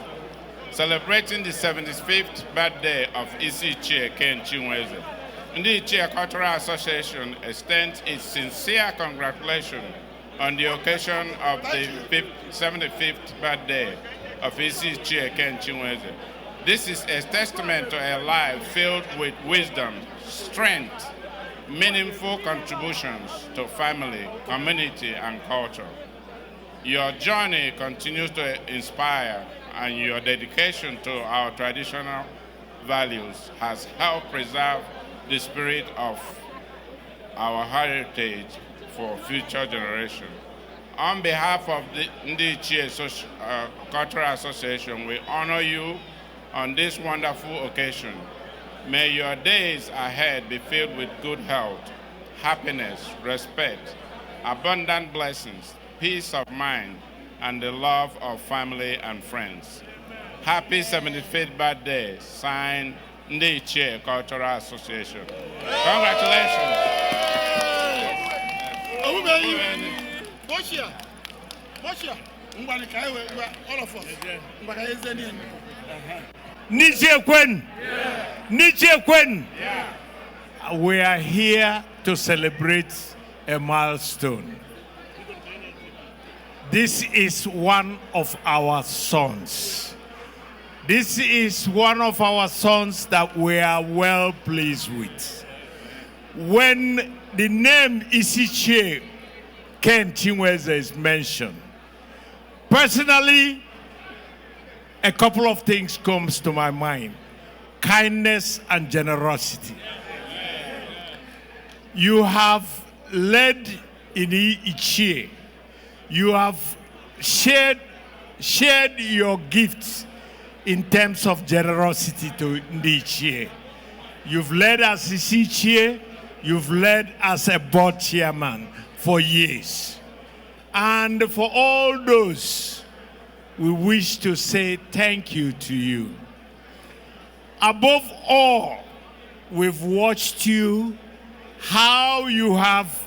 Celebrating the 75th birthday of Ichie Chinweze. The Ichie Cultural Association extends its sincere congratulations on the occasion of the 75th birthday of Ichie Ken Chinweze. This is a testament to a life filled with wisdom, strength, meaningful contributions to family, community, and culture. Your journey continues to inspire, and your dedication to our traditional values has helped preserve the spirit of our heritage for future generations. On behalf of the Ichie Cultural Association, we honor you on this wonderful occasion. May your days ahead be filled with good health, happiness, respect, abundant blessings, peace of mind, and the love of family and friends. Happy 75th birthday, signed Ichie Cultural Association. Congratulations. We are here to celebrate a milestone. This is one of our sons. This is one of our sons that we are well pleased with. When the name Ichie Ken Chinweze is mentioned, personally, a couple of things comes to my mind. Kindness and generosity. You have led in Ichie. You have shared your gifts in terms of generosity to Ichie. You've led as Ichie. You've led as a board chairman for years. And for all those, we wish to say thank you to you. Above all, we've watched you, how you have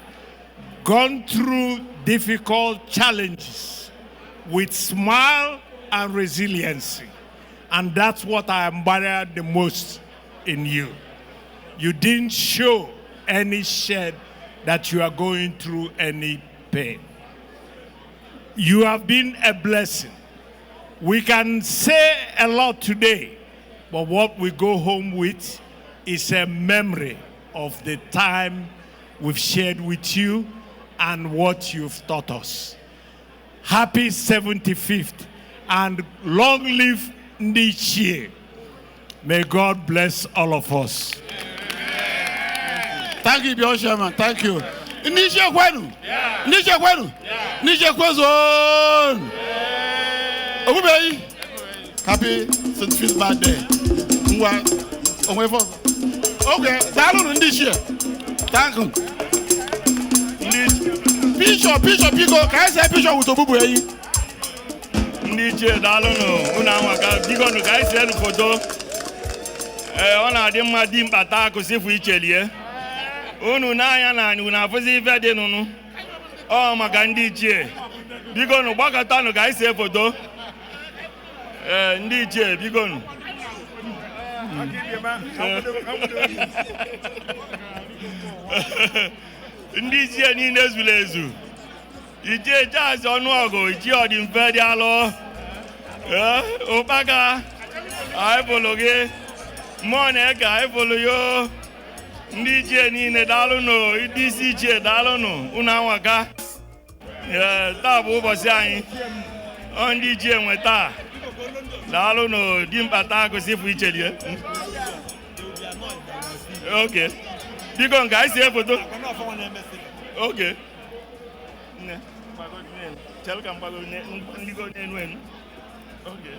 gone through difficult challenges with smile and resiliency. And that's what I admire the most in you. You didn't show any shed that you are going through any pain. You have been a blessing. We can say a lot today, but what we go home with is a memory of the time we've shared with you and what you've taught us. Happy 75th and long live Ichie. May God bless all of us. Thank you, Bishop Sherman. Thank you. Ichie kwenu. Ichie kwenu. Ichie kwezon. Obubei. Happy 75th birthday. Okay, Dalun Ichie. Thank you. Bishop, Biko, can I say Bishop with Obubei? Ichie Dalun, Unawaka, Biko, can I say photo? Ona de madim bata ko se fu Ichie. Unu na anya na una fozi vede nunu. Oh maka ndị Ichie. Biko nu gbakọta nu ka ise foto. Ndị Ichie biko nu. Ndị Ichie niile zuru ezu. Ichie Charles Ọnụọgụ, Ichie Ọdịmfe dị alụ. Ụkpaka, anyị folo gị. Mmụọ na-eke anyị folo yo. Ndị Ichie niile daalụ nụ, ndị isi Ichie daalụ nụ, unu anwaka. Taa bụ ụbọchị anyị. Ndị Ichie nwe taa. Daalụ nụ, dimkpa taa gosi fụ Ichie lie. Okay. Biko nke anyị sie foto. Okay. Chel ka mgbago ndị go n'enu enu. Okay.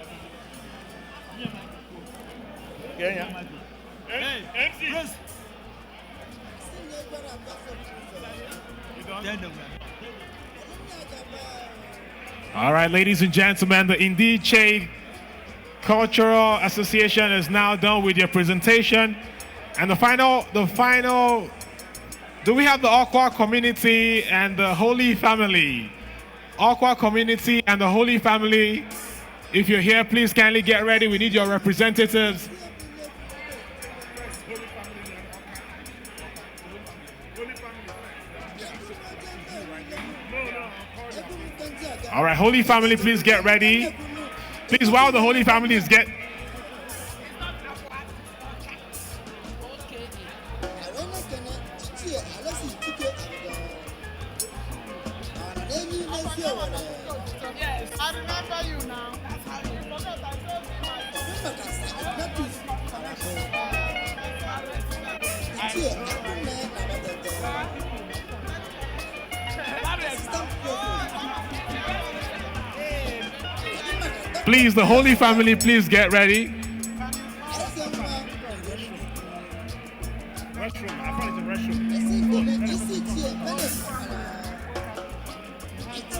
Kenya. MC. All right, ladies and gentlemen, the Ichie Cultural Association is now done with your presentation. And the final, do we have the Okwa community and the Holy Family? Okwa community and the Holy Family, if you're here, please kindly get ready. We need your representatives. All right, Holy Family, please get ready. Please, while the Holy Family is Yes, I remember you now. Please, the Holy Family, please get ready.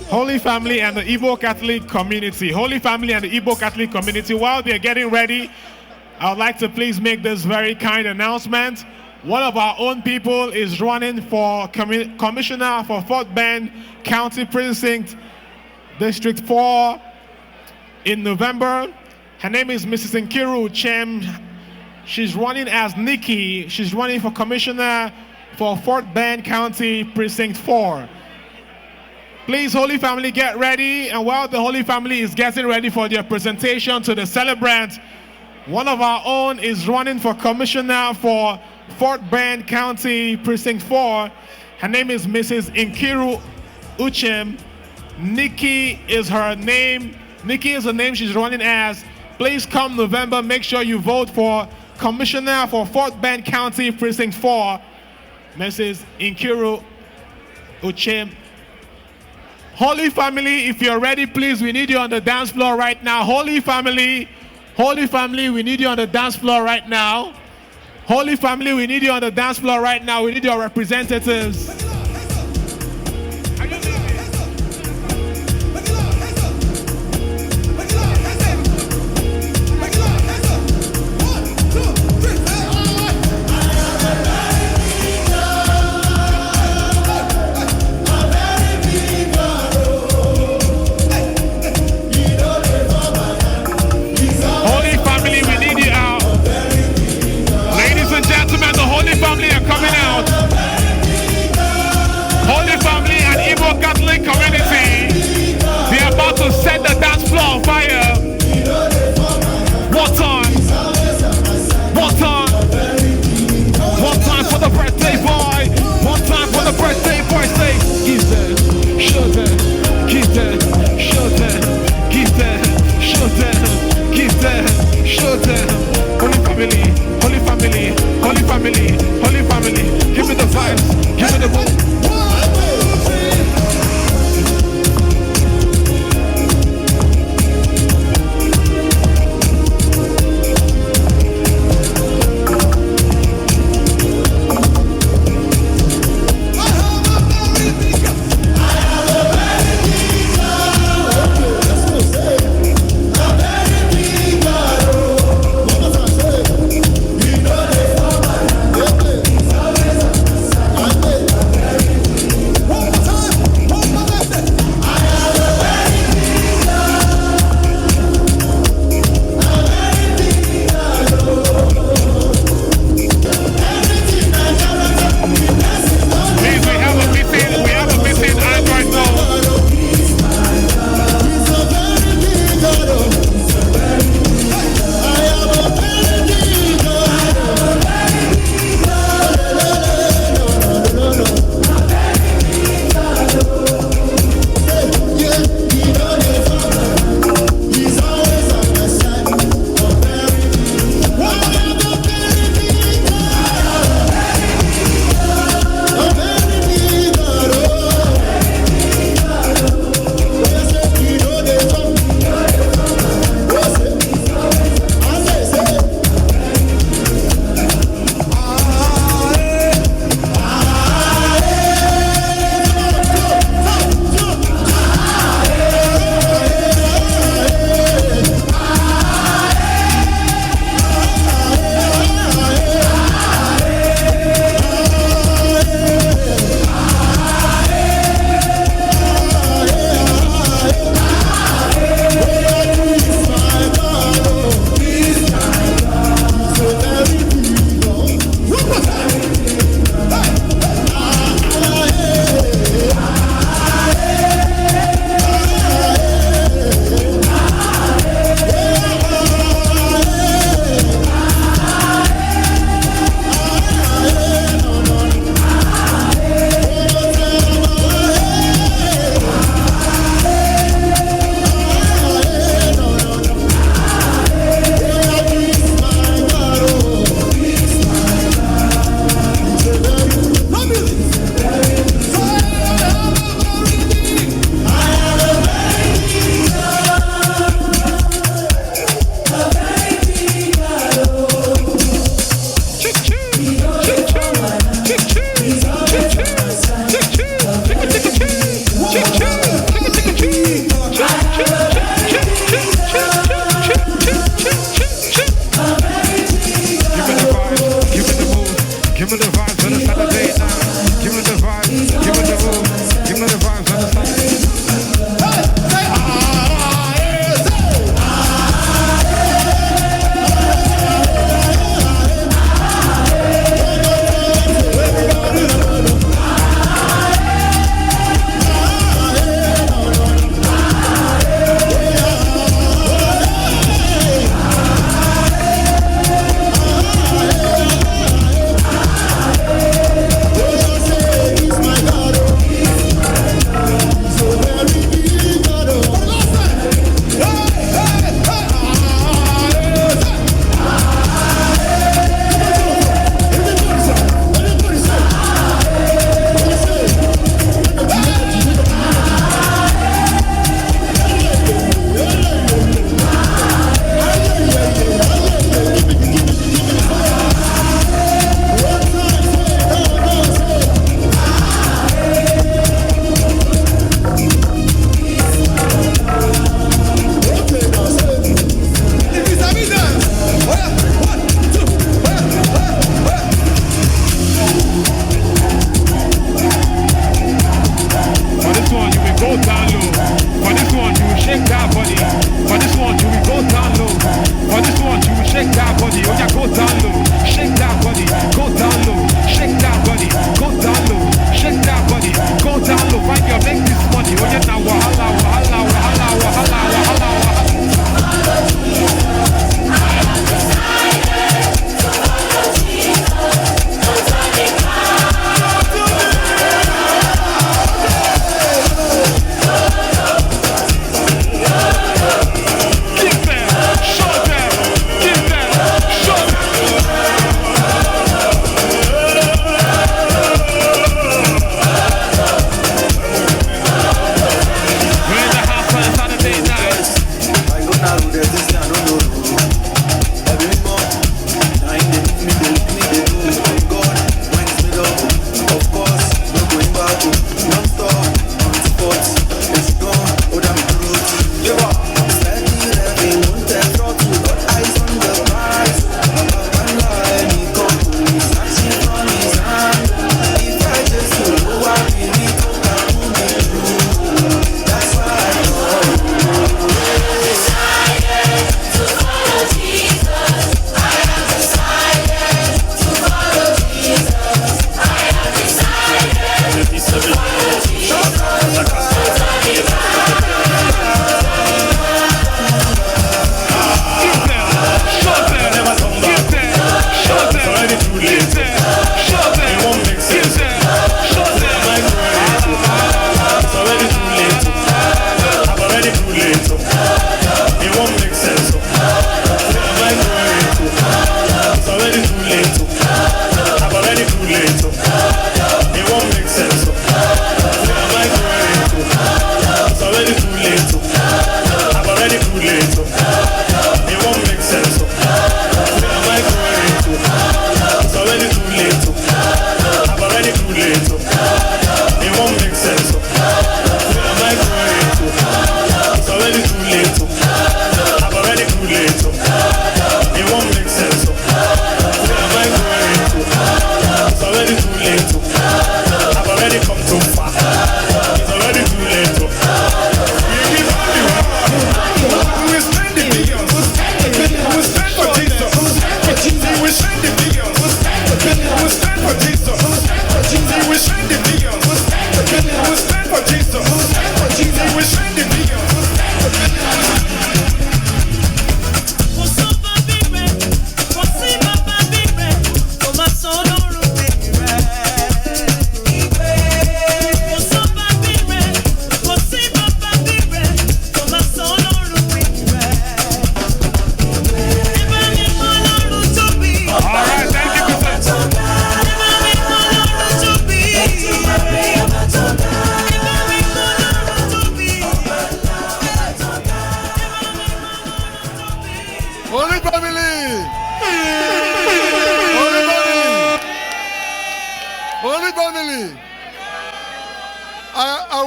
Holy Family and the Igbo Catholic community. Holy Family and the Igbo Catholic community, while they're getting ready, I would like to please make this very kind announcement. One of our own people is running for commissioner for Fort Bend County Precinct, District 4 in November. Her name is Mrs. Nkiru Chem. She's running as Nikki. She's running for commissioner for Fort Bend County Precinct 4. Please, Holy Family, get ready. And while the Holy Family is getting ready for their presentation to the celebrant, one of our own is running for commissioner for Fort Bend County Precinct 4. Her name is Mrs. Nkiru Uchem. Nikki is her name. Nikki is the name she's running as. Please come November, make sure you vote for commissioner for Fort Bend County Precinct 4, Mrs. Nkiru Uchem. Holy Family, if you're ready, please, we need you on the dance floor right now. Holy Family, we need you on the dance floor right now. Holy Family, we need you on the dance floor right now. We need your representatives. Family are coming out.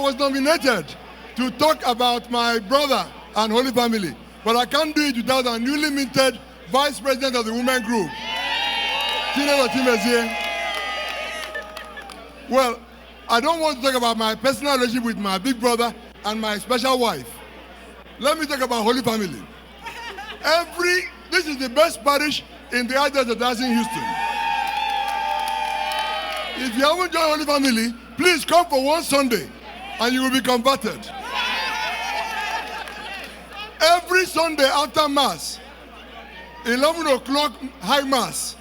was nominated to talk about my brother and Holy Family, but I can't do it without a newly minted Vice President of the Women Group, Chinweze. Well, I don't want to talk about my personal relationship with my big brother and my special wife. Let me talk about Holy Family. This is the best parish in the Archdiocese in Houston. If you haven't joined Holy Family, please come for one Sunday and you will be converted. Every Sunday after Mass, 11 o'clock high Mass,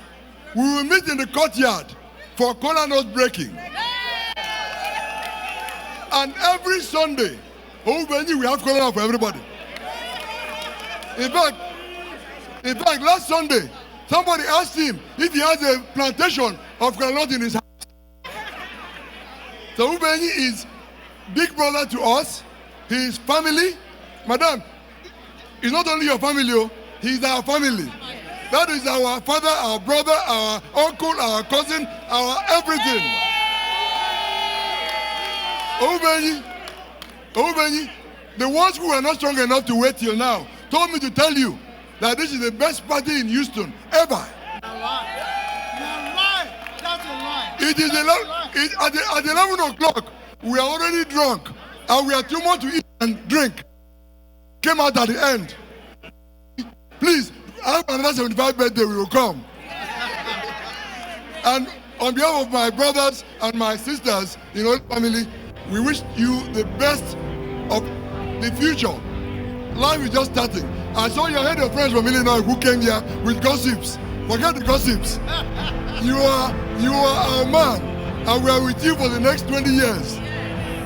we will meet in the courtyard for kola nut breaking. And every Sunday, we have kola nut for everybody. In fact, last Sunday, somebody asked him if he has a plantation of kola nut in his house. So Ubeni is big brother to us. He is family. Madam, it's not only your family, he is our family. That is our father, our brother, our uncle, our cousin, our everything. Ubeni, the ones who are not strong enough to wait till now told me to tell you that this is the best party in Houston ever. It is at 11 o'clock. We are already drunk, and we are too much to eat and drink. Came out at the end. Please, after another 75th birthday, we will come. And on behalf of my brothers and my sisters in Holy Family, we wish you the best of the future. Life is just starting. I saw you had your friends from Illinois who came here with gossips. Forget the gossips. You are our man, and we are with you for the next 20 years.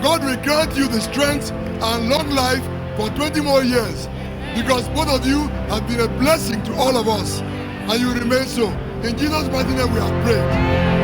God will grant you the strength and long life for 20 more years, because both of you have been a blessing to all of us, and you remain so. In Jesus' mighty name we have prayed.